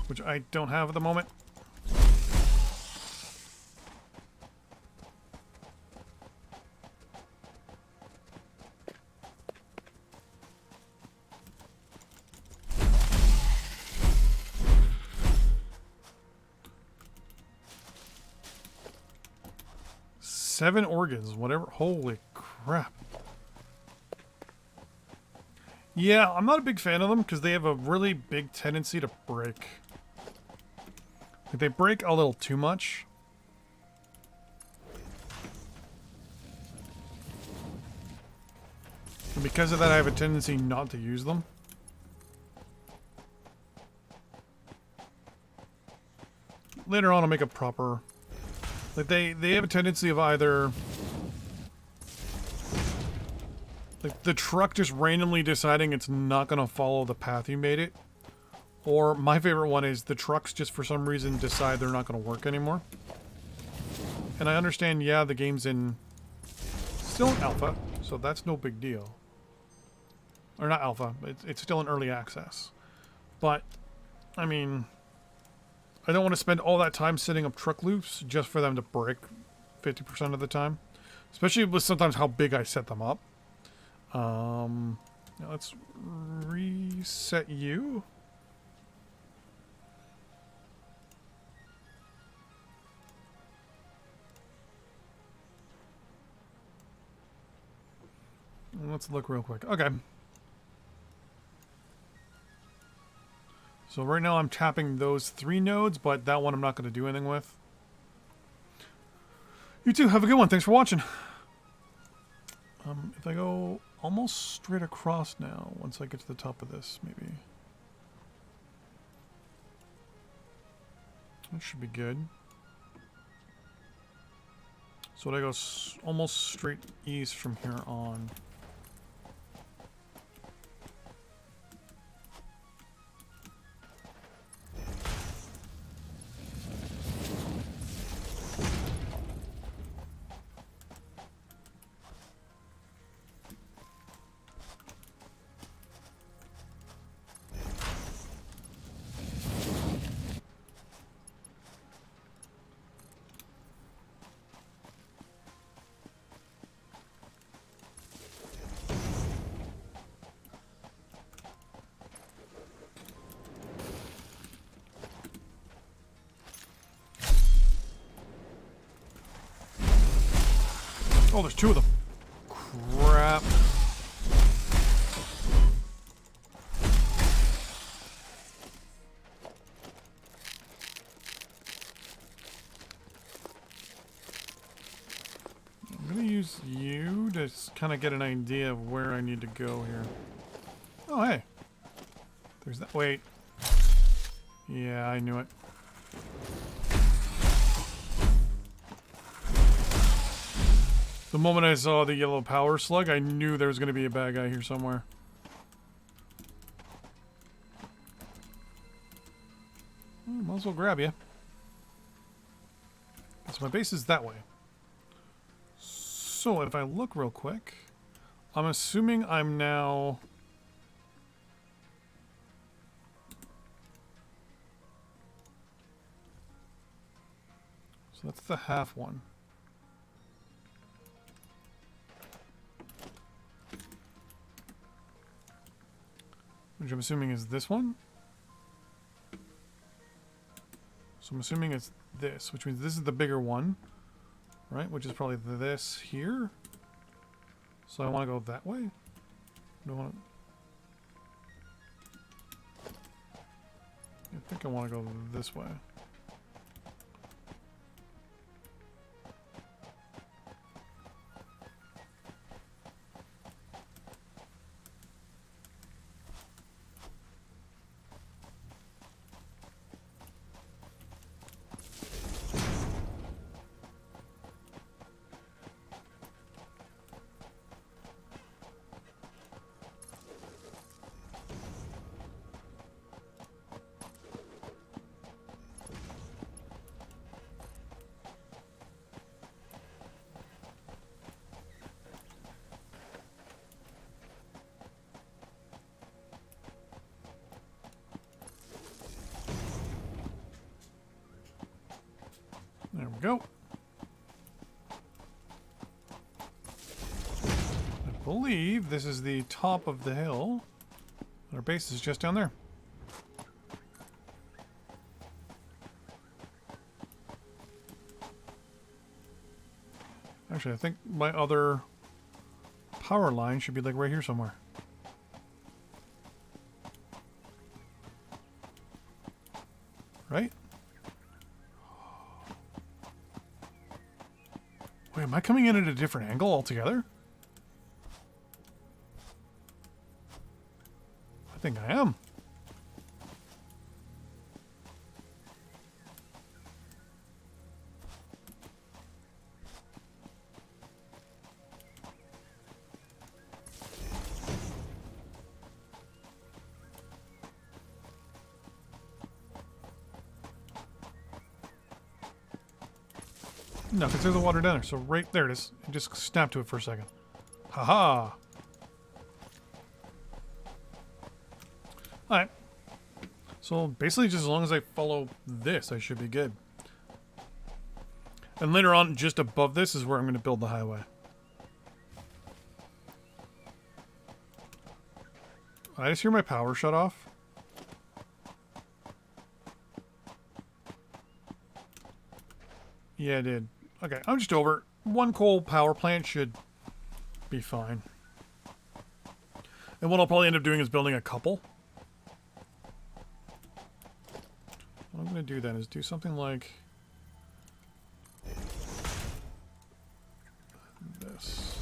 Which I don't have at the moment. Seven organs, whatever. Holy crap. Yeah, I'm not a big fan of them because they have a really big tendency to break. Like, they break a little too much. And because of that, I have a tendency not to use them. Later on, I'll make a proper... Like, they have a tendency of either... Like, the truck just randomly deciding it's not going to follow the path you made it. Or, my favorite one is the trucks just for some reason decide they're not going to work anymore. And I understand, yeah, the game's still in alpha, so that's no big deal. Or not alpha, it's still in early access. But, I mean, I don't want to spend all that time setting up truck loops just for them to break 50% of the time. Especially with sometimes how big I set them up. Now let's reset you. Let's look real quick. Okay. So right now I'm tapping those 3 nodes, but that one I'm not going to do anything with. You too, have a good one. Thanks for watching. If I go almost straight across now, once I get to the top of this, maybe. That should be good. So I go almost straight east from here on. Oh, there's 2 of them. Crap. I'm going to use you to kind of get an idea of where I need to go here. Oh, hey. There's that. Wait. Yeah, I knew it. The moment I saw the yellow power slug, I knew there was going to be a bad guy here somewhere. Might as well grab you. So my base is that way. So if I look real quick, I'm assuming I'm now... So that's the half one. Which I'm assuming is this one. So I'm assuming it's this, which means this is the bigger one, right? Which is probably this here. So I want to go that way. Do I want to... I think I want to go this way. There we go. I believe this is the top of the hill. Our base is just down there. Actually, I think my other power line should be like right here somewhere. Right? Wait, am I coming in at a different angle altogether? No, because there's the water down there. So right there it is. Just snap to it for a second. Haha. Alright. So basically just as long as I follow this, I should be good. And later on, just above this is where I'm going to build the highway. I just hear my power shut off. Yeah, it did. Okay, I'm just over. One coal power plant should be fine. And what I'll probably end up doing is building a couple. What I'm going to do then is do something like this.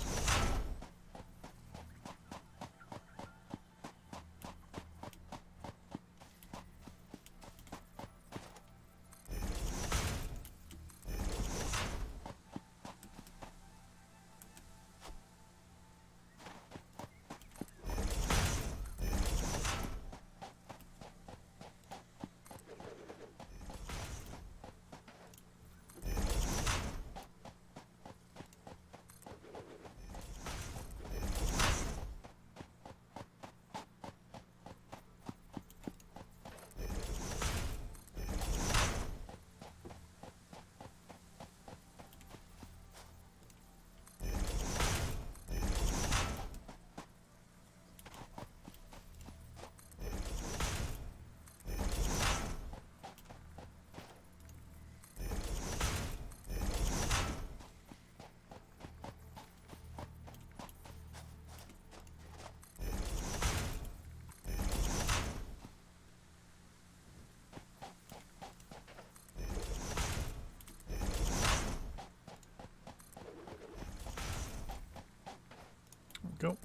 Go.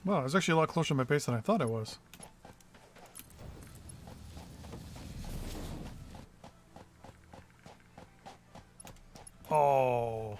Wow, I was actually a lot closer to my base than I thought I was. Oh.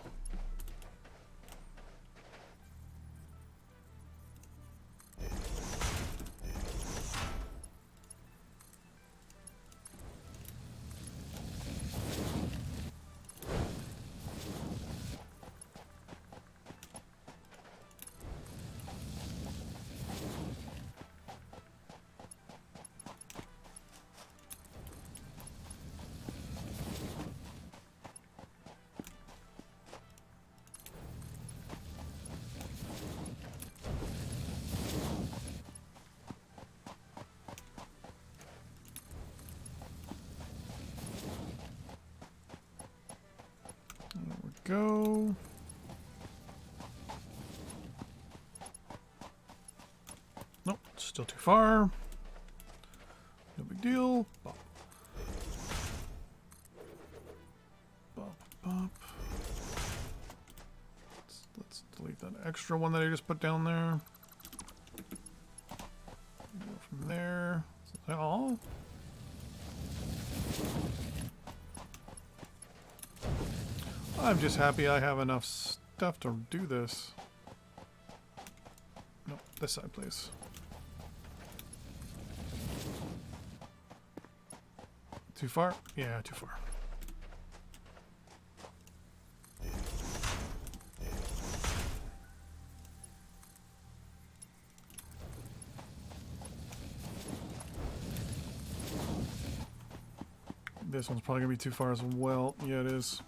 Go. Nope, still too far. No big deal. Bop. Bop, bop. Let's delete that extra one that I just put down there. Go from there. Oh. I'm just happy I have enough stuff to do this. No, this side, please. Too far? Yeah, too far. This one's probably gonna be too far as well. Yeah, it is.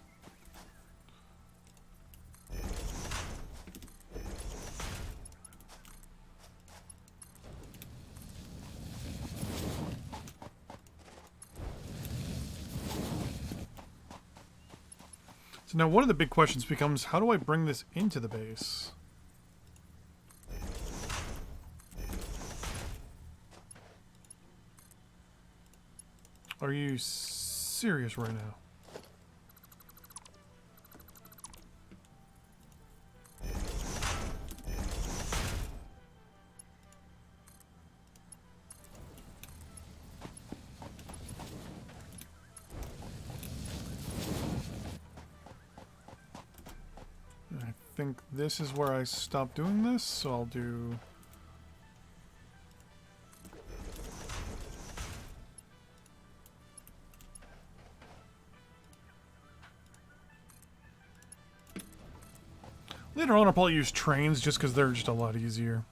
So now one of the big questions becomes, how do I bring this into the base? Are you serious right now? think this is where I stopped doing this, so I'll do... Later on, I'll probably use trains just because they're just a lot easier.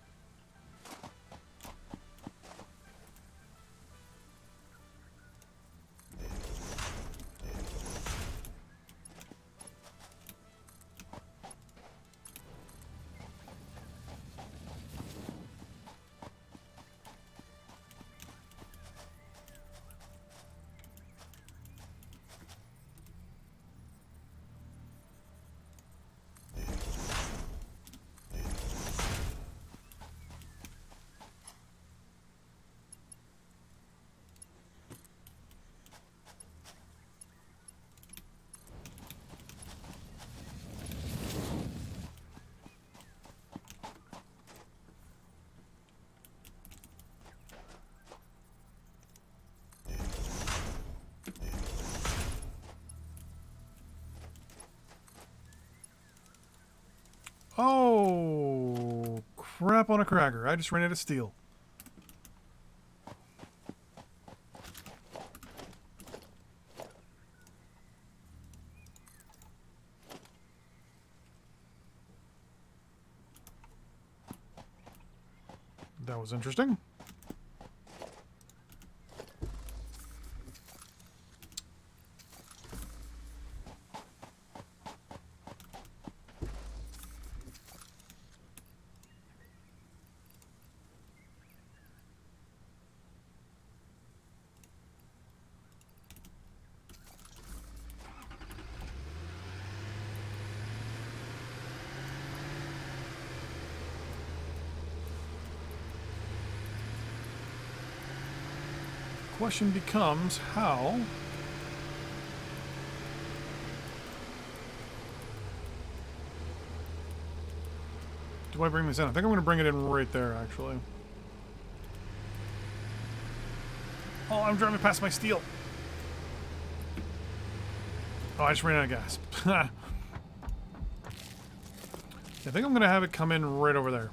Oh, crap on a cracker. I just ran out of steel. That was interesting. Question becomes how do I bring this in? I think I'm going to bring it in right there, actually. Oh, I'm driving past my steel. Oh, I just ran out of gas. I think I'm going to have it come in right over there.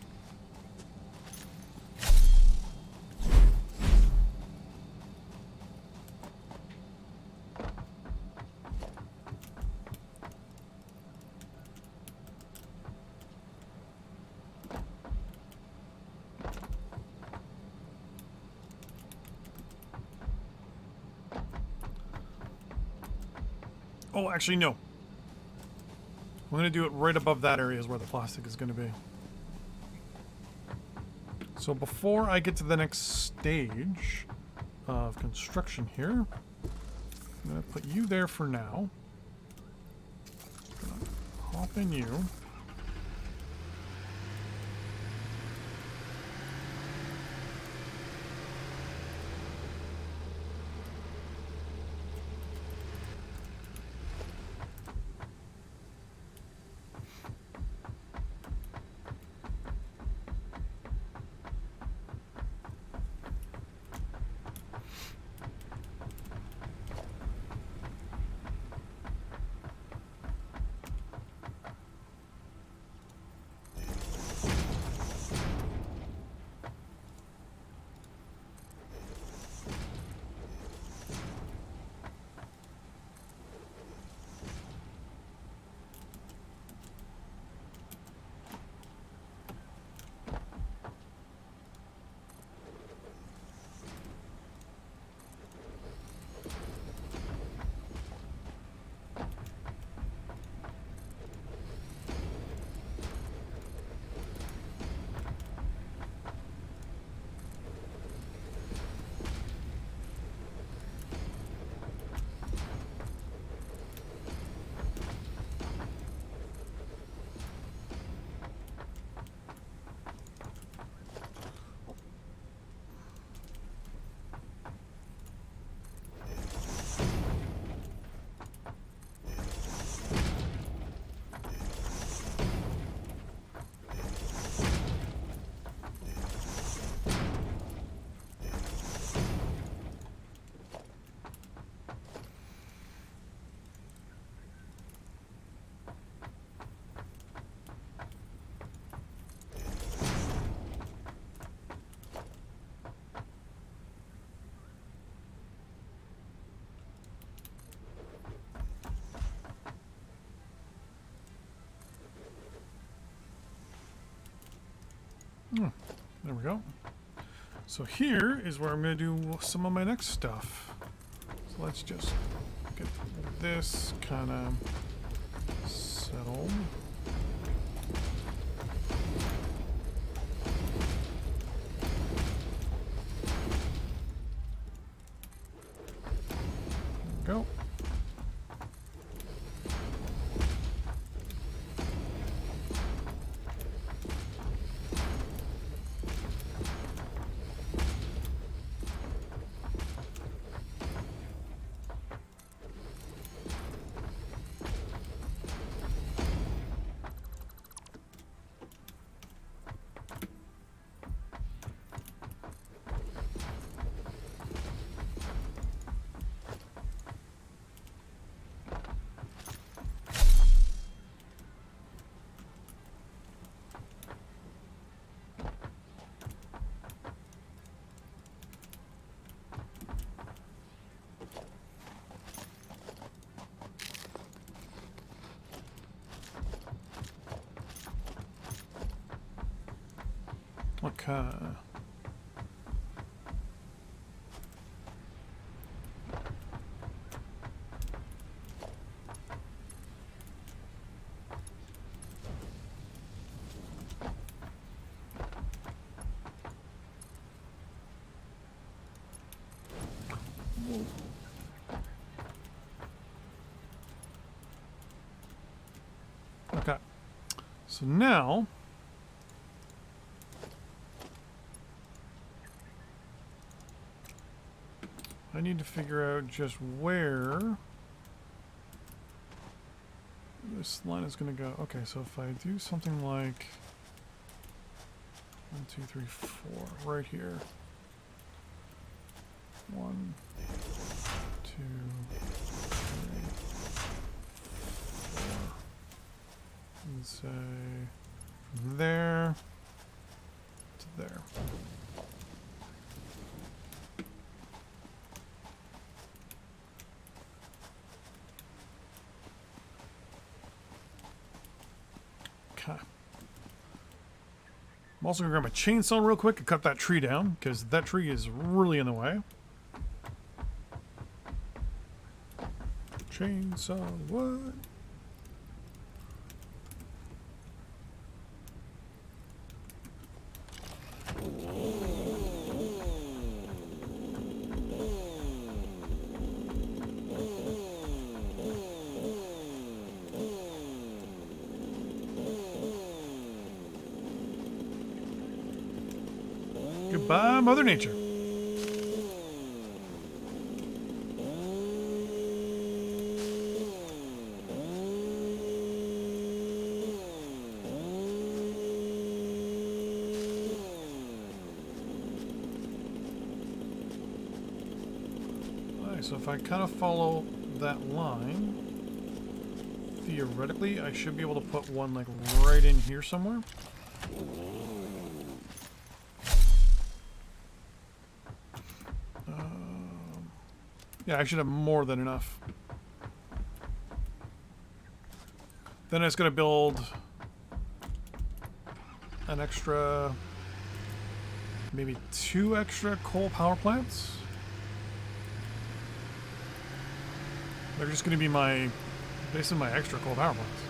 Oh, actually, no. I'm going to do it right above that area is where the plastic is going to be. So before I get to the next stage of construction here, I'm going to put you there for now. Hop in you. There we go. So here is where I'm going to do some of my next stuff. So let's just get this kind of settled. There we go. Okay. Okay. So now I need to figure out just where this line is going to go. Okay, so if I do something like 1, 2, 3, 4 right here. 1, 2, 3, 4. And say from there to there. Okay. I'm also going to grab a chainsaw real quick and cut that tree down, because that tree is really in the way. Chainsaw wood. Goodbye, Mother Nature. Alright, so if I kind of follow that line, theoretically, I should be able to put one like right in here somewhere. Yeah, I should have more than enough. Then I was going to build an extra, maybe 2 extra coal power plants. They're just going to be my, basically my extra coal power plants.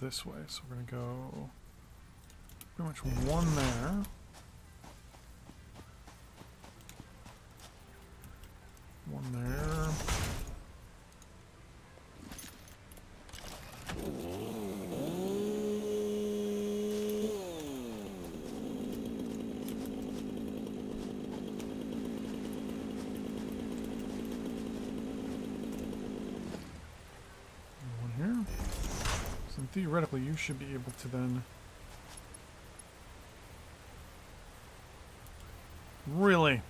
this way. So we're going to go pretty much one there. One there. One here. So theoretically, you should be able to then really.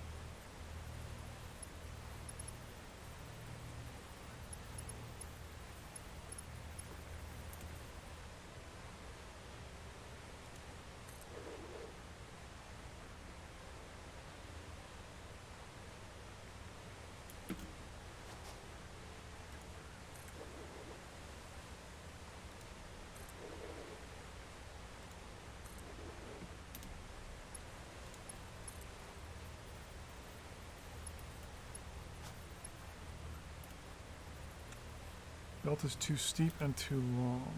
Belt is too steep and too long.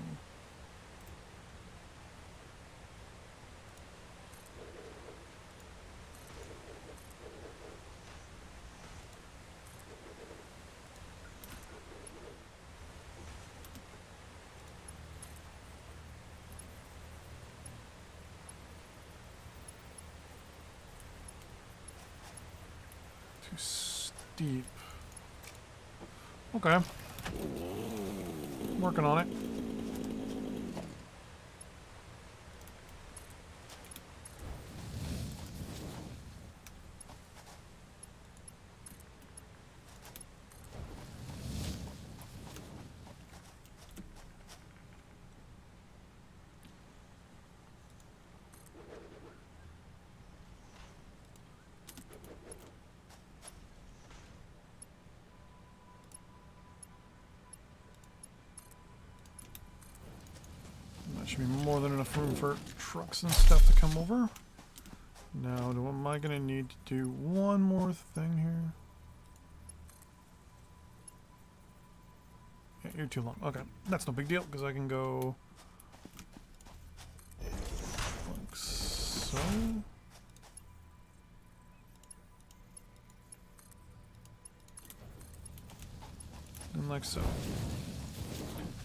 Too steep. Okay. Working on it. That should be more than enough room for trucks and stuff to come over. Now, am I going to need to do one more thing here? Yeah, you're too long. Okay, that's no big deal because I can go like so. And like so.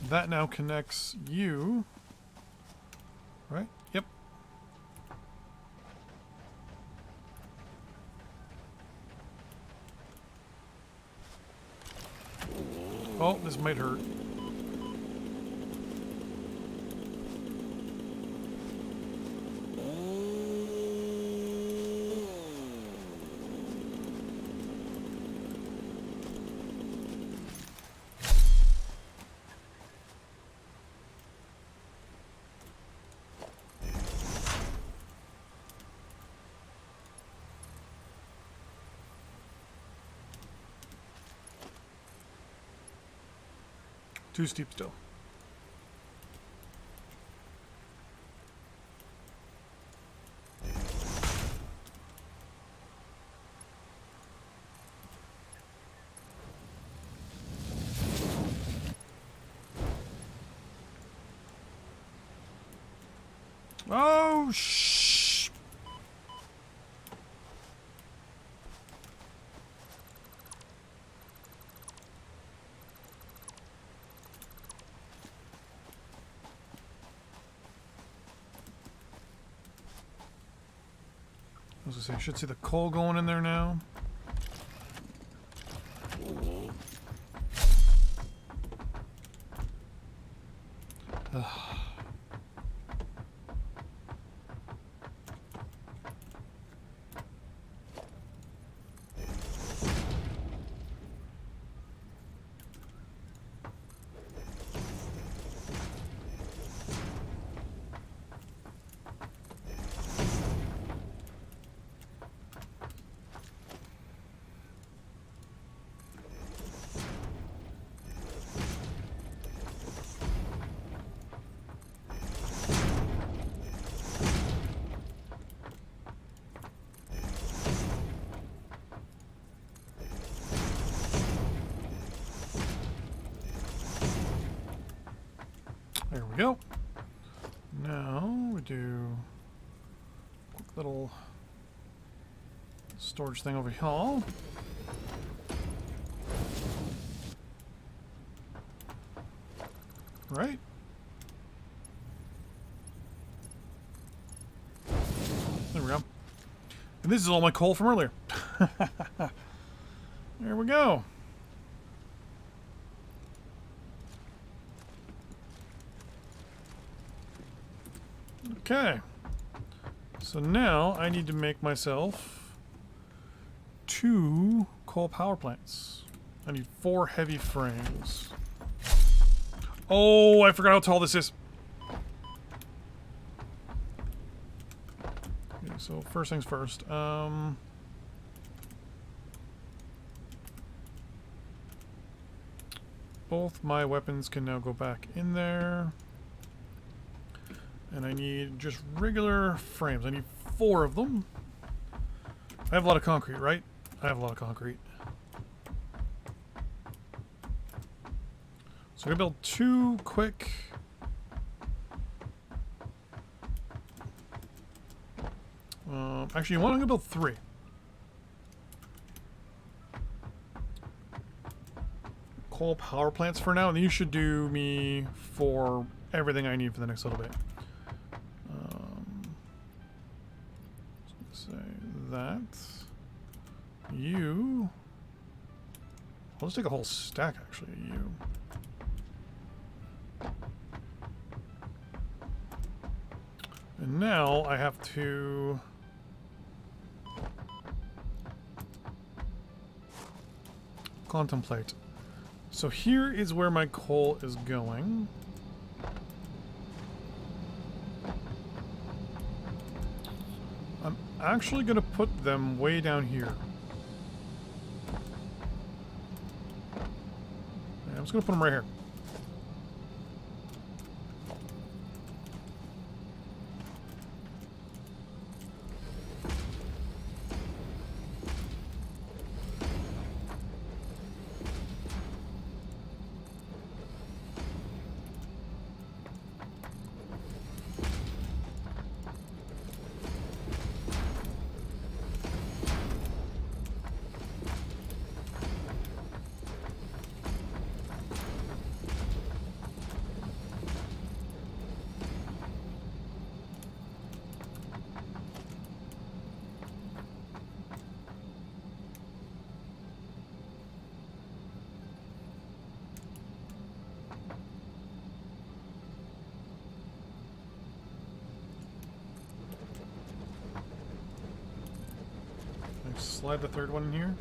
That now connects you. Right? Yep. Oh, this might hurt. Too steep still. Oh, shh. I was gonna say, I should see the coal going in there now. Ugh. There we go. do a quick little storage thing over here. Right? There we go. And this is all my coal from earlier. There we go. Okay. So now I need to make myself 2 coal power plants. I need 4 heavy frames. Oh, I forgot how tall this is. Okay, so first things first. Both my weapons can now go back in there. And I need just regular frames. I need 4 of them. I have a lot of concrete, right? I have a lot of concrete. So I'm going to build 2 quick. Actually, you know what? I'm going to build 3. Coal power plants for now, and then you should do me for everything I need for the next little bit. Say that. You. I'll just take a whole stack, actually, of you. And now I have to contemplate. So here is where my coal is going. I'm actually going to put them way down here. Yeah, I'm just going to put them right here. Slide the 3rd one in here.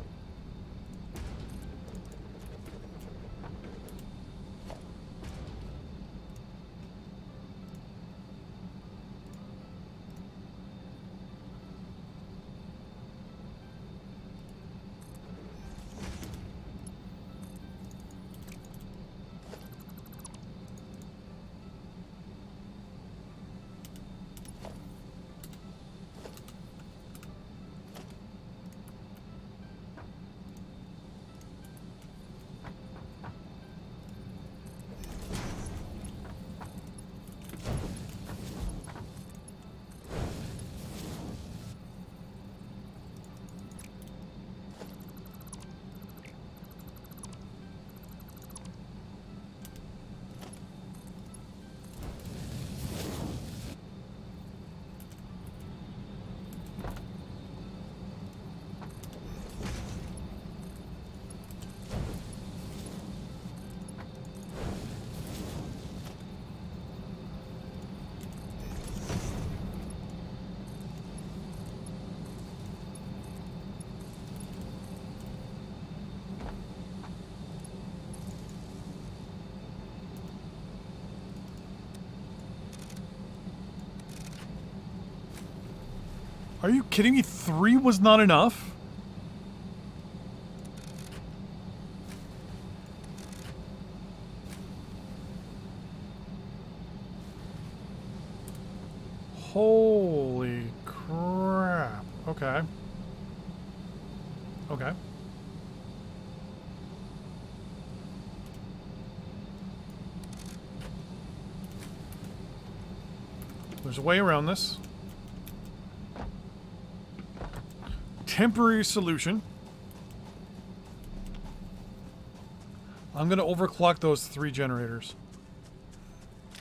Are you kidding me? 3 was not enough? Holy crap. Okay. Okay. There's a way around this. Temporary solution. I'm going to overclock those 3 generators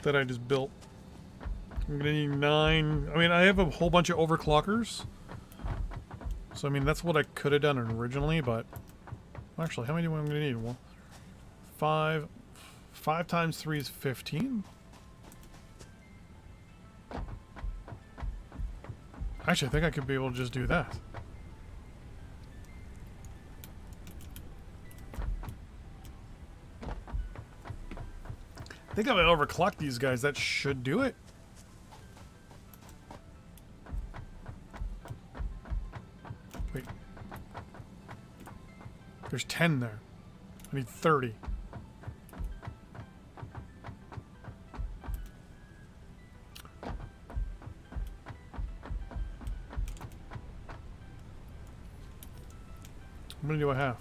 that I just built. I'm going to need 9. I mean, I have a whole bunch of overclockers. So, I mean, that's what I could have done originally, but... Actually, how many do I'm going to need? Well, 5. 5 times 3 is 15. Actually, I think I could be able to just do that. I think if I overclock these guys, that should do it. Wait. There's 10 there. I need 30. How many do I have?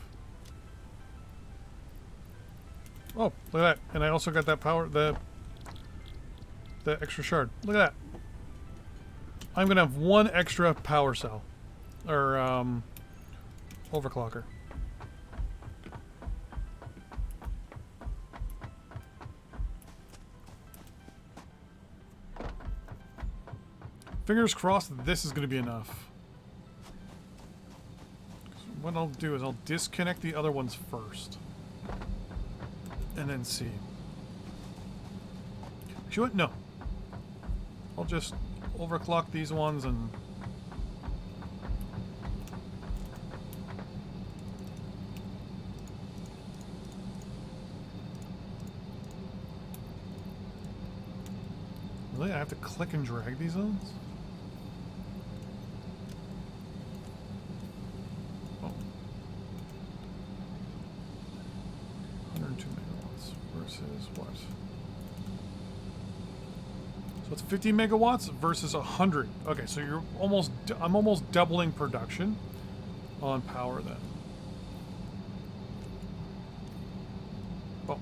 Oh, look at that. And I also got that power, the extra shard. Look at that. I'm going to have 1 extra power cell. Or, overclocker. Fingers crossed that this is going to be enough. What I'll do is I'll disconnect the other ones first. And then see. Actually, what? No. I'll just overclock these ones and... Really? I have to click and drag these ones? Oh. 102 megawatts versus what? So it's 50 megawatts versus 100. Okay, so you're almost... I'm almost doubling production on power then. Oh.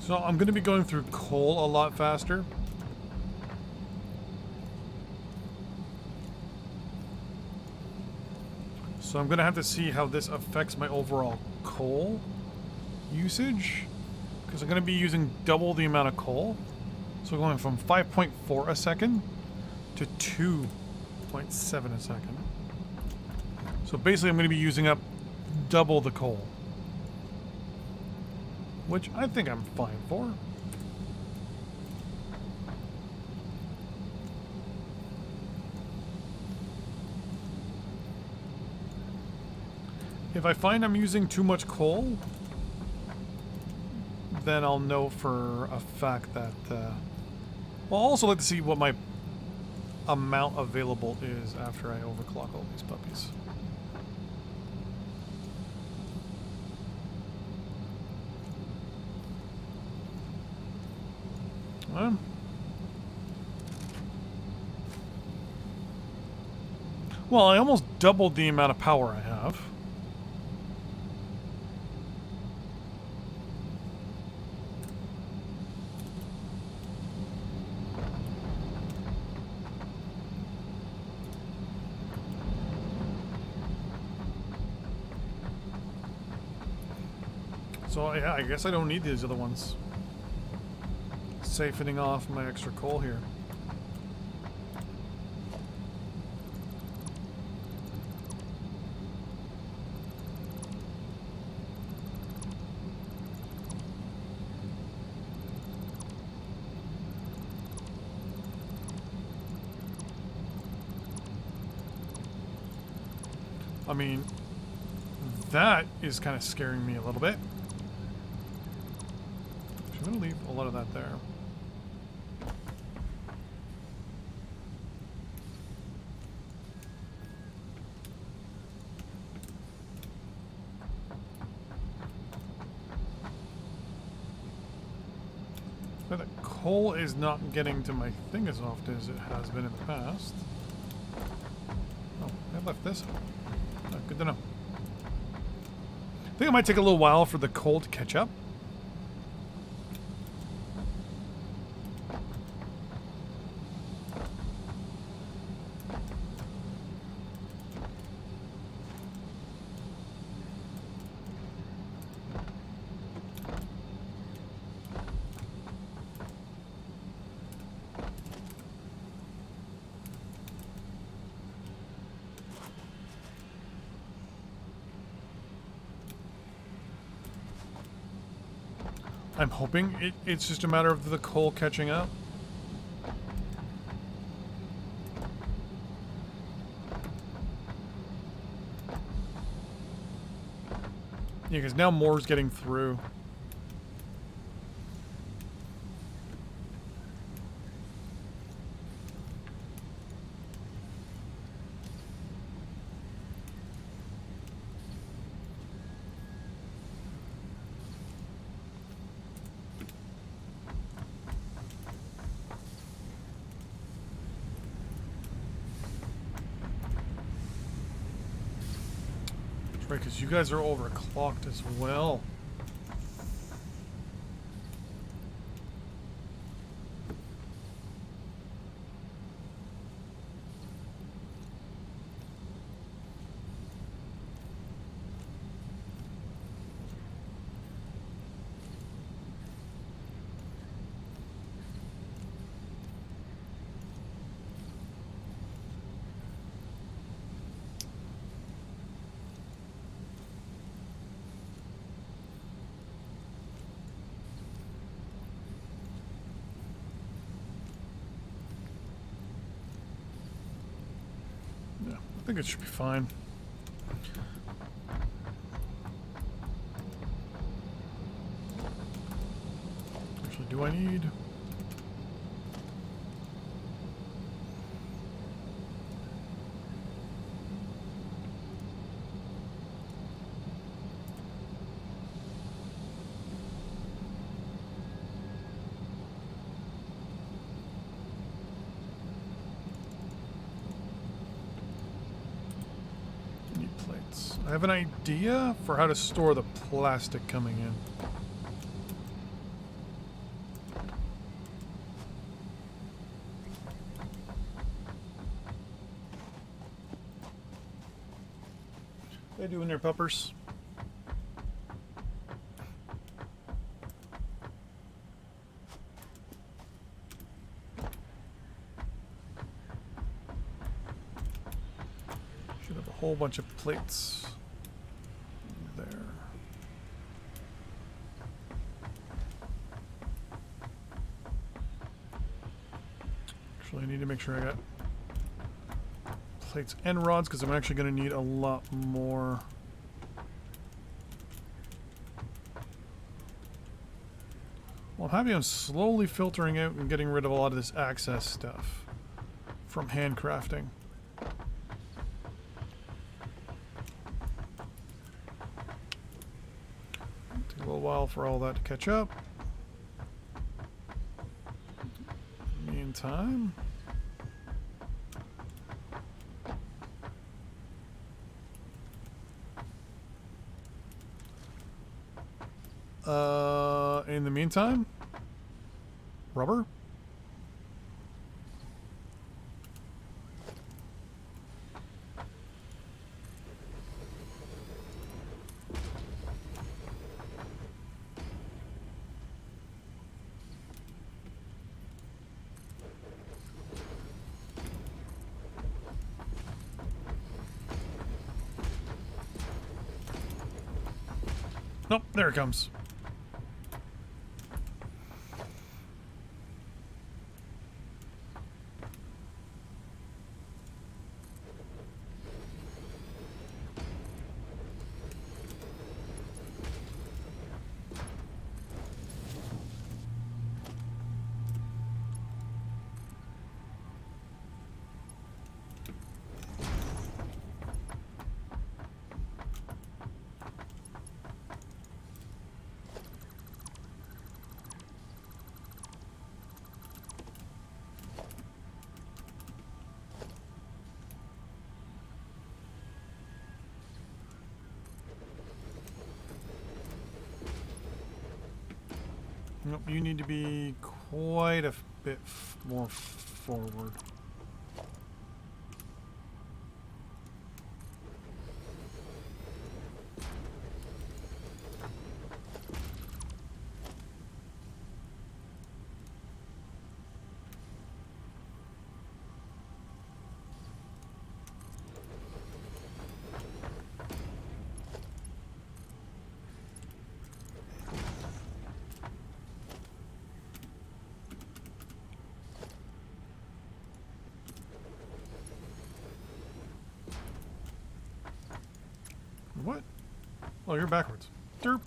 So I'm going to be going through coal a lot faster. So I'm going to have to see how this affects my overall coal usage. Because I'm going to be using double the amount of coal. So going from 5.4 a second to 2.7 a second. So basically I'm going to be using up double the coal. Which I think I'm fine for. If I find I'm using too much coal, then I'll know for a fact that... well, I'll also like to see what my amount available is after I overclock all these puppies. Well, I almost doubled the amount of power I have. So yeah, I guess I don't need these other ones. Siphoning off my extra coal here. I mean, that is kind of scaring me a little bit. I'm going to leave a lot of that there. But the coal is not getting to my thing as often as it has been in the past. Oh, I left this. Oh, good to know. I think it might take a little while for the coal to catch up. I'm hoping it's just a matter of the coal catching up. Yeah, because now more's getting through. Right, because you guys are overclocked as well. I think it should be fine. Actually, do I need... I have an idea for how to store the plastic coming in. What are they doing there, puppers? Should have a whole bunch of plates. I need to make sure I got plates and rods because I'm actually going to need a lot more. Well, I'm happy I'm slowly filtering out and getting rid of a lot of this access stuff from handcrafting. Take a little while for all that to catch up. Meantime, in the meantime, rubber. Nope, there it comes. Nope, you need to be quite a bit more forward. What? Oh, you're backwards. Derp.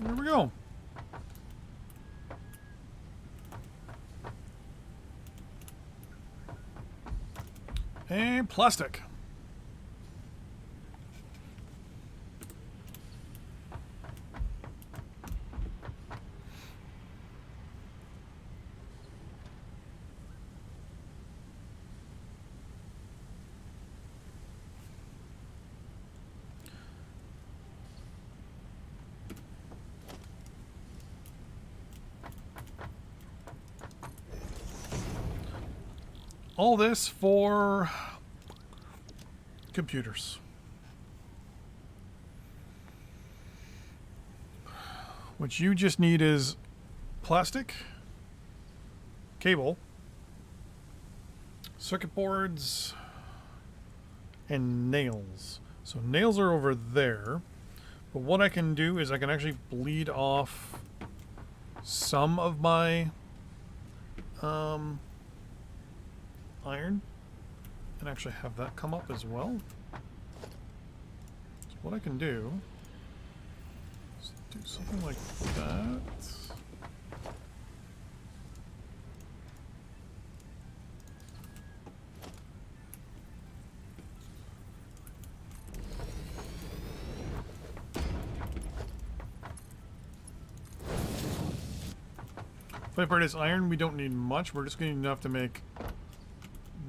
There we go. And plastic. All this for computers. What you just need is plastic, cable, circuit boards, and nails. So nails are over there. But what I can do is I can actually bleed off some of my iron and actually have that come up as well. So what I can do is do something like that. Funny part is iron, we don't need much. We're just going to need enough to make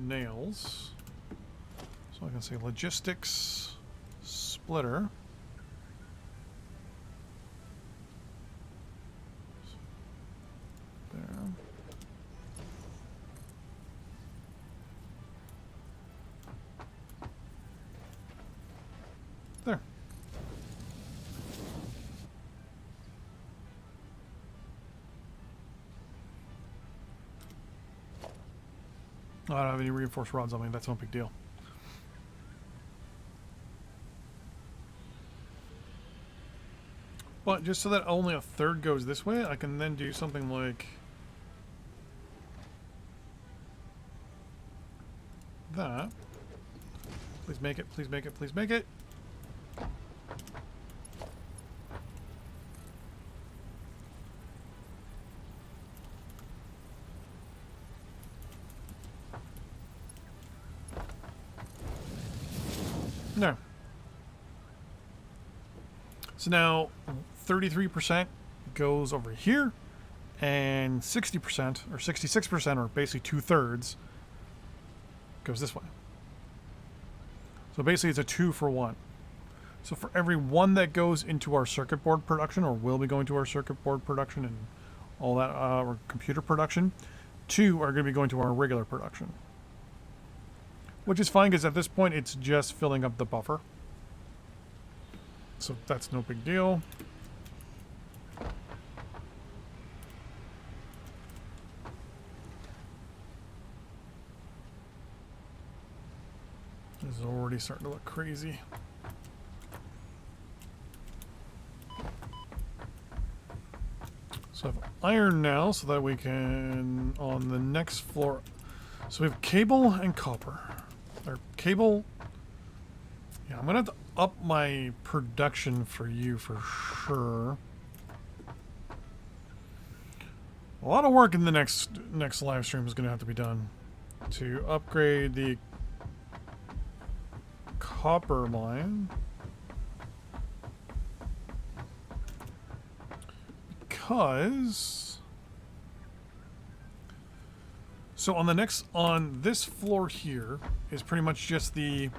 nails. So I can say logistics splitter. There. There. I don't have any reinforced rods on me. That's no big deal. But just so that only a third goes this way, I can then do something like that. Please make it, please make it, please make it. No. So now 33% goes over here, and 60% or 66%, or basically 2/3, goes this way. So basically it's a 2-for-1. So for every one that goes into our circuit board production, or will be going to our circuit board production and all that, or computer production, 2 are going to be going to our regular production. Which is fine, because at this point it's just filling up the buffer. So that's no big deal. This is already starting to look crazy. So I have iron now, so that we can, on the next floor, so we have cable and copper. Or cable, yeah, I'm gonna have to up my production for you for sure. A lot of work in the next live stream is going to have to be done to upgrade the copper line. Because so on this floor here is pretty much just the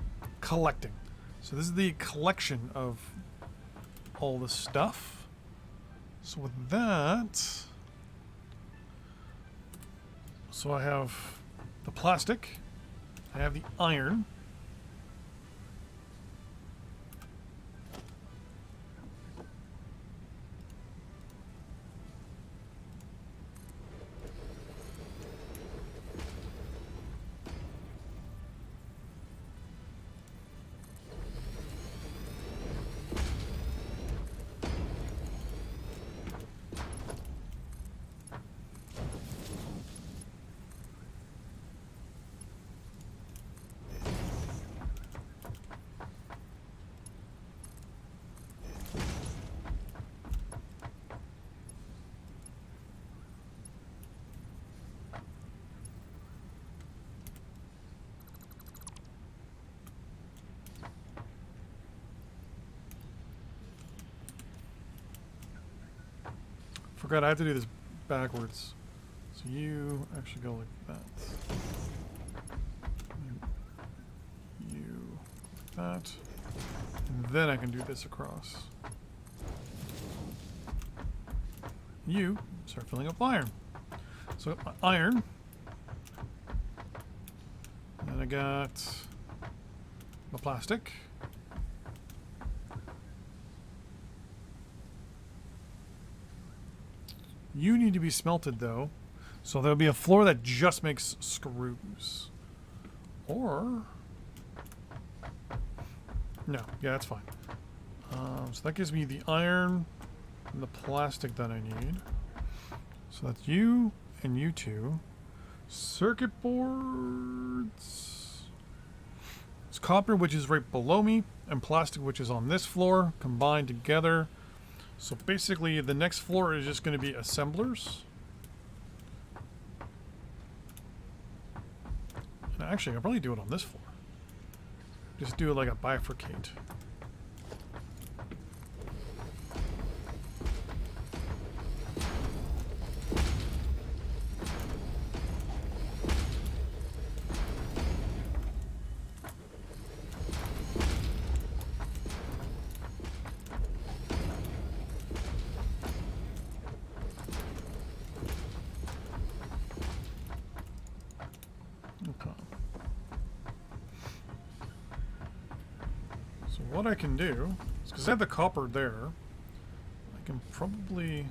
collecting. So this is the collection of all the stuff. So with that, so I have the plastic, I have the iron. Forgot I have to do this backwards. So you actually go like that. You like that. And then I can do this across. You start filling up iron. So I got my iron. And then I got my plastic. You need to be smelted though. So there'll be a floor that just makes screws. Or no, yeah, that's fine. So that gives me the iron and the plastic that I need. So that's you and you two. Circuit boards. It's copper, which is right below me, and plastic, which is on this floor, combined together. So basically, the next floor is just going to be assemblers. And actually, I'll probably do it on this floor. Just do it like a bifurcate. What I can do is, because I have the copper there, I can probably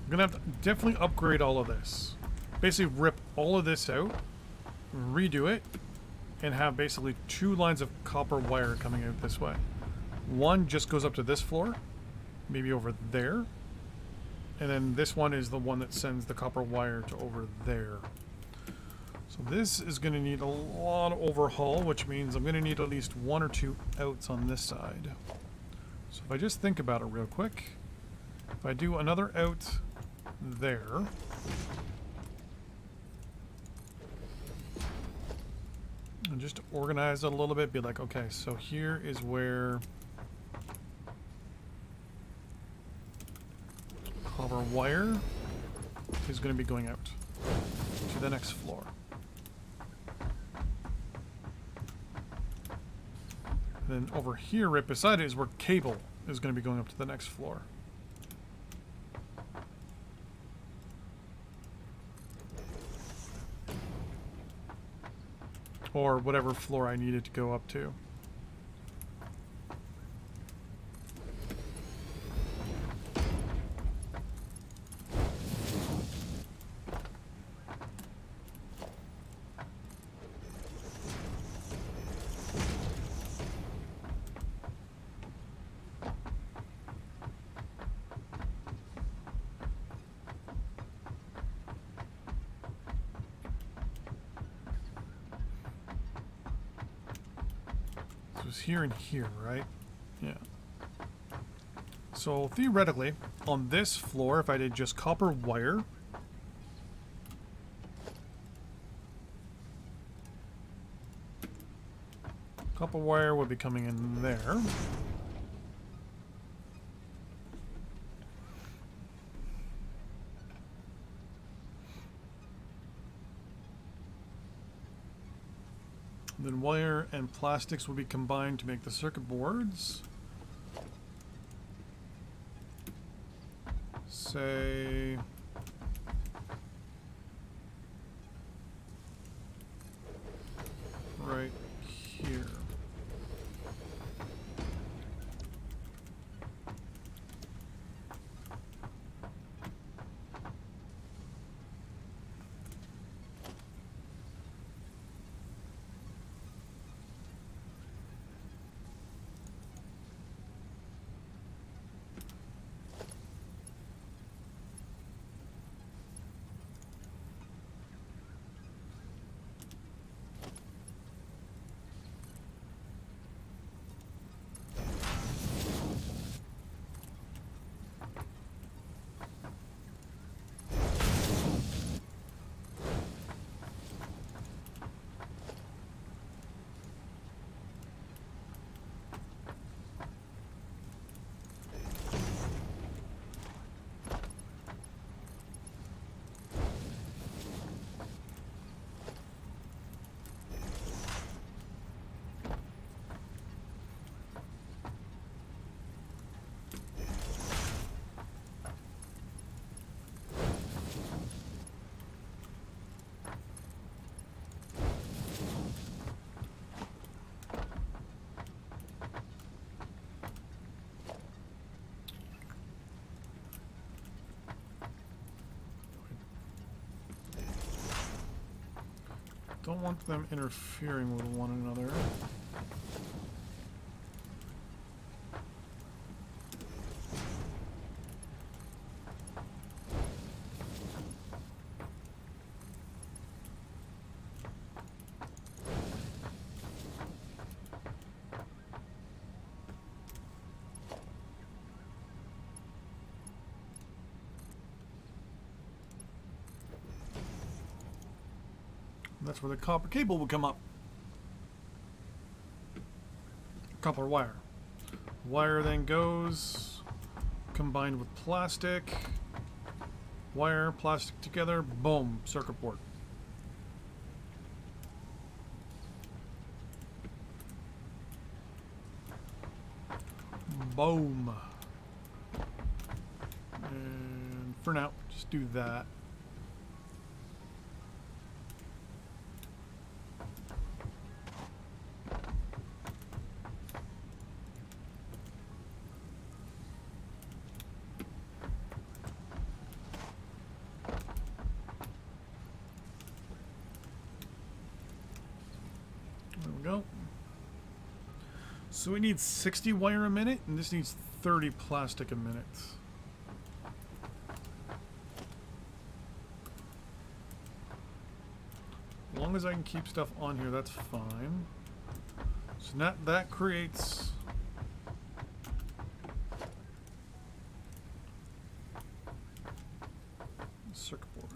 I'm gonna have to definitely upgrade all of this. Basically rip all of this out, redo it, and have basically 2 lines of copper wire coming out this way. One just goes up to this floor, maybe over there. And then this one is the one that sends the copper wire to over there. So this is going to need a lot of overhaul, which means I'm going to need at least 1 or 2 outs on this side. So if I just think about it real quick, if I do another out there, and just organize it a little bit, be like, okay, so here is where copper wire is going to be going out to the next floor. And then over here, right beside it, is where cable is going to be going up to the next floor. Or whatever floor I need it to go up to. was here and here, right? Yeah. So theoretically, on this floor, if I did just copper wire, copper wire would be coming in there. Then wire and plastics will be combined to make the circuit boards. Say right here. Don't want them interfering with one another. That's where the copper cable will come up. Copper wire. Wire then goes combined with plastic. Wire, plastic together, boom, circuit board. Boom. And for now, just do that. There we go. So it needs 60 wire a minute, and this needs 30 plastic a minute. As long as I can keep stuff on here, that's fine. So that creates circuit boards.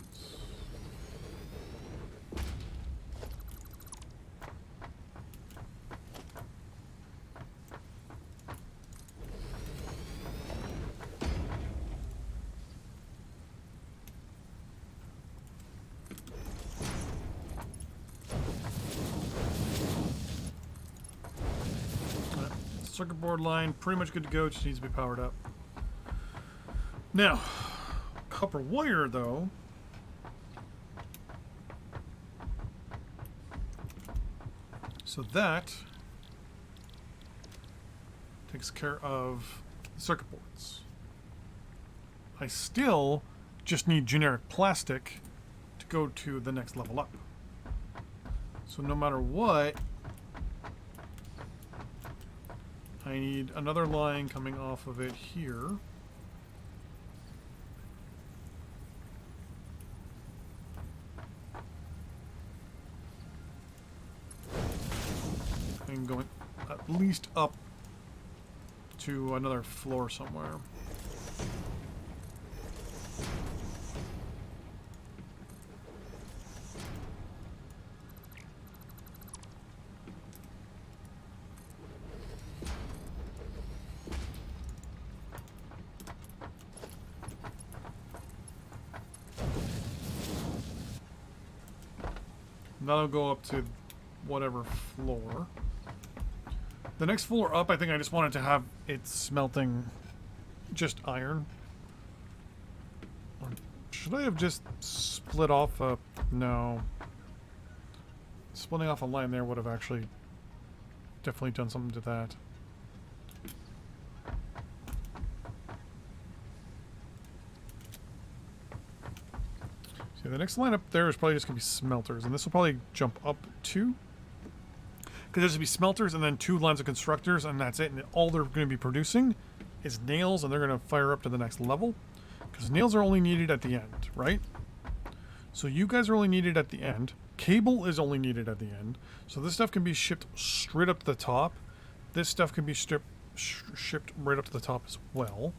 Circuit board line pretty much good to go, just needs to be powered up. Now, copper wire though. So that takes care of circuit boards. I still just need generic plastic to go to the next level up. So no matter what, I need another line coming off of it here. And going up least up to another floor somewhere. That'll go up to whatever floor. The next floor up, I think I just wanted to have it smelting just iron. Or should I have just split off a... No. Splitting off a line there would have actually definitely done something to that. So the next line up there is probably just going to be smelters, and this will probably jump up two. Because there's going to be smelters and then 2 lines of constructors, and that's it. And all they're going to be producing is nails, and they're going to fire up to the next level. Because nails are only needed at the end, right? So you guys are only needed at the end. Cable is only needed at the end. So this stuff can be shipped straight up to the top. This stuff can be shipped right up to the top as well.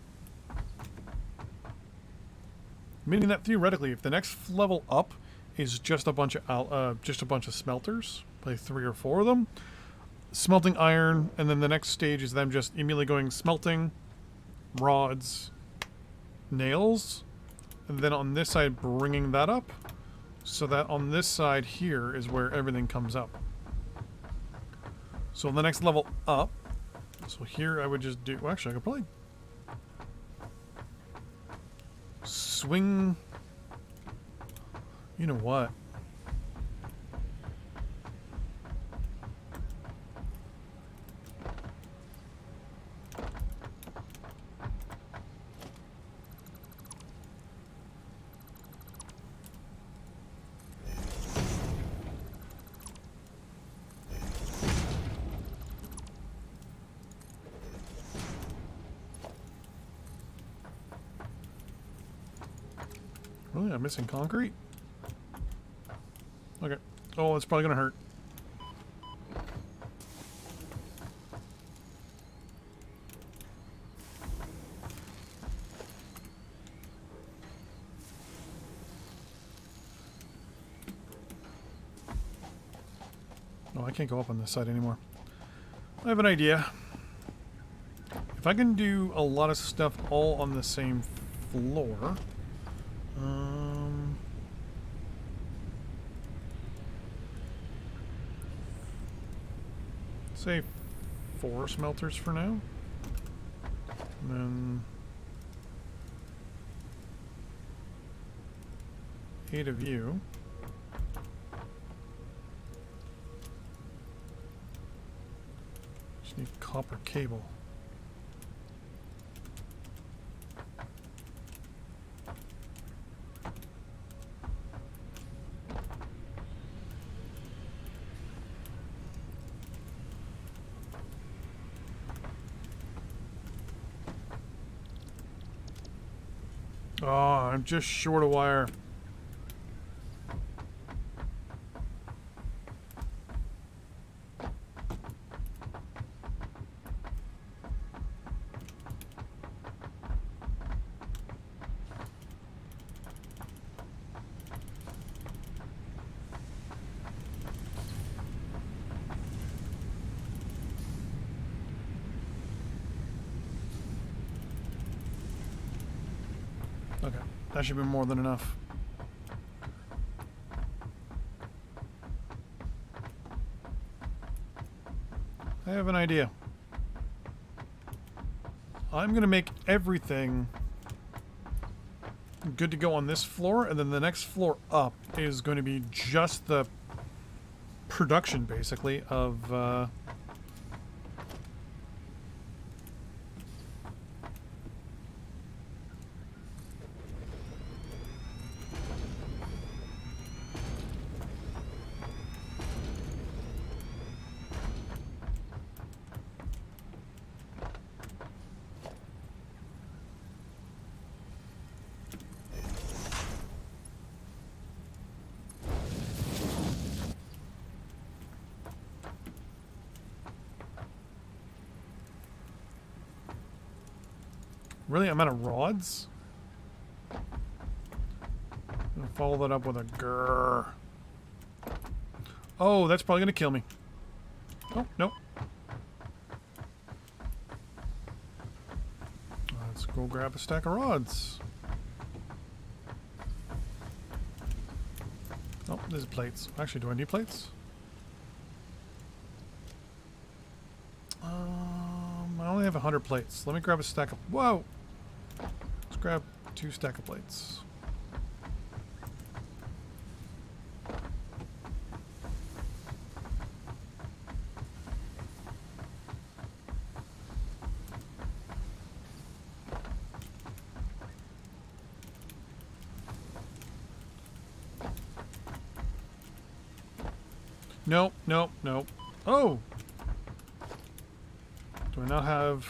Meaning that theoretically, if the next level up is just a bunch of smelters, probably 3 or 4 of them, smelting iron, and then the next stage is them just immediately going smelting, rods, nails, and then on this side bringing that up, so that on this side here is where everything comes up. So the next level up, so here I would just do, well, actually I could probably swing, you know what? Really? I'm missing concrete? Okay. Oh, it's probably gonna hurt. Oh, I can't go up on this side anymore. I have an idea. If I can do a lot of stuff all on the same floor... say 4 smelters for now. And then 8 of you. Just need copper cable. Oh, I'm just short of wire. Okay, that should be more than enough. I have an idea. I'm going to make everything good to go on this floor, and then the next floor up is going to be just the production, basically, of... Really? I'm out of rods? I'm gonna follow that up with a grrr. Oh, that's probably gonna kill me. Oh, nope. Let's go grab a stack of rods. Oh, there's plates. Actually, do I need plates? I only have 100 plates. Let me grab a stack of... Whoa! Let's grab 2 stack of plates. Nope, nope, nope. Oh! Do I not have...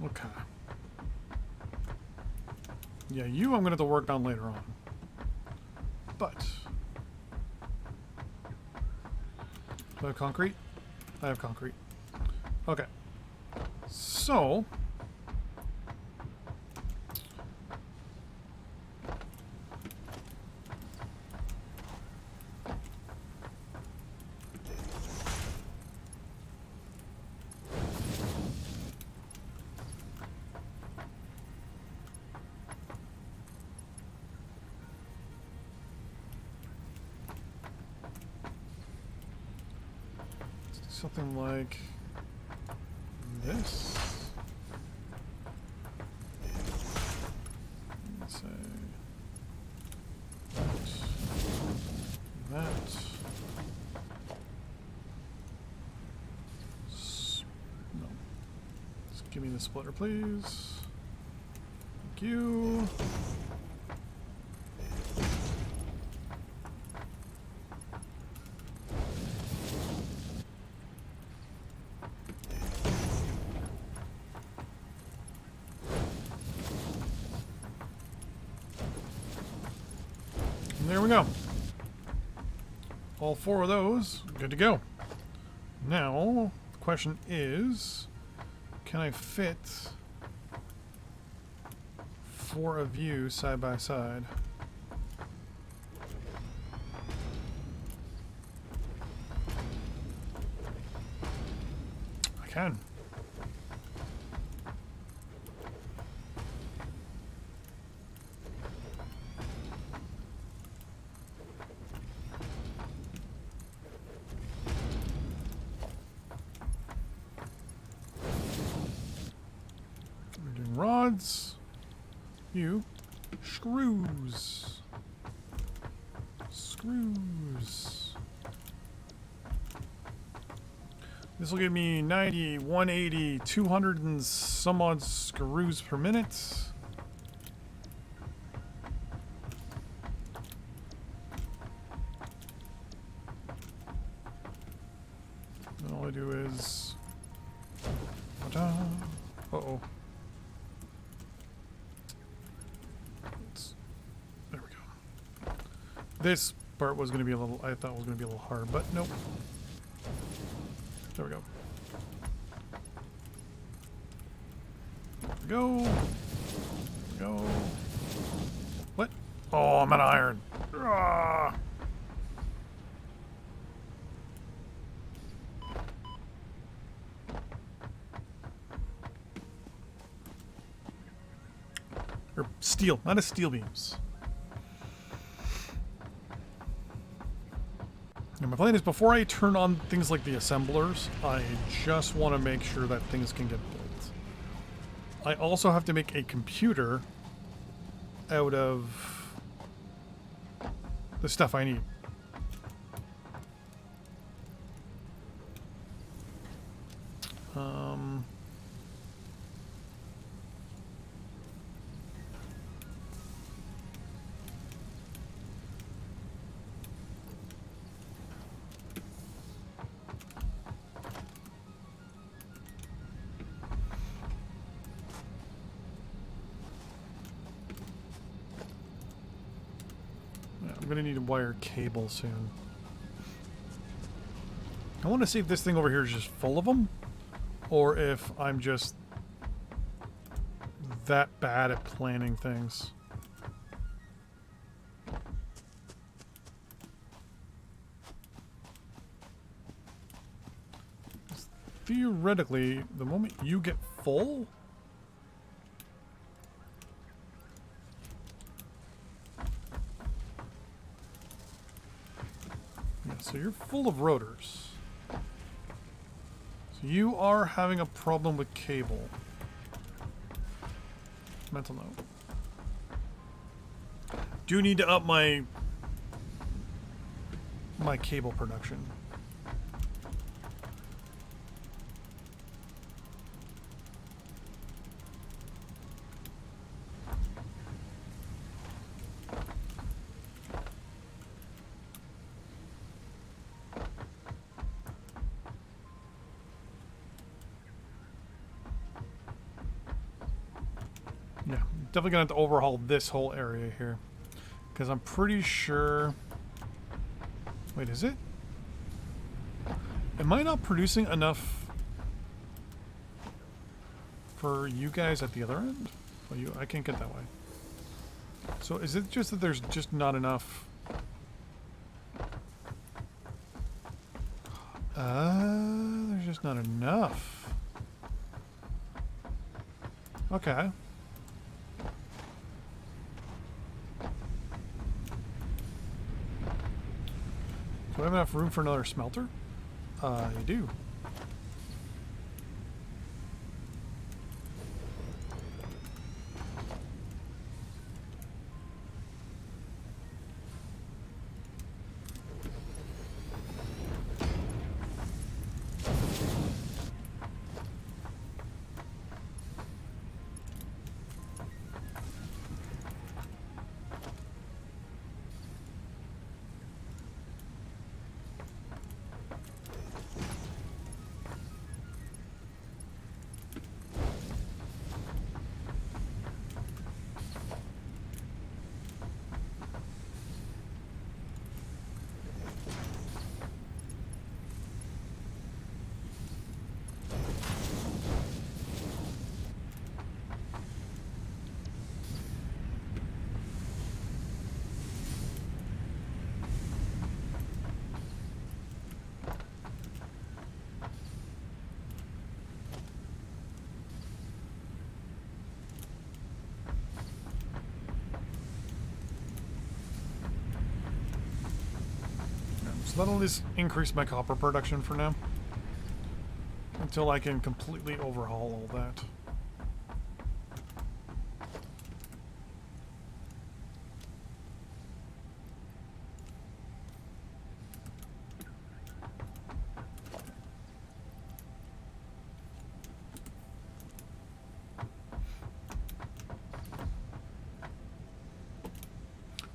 Okay. Yeah, you I'm going to have to work on later on. But... Do I have concrete? I have concrete. Okay. So... something like this. Let's say that. No. Just give me the splitter, please. Thank you. There we go. All 4 of those, good to go. Now, the question is, can I fit 4 of you side by side? I can. Rods, you, screws, this will give me 90, 180, 200 and some odd screws per minute. And all I do is uh-oh. There we go. This part was going to be a little, I thought was going to be a little hard, but nope. There we go. There we go. There we go. What? Oh, I'm out of iron. Ah. Or steel, not a steel beams. And my plan is before I turn on things like the assemblers, I just want to make sure that things can get built. I also have to make a computer out of the stuff I need. gonna need to wire cable soon. I want to see if this thing over here is just full of them, or if I'm just that bad at planning things. Theoretically, the moment you get full, yeah, so you're full of rotors. So you are having a problem with cable. Mental note. Do need to up my cable production. Yeah, definitely gonna have to overhaul this whole area here. Because I'm pretty sure... Wait, is it? Am I not producing enough for you guys at the other end? Oh, I can't get that way. So is it just that there's just not enough? There's just not enough. Okay. Do I have enough room for another smelter? You do. So that'll at least increase my copper production for now. Until I can completely overhaul all that.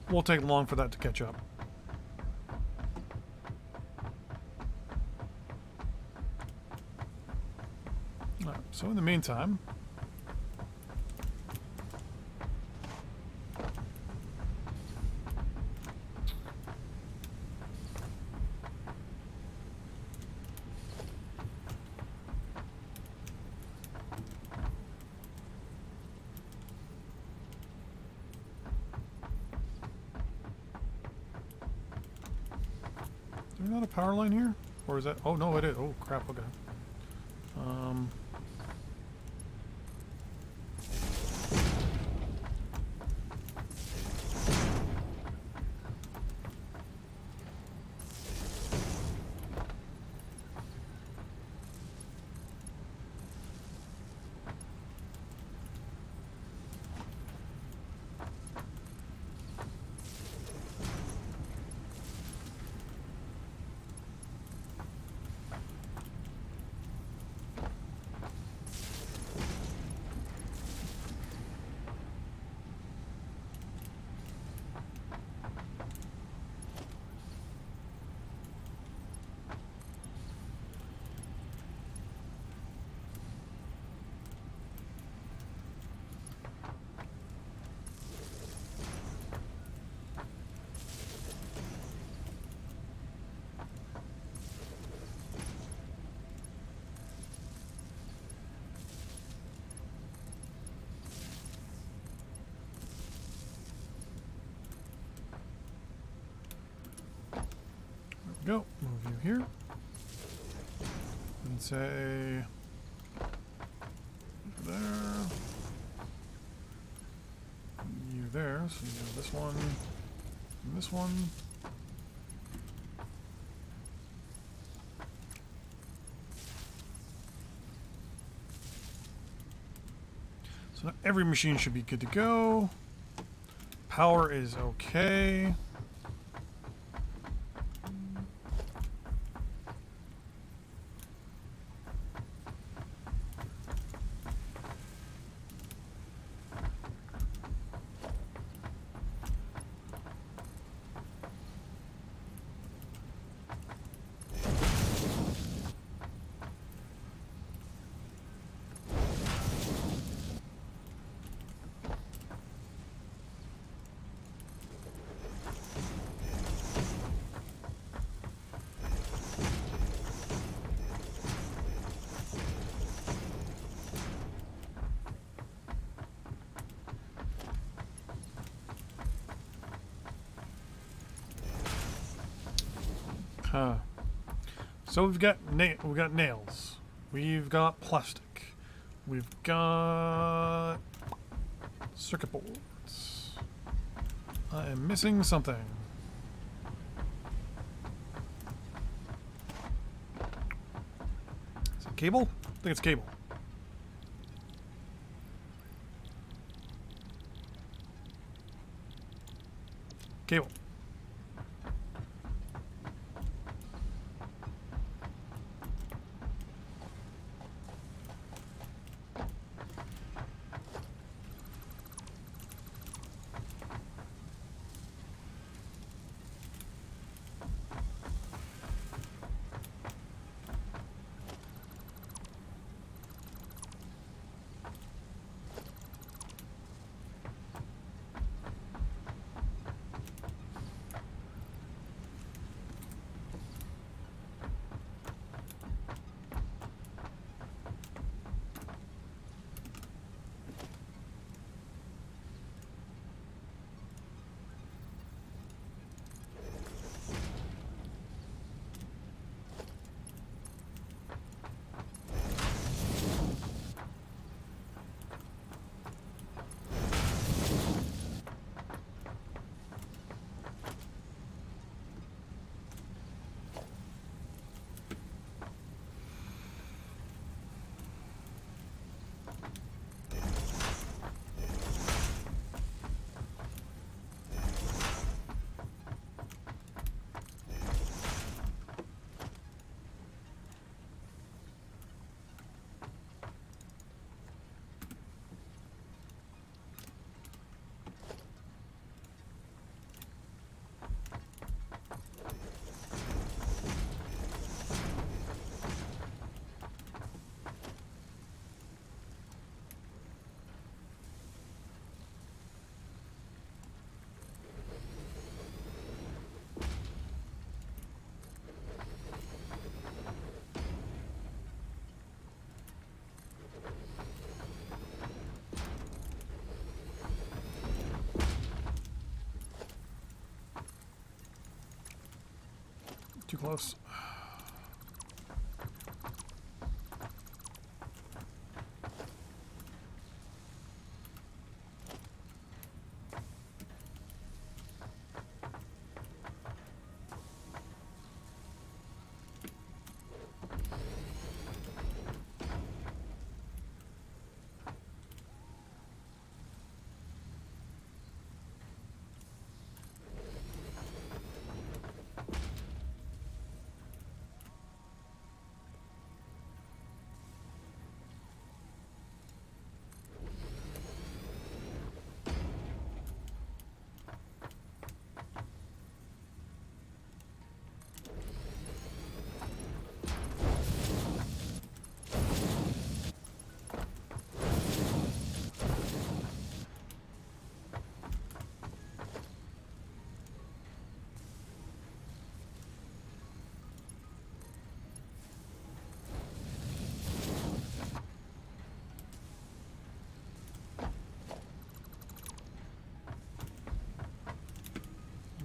Won't take long for that to catch up. Alright, so in the meantime, is there not a power line here? Or is that... Oh, no, it is. Oh, crap, okay. you here. And say there. You there. So you have this one and this one. So now every machine should be good to go. Power is okay. So we've got nails, we've got plastic, we've got circuit boards. I am missing something. Is it cable? I think it's cable. Cable. Too close.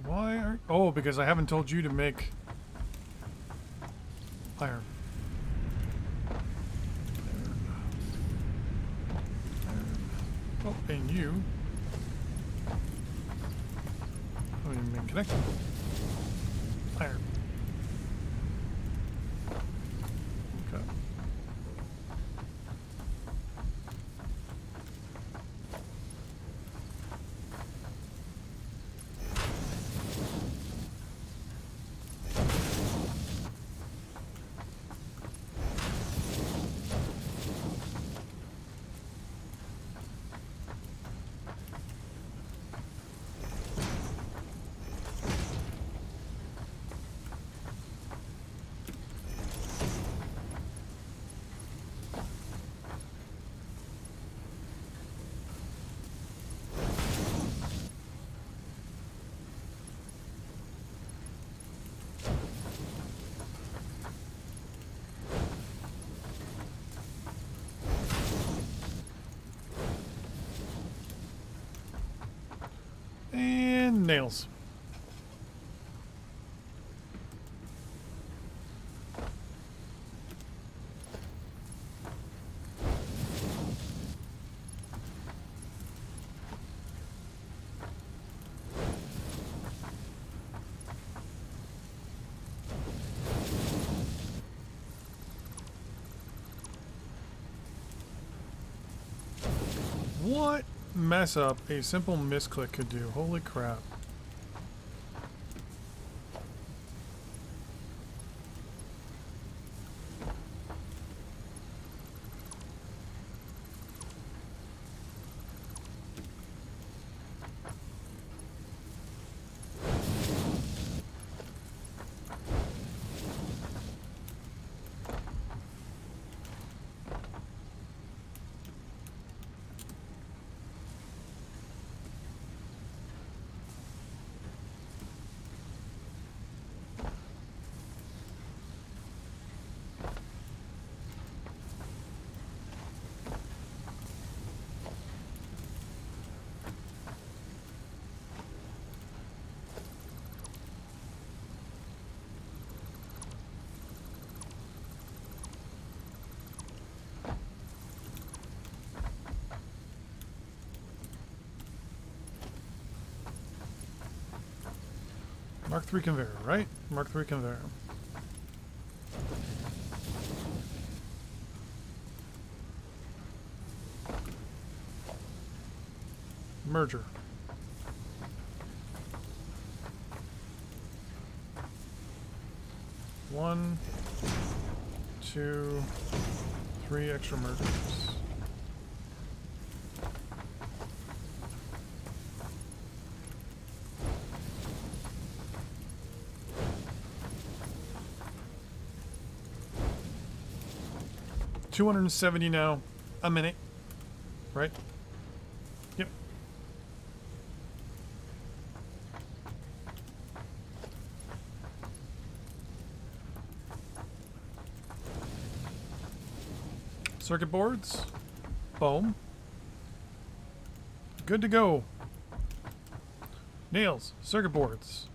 Why are... Oh, because I haven't told you to make Iron. Oh, and you. Oh, you've been connected. Iron. Okay. And nails. What mess up a simple misclick could do? Holy crap. Mark 3 conveyor, right? Mark 3 conveyor. Merger. One, two, three extra mergers. $270 now, a minute, right? Yep. Circuit boards, boom. Good to go. Nails, circuit boards.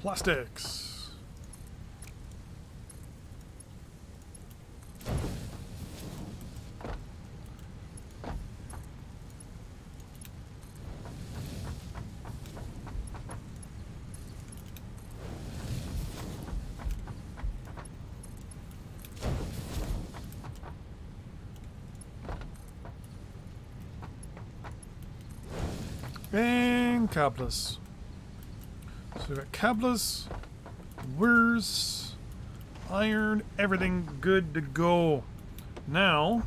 Plastics. And cabless. So we got cabless, wires, Iron, everything good to go. Now,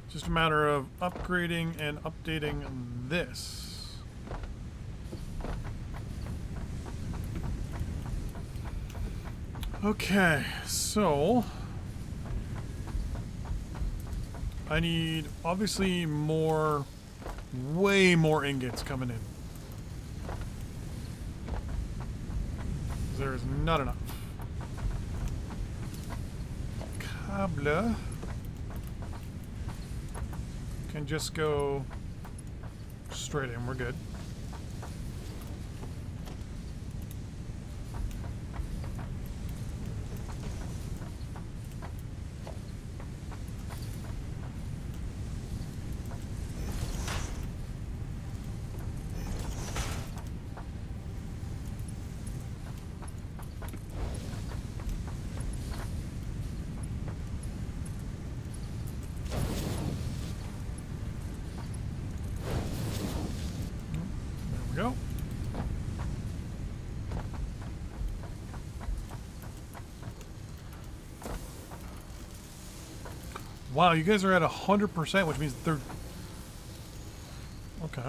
just a matter of upgrading and updating this. Okay, so I need obviously more, way more ingots coming in. There's not enough. Cable can just go straight in. We're good. There we go. Wow, you guys are at 100%, which means they're... Okay.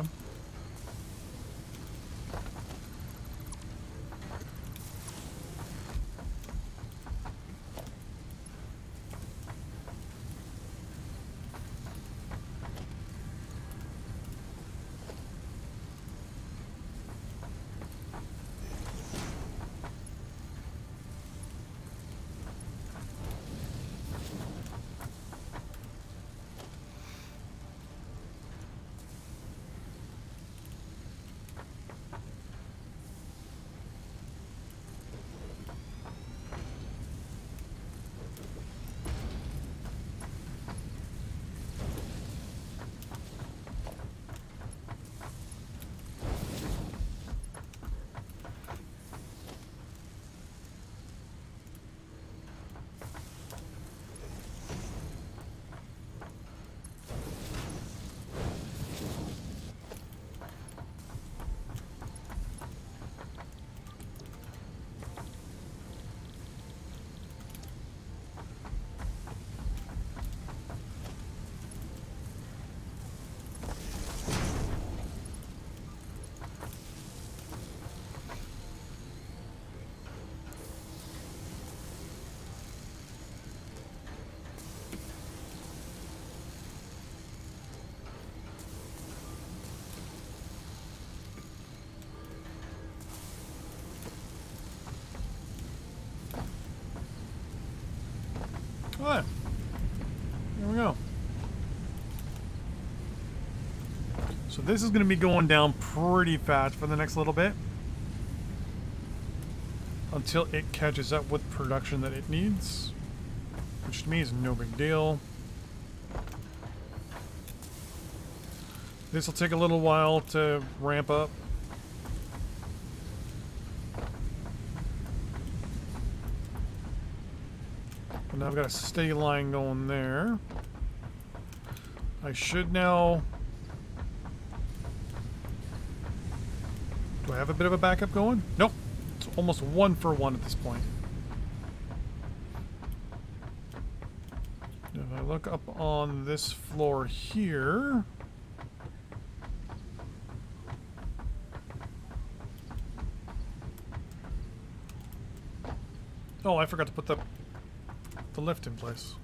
Alright. Here we go. So this is going to be going down pretty fast for the next little bit. Until it catches up with production that it needs. Which to me is no big deal. This will take a little while to ramp up. But now I've got a steady line going there. I should now... Do I have a bit of a backup going? Nope. It's almost 1-for-1 at this point. If I look up on this floor here... Oh, I forgot to put the lift in place.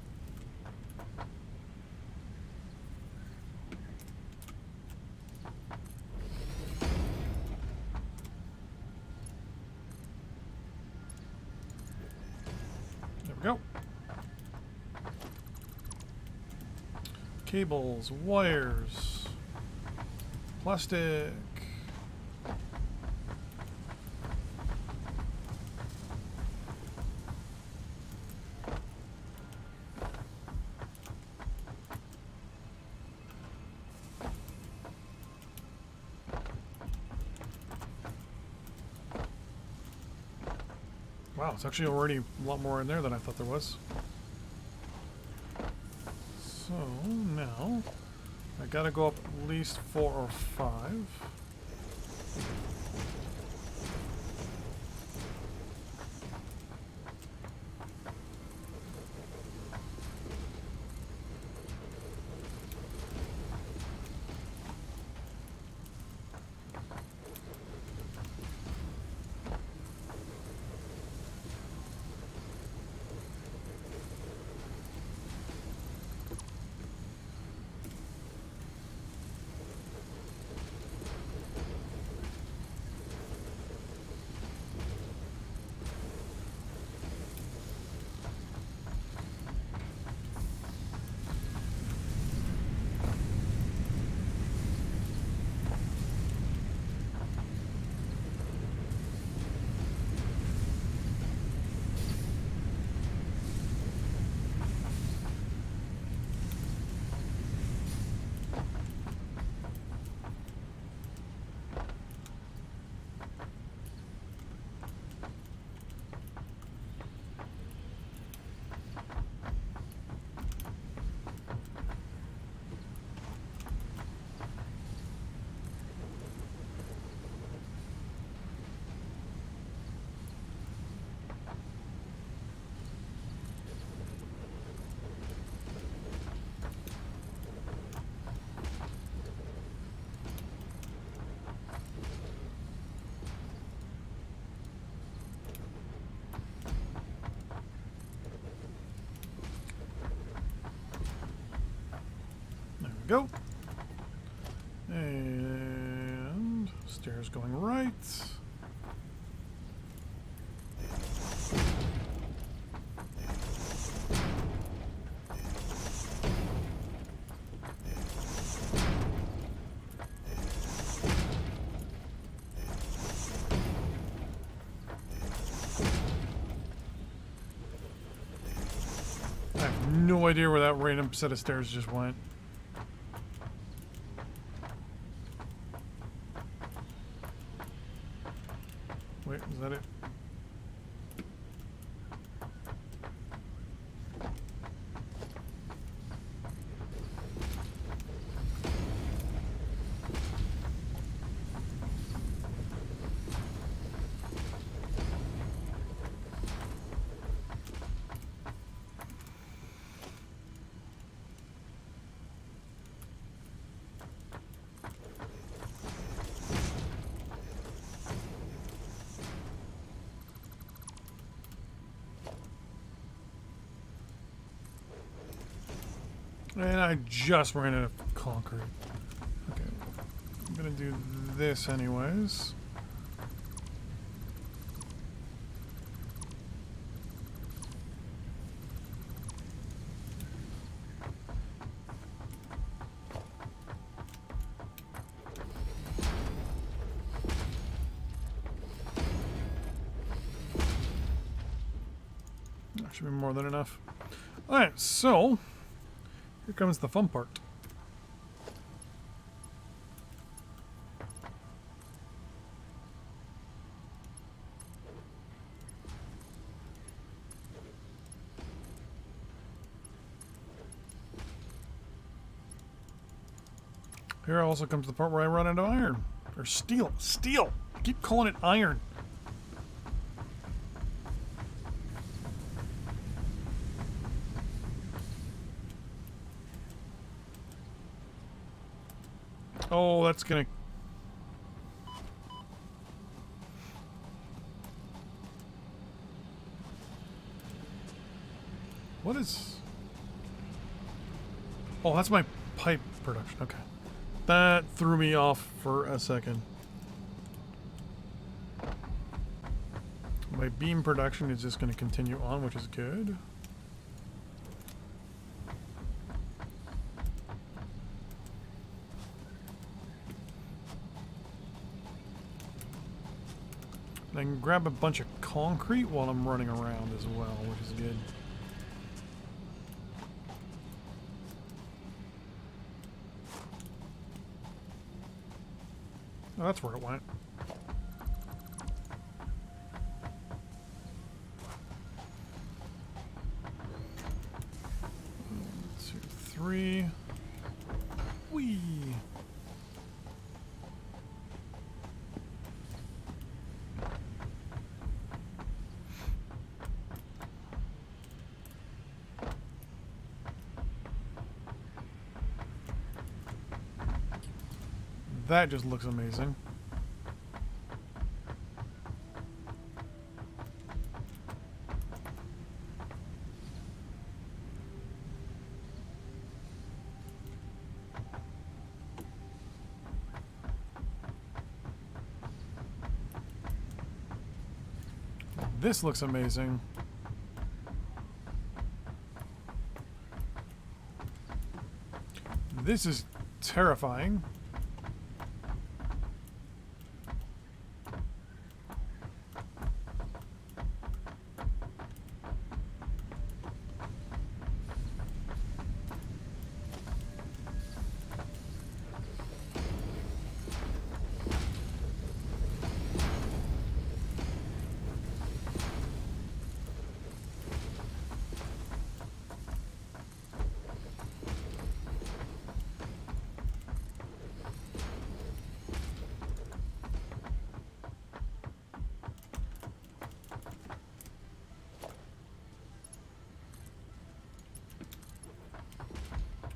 There we go. Cables, wires, plastic. Wow, it's actually already a lot more in there than I thought there was. So now I gotta go up at least 4 or 5. go. And stairs going right. I have no idea where that random set of stairs just went. Wait, is that it? And I just ran out of concrete. Okay. I'm gonna do this anyways. That should be more than enough. Alright, so here comes the fun part. Here also comes the part where I run out of iron. Or steel. Steel! I keep calling it iron. Oh, that's gonna... What is... Oh, that's my pipe production. Okay. That threw me off for a second. My beam production is just going to continue on, which is good. I can grab a bunch of concrete while I'm running around as well, which is good. Oh, that's where it went. 1, 2, 3. Whee! That just looks amazing. This looks amazing. This is terrifying.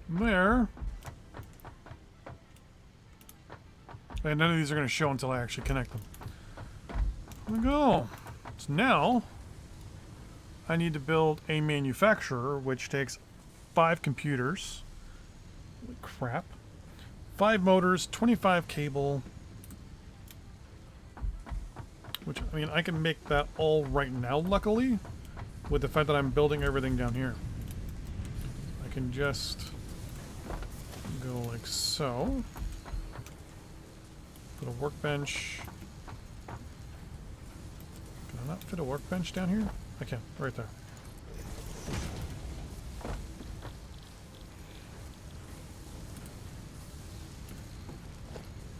There. And none of these are going to show until I actually connect them. There we go. So now, I need to build a manufacturer, which takes 5 computers Holy crap. 5 motors, 25 cable. Which, I mean, I can make that all right now, luckily, with the fact that I'm building everything down here. I can just go like so. Put a workbench. Can I not fit a workbench down here? I can, right there.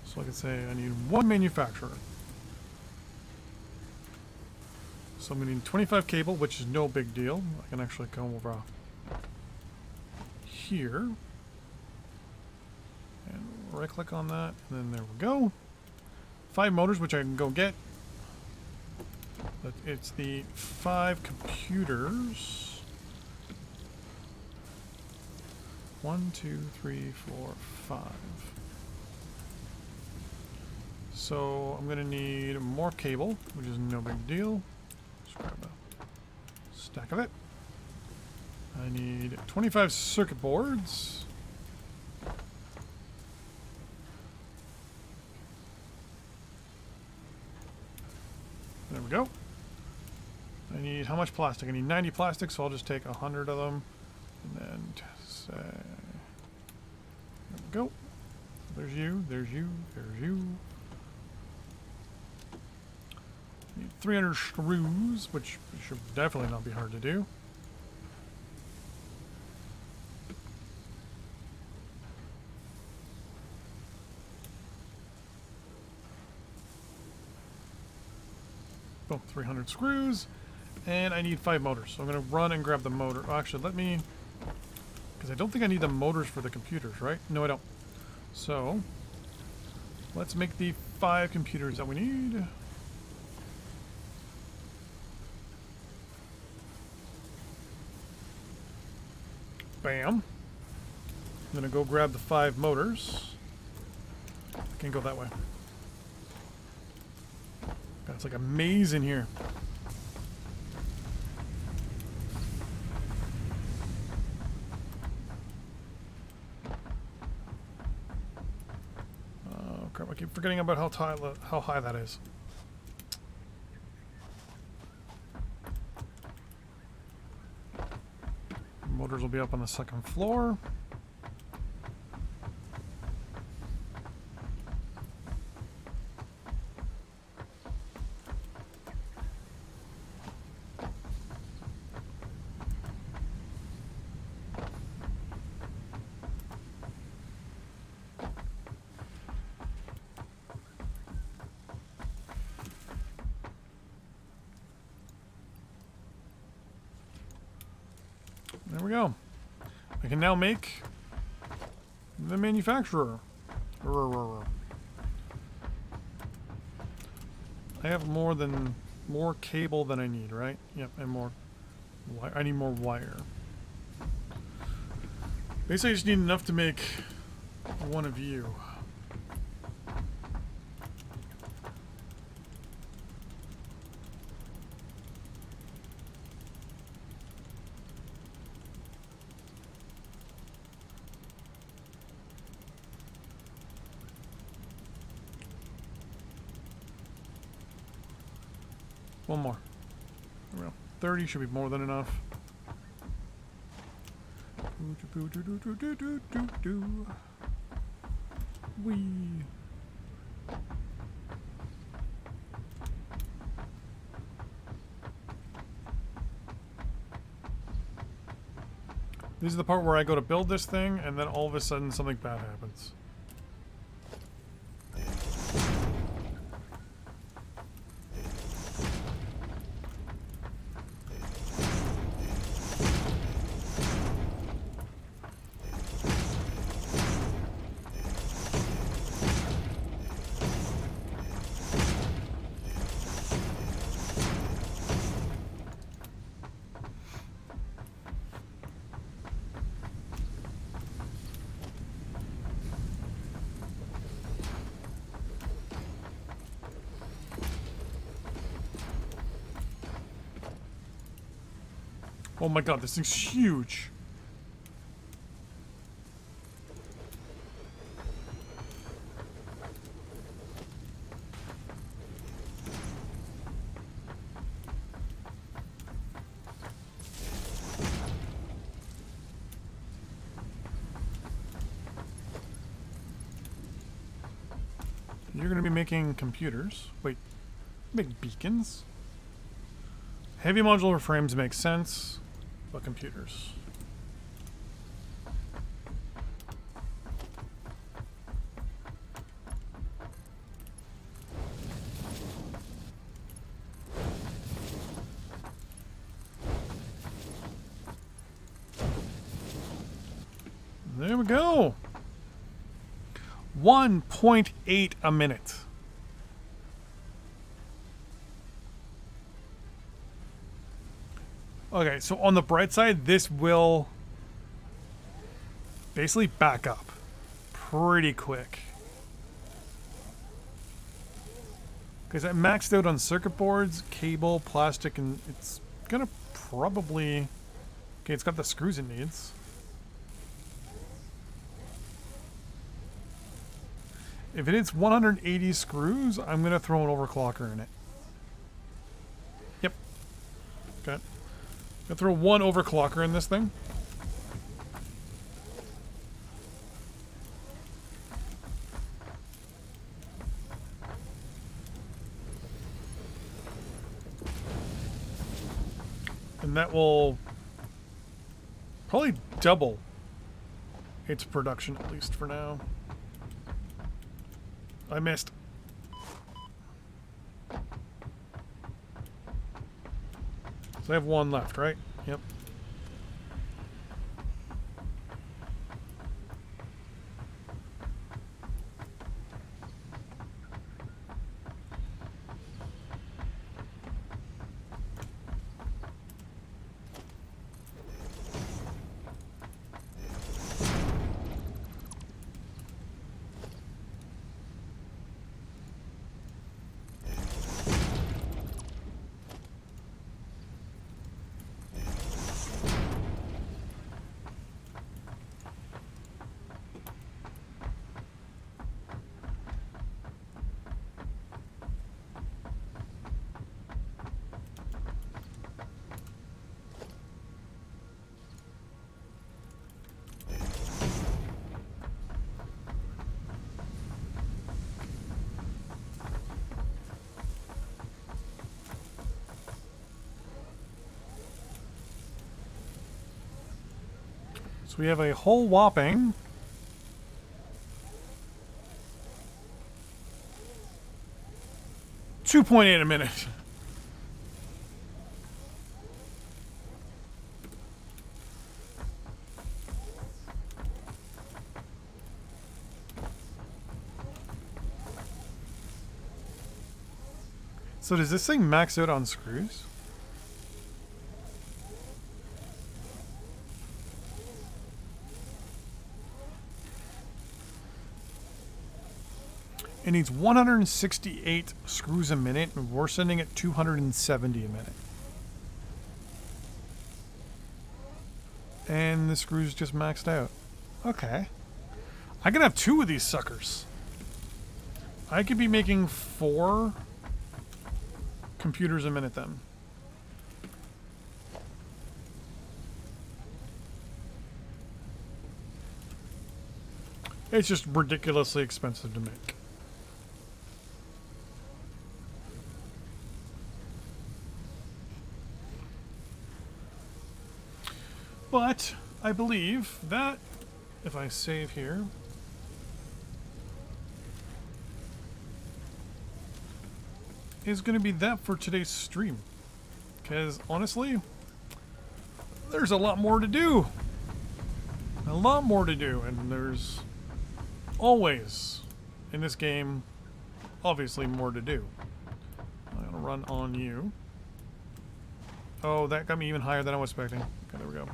So I can say I need 1 manufacturer. So I'm going to need 25 cable, which is no big deal. I can actually come over here. And right click on that, and then there we go. 5 motors, which I can go get. But it's the 5 computers. 1, 2, 3, 4, 5. So I'm going to need more cable, which is no big deal. Just grab a stack of it. I need 25 circuit boards. There we go. I need how much plastic? I need 90 plastic, so I'll just take 100 of them. And then say, there we go. There's you, there's you, there's you. Need 300 screws, which should definitely not be hard to do. Boom, 300 screws. And I need 5 motors. So I'm going to run and grab the motor. Oh, actually, let me... Because I don't think I need the motors for the computers, right? No, I don't. So, let's make the 5 computers that we need. Bam. I'm going to go grab the 5 motors. I can go that way. God, it's like a maze in here. Oh crap, I keep forgetting about how high that is. Motors will be up on the 2nd floor. There we go. I can now make the manufacturer. I have more cable than I need, right? Yep, and more wire. I need more wire. Basically, I just need enough to make one of you. One more. There we go. 30 should be more than enough. Wee. This is the part where I go to build this thing, and then all of a sudden something bad happens. Oh my god, this thing's huge. you're going to be making computers. Wait, make beacons? Heavy modular frames make sense, but computers. There we go. 1.8 a minute. Okay, so on the bright side, this will basically back up pretty quick. Because I maxed out on circuit boards, cable, plastic, and it's gonna probably... Okay, it's got the screws it needs. If it hits 180 screws, I'm going to throw an overclocker in it. Yep. Okay. I'm going to throw one overclocker in this thing. And that will probably double its production, at least for now. I missed. So I have one left, right? Yep. So we have a whole whopping 2.8 a minute. So does this thing max out on screws? It needs 168 screws a minute, and we're sending it 270 a minute. And the screws just maxed out. Okay. I could have 2 of these suckers. I could be making 4 computers a minute then. It's just ridiculously expensive to make. But I believe that if I save here, is going to be that for today's stream. Because honestly, there's a lot more to do. A lot more to do, and there's always in this game obviously more to do. I'm going to run on you. Oh, that got me even higher than I was expecting. Okay, there we go.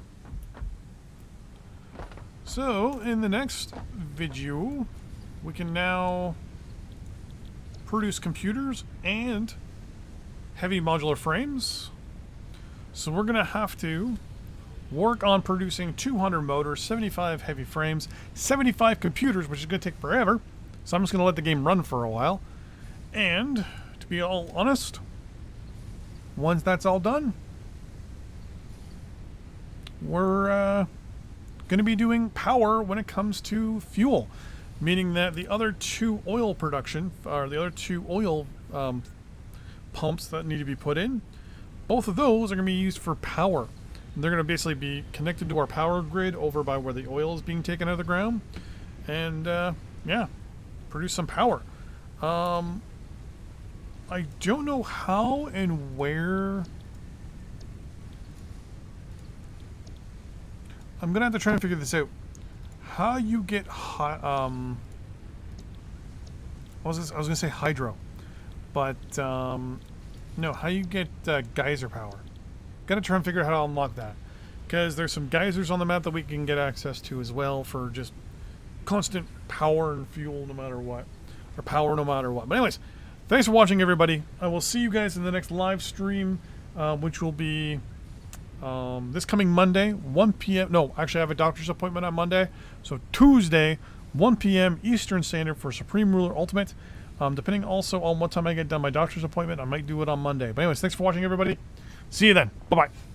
So, in the next video, we can now produce computers and heavy modular frames. So we're going to have to work on producing 200 motors, 75 heavy frames, 75 computers, which is going to take forever. So I'm just going to let the game run for a while. And, to be all honest, once that's all done, we're going to be doing power when it comes to fuel. meaning that the other two oil production, or the other two oil pumps that need to be put in, both of those are going to be used for power. They're going to basically be connected to our power grid over by where the oil is being taken out of the ground, and yeah, produce some power. I don't know how and where. I'm gonna have to try and figure this out. How you get I was gonna say hydro, but no. How you get geyser power? Gotta try and figure out how to unlock that, because there's some geysers on the map that we can get access to as well for just constant power and fuel no matter what, or power no matter what. But anyways, thanks for watching, everybody. I will see you guys in the next live stream, which will be this coming Monday, 1 p.m. No, actually, I have a doctor's appointment on Monday. So Tuesday, 1 p.m. Eastern Standard for Supreme Ruler Ultimate. Depending also on what time I get done my doctor's appointment, I might do it on Monday. But anyways, thanks for watching, everybody. See you then. Bye-bye.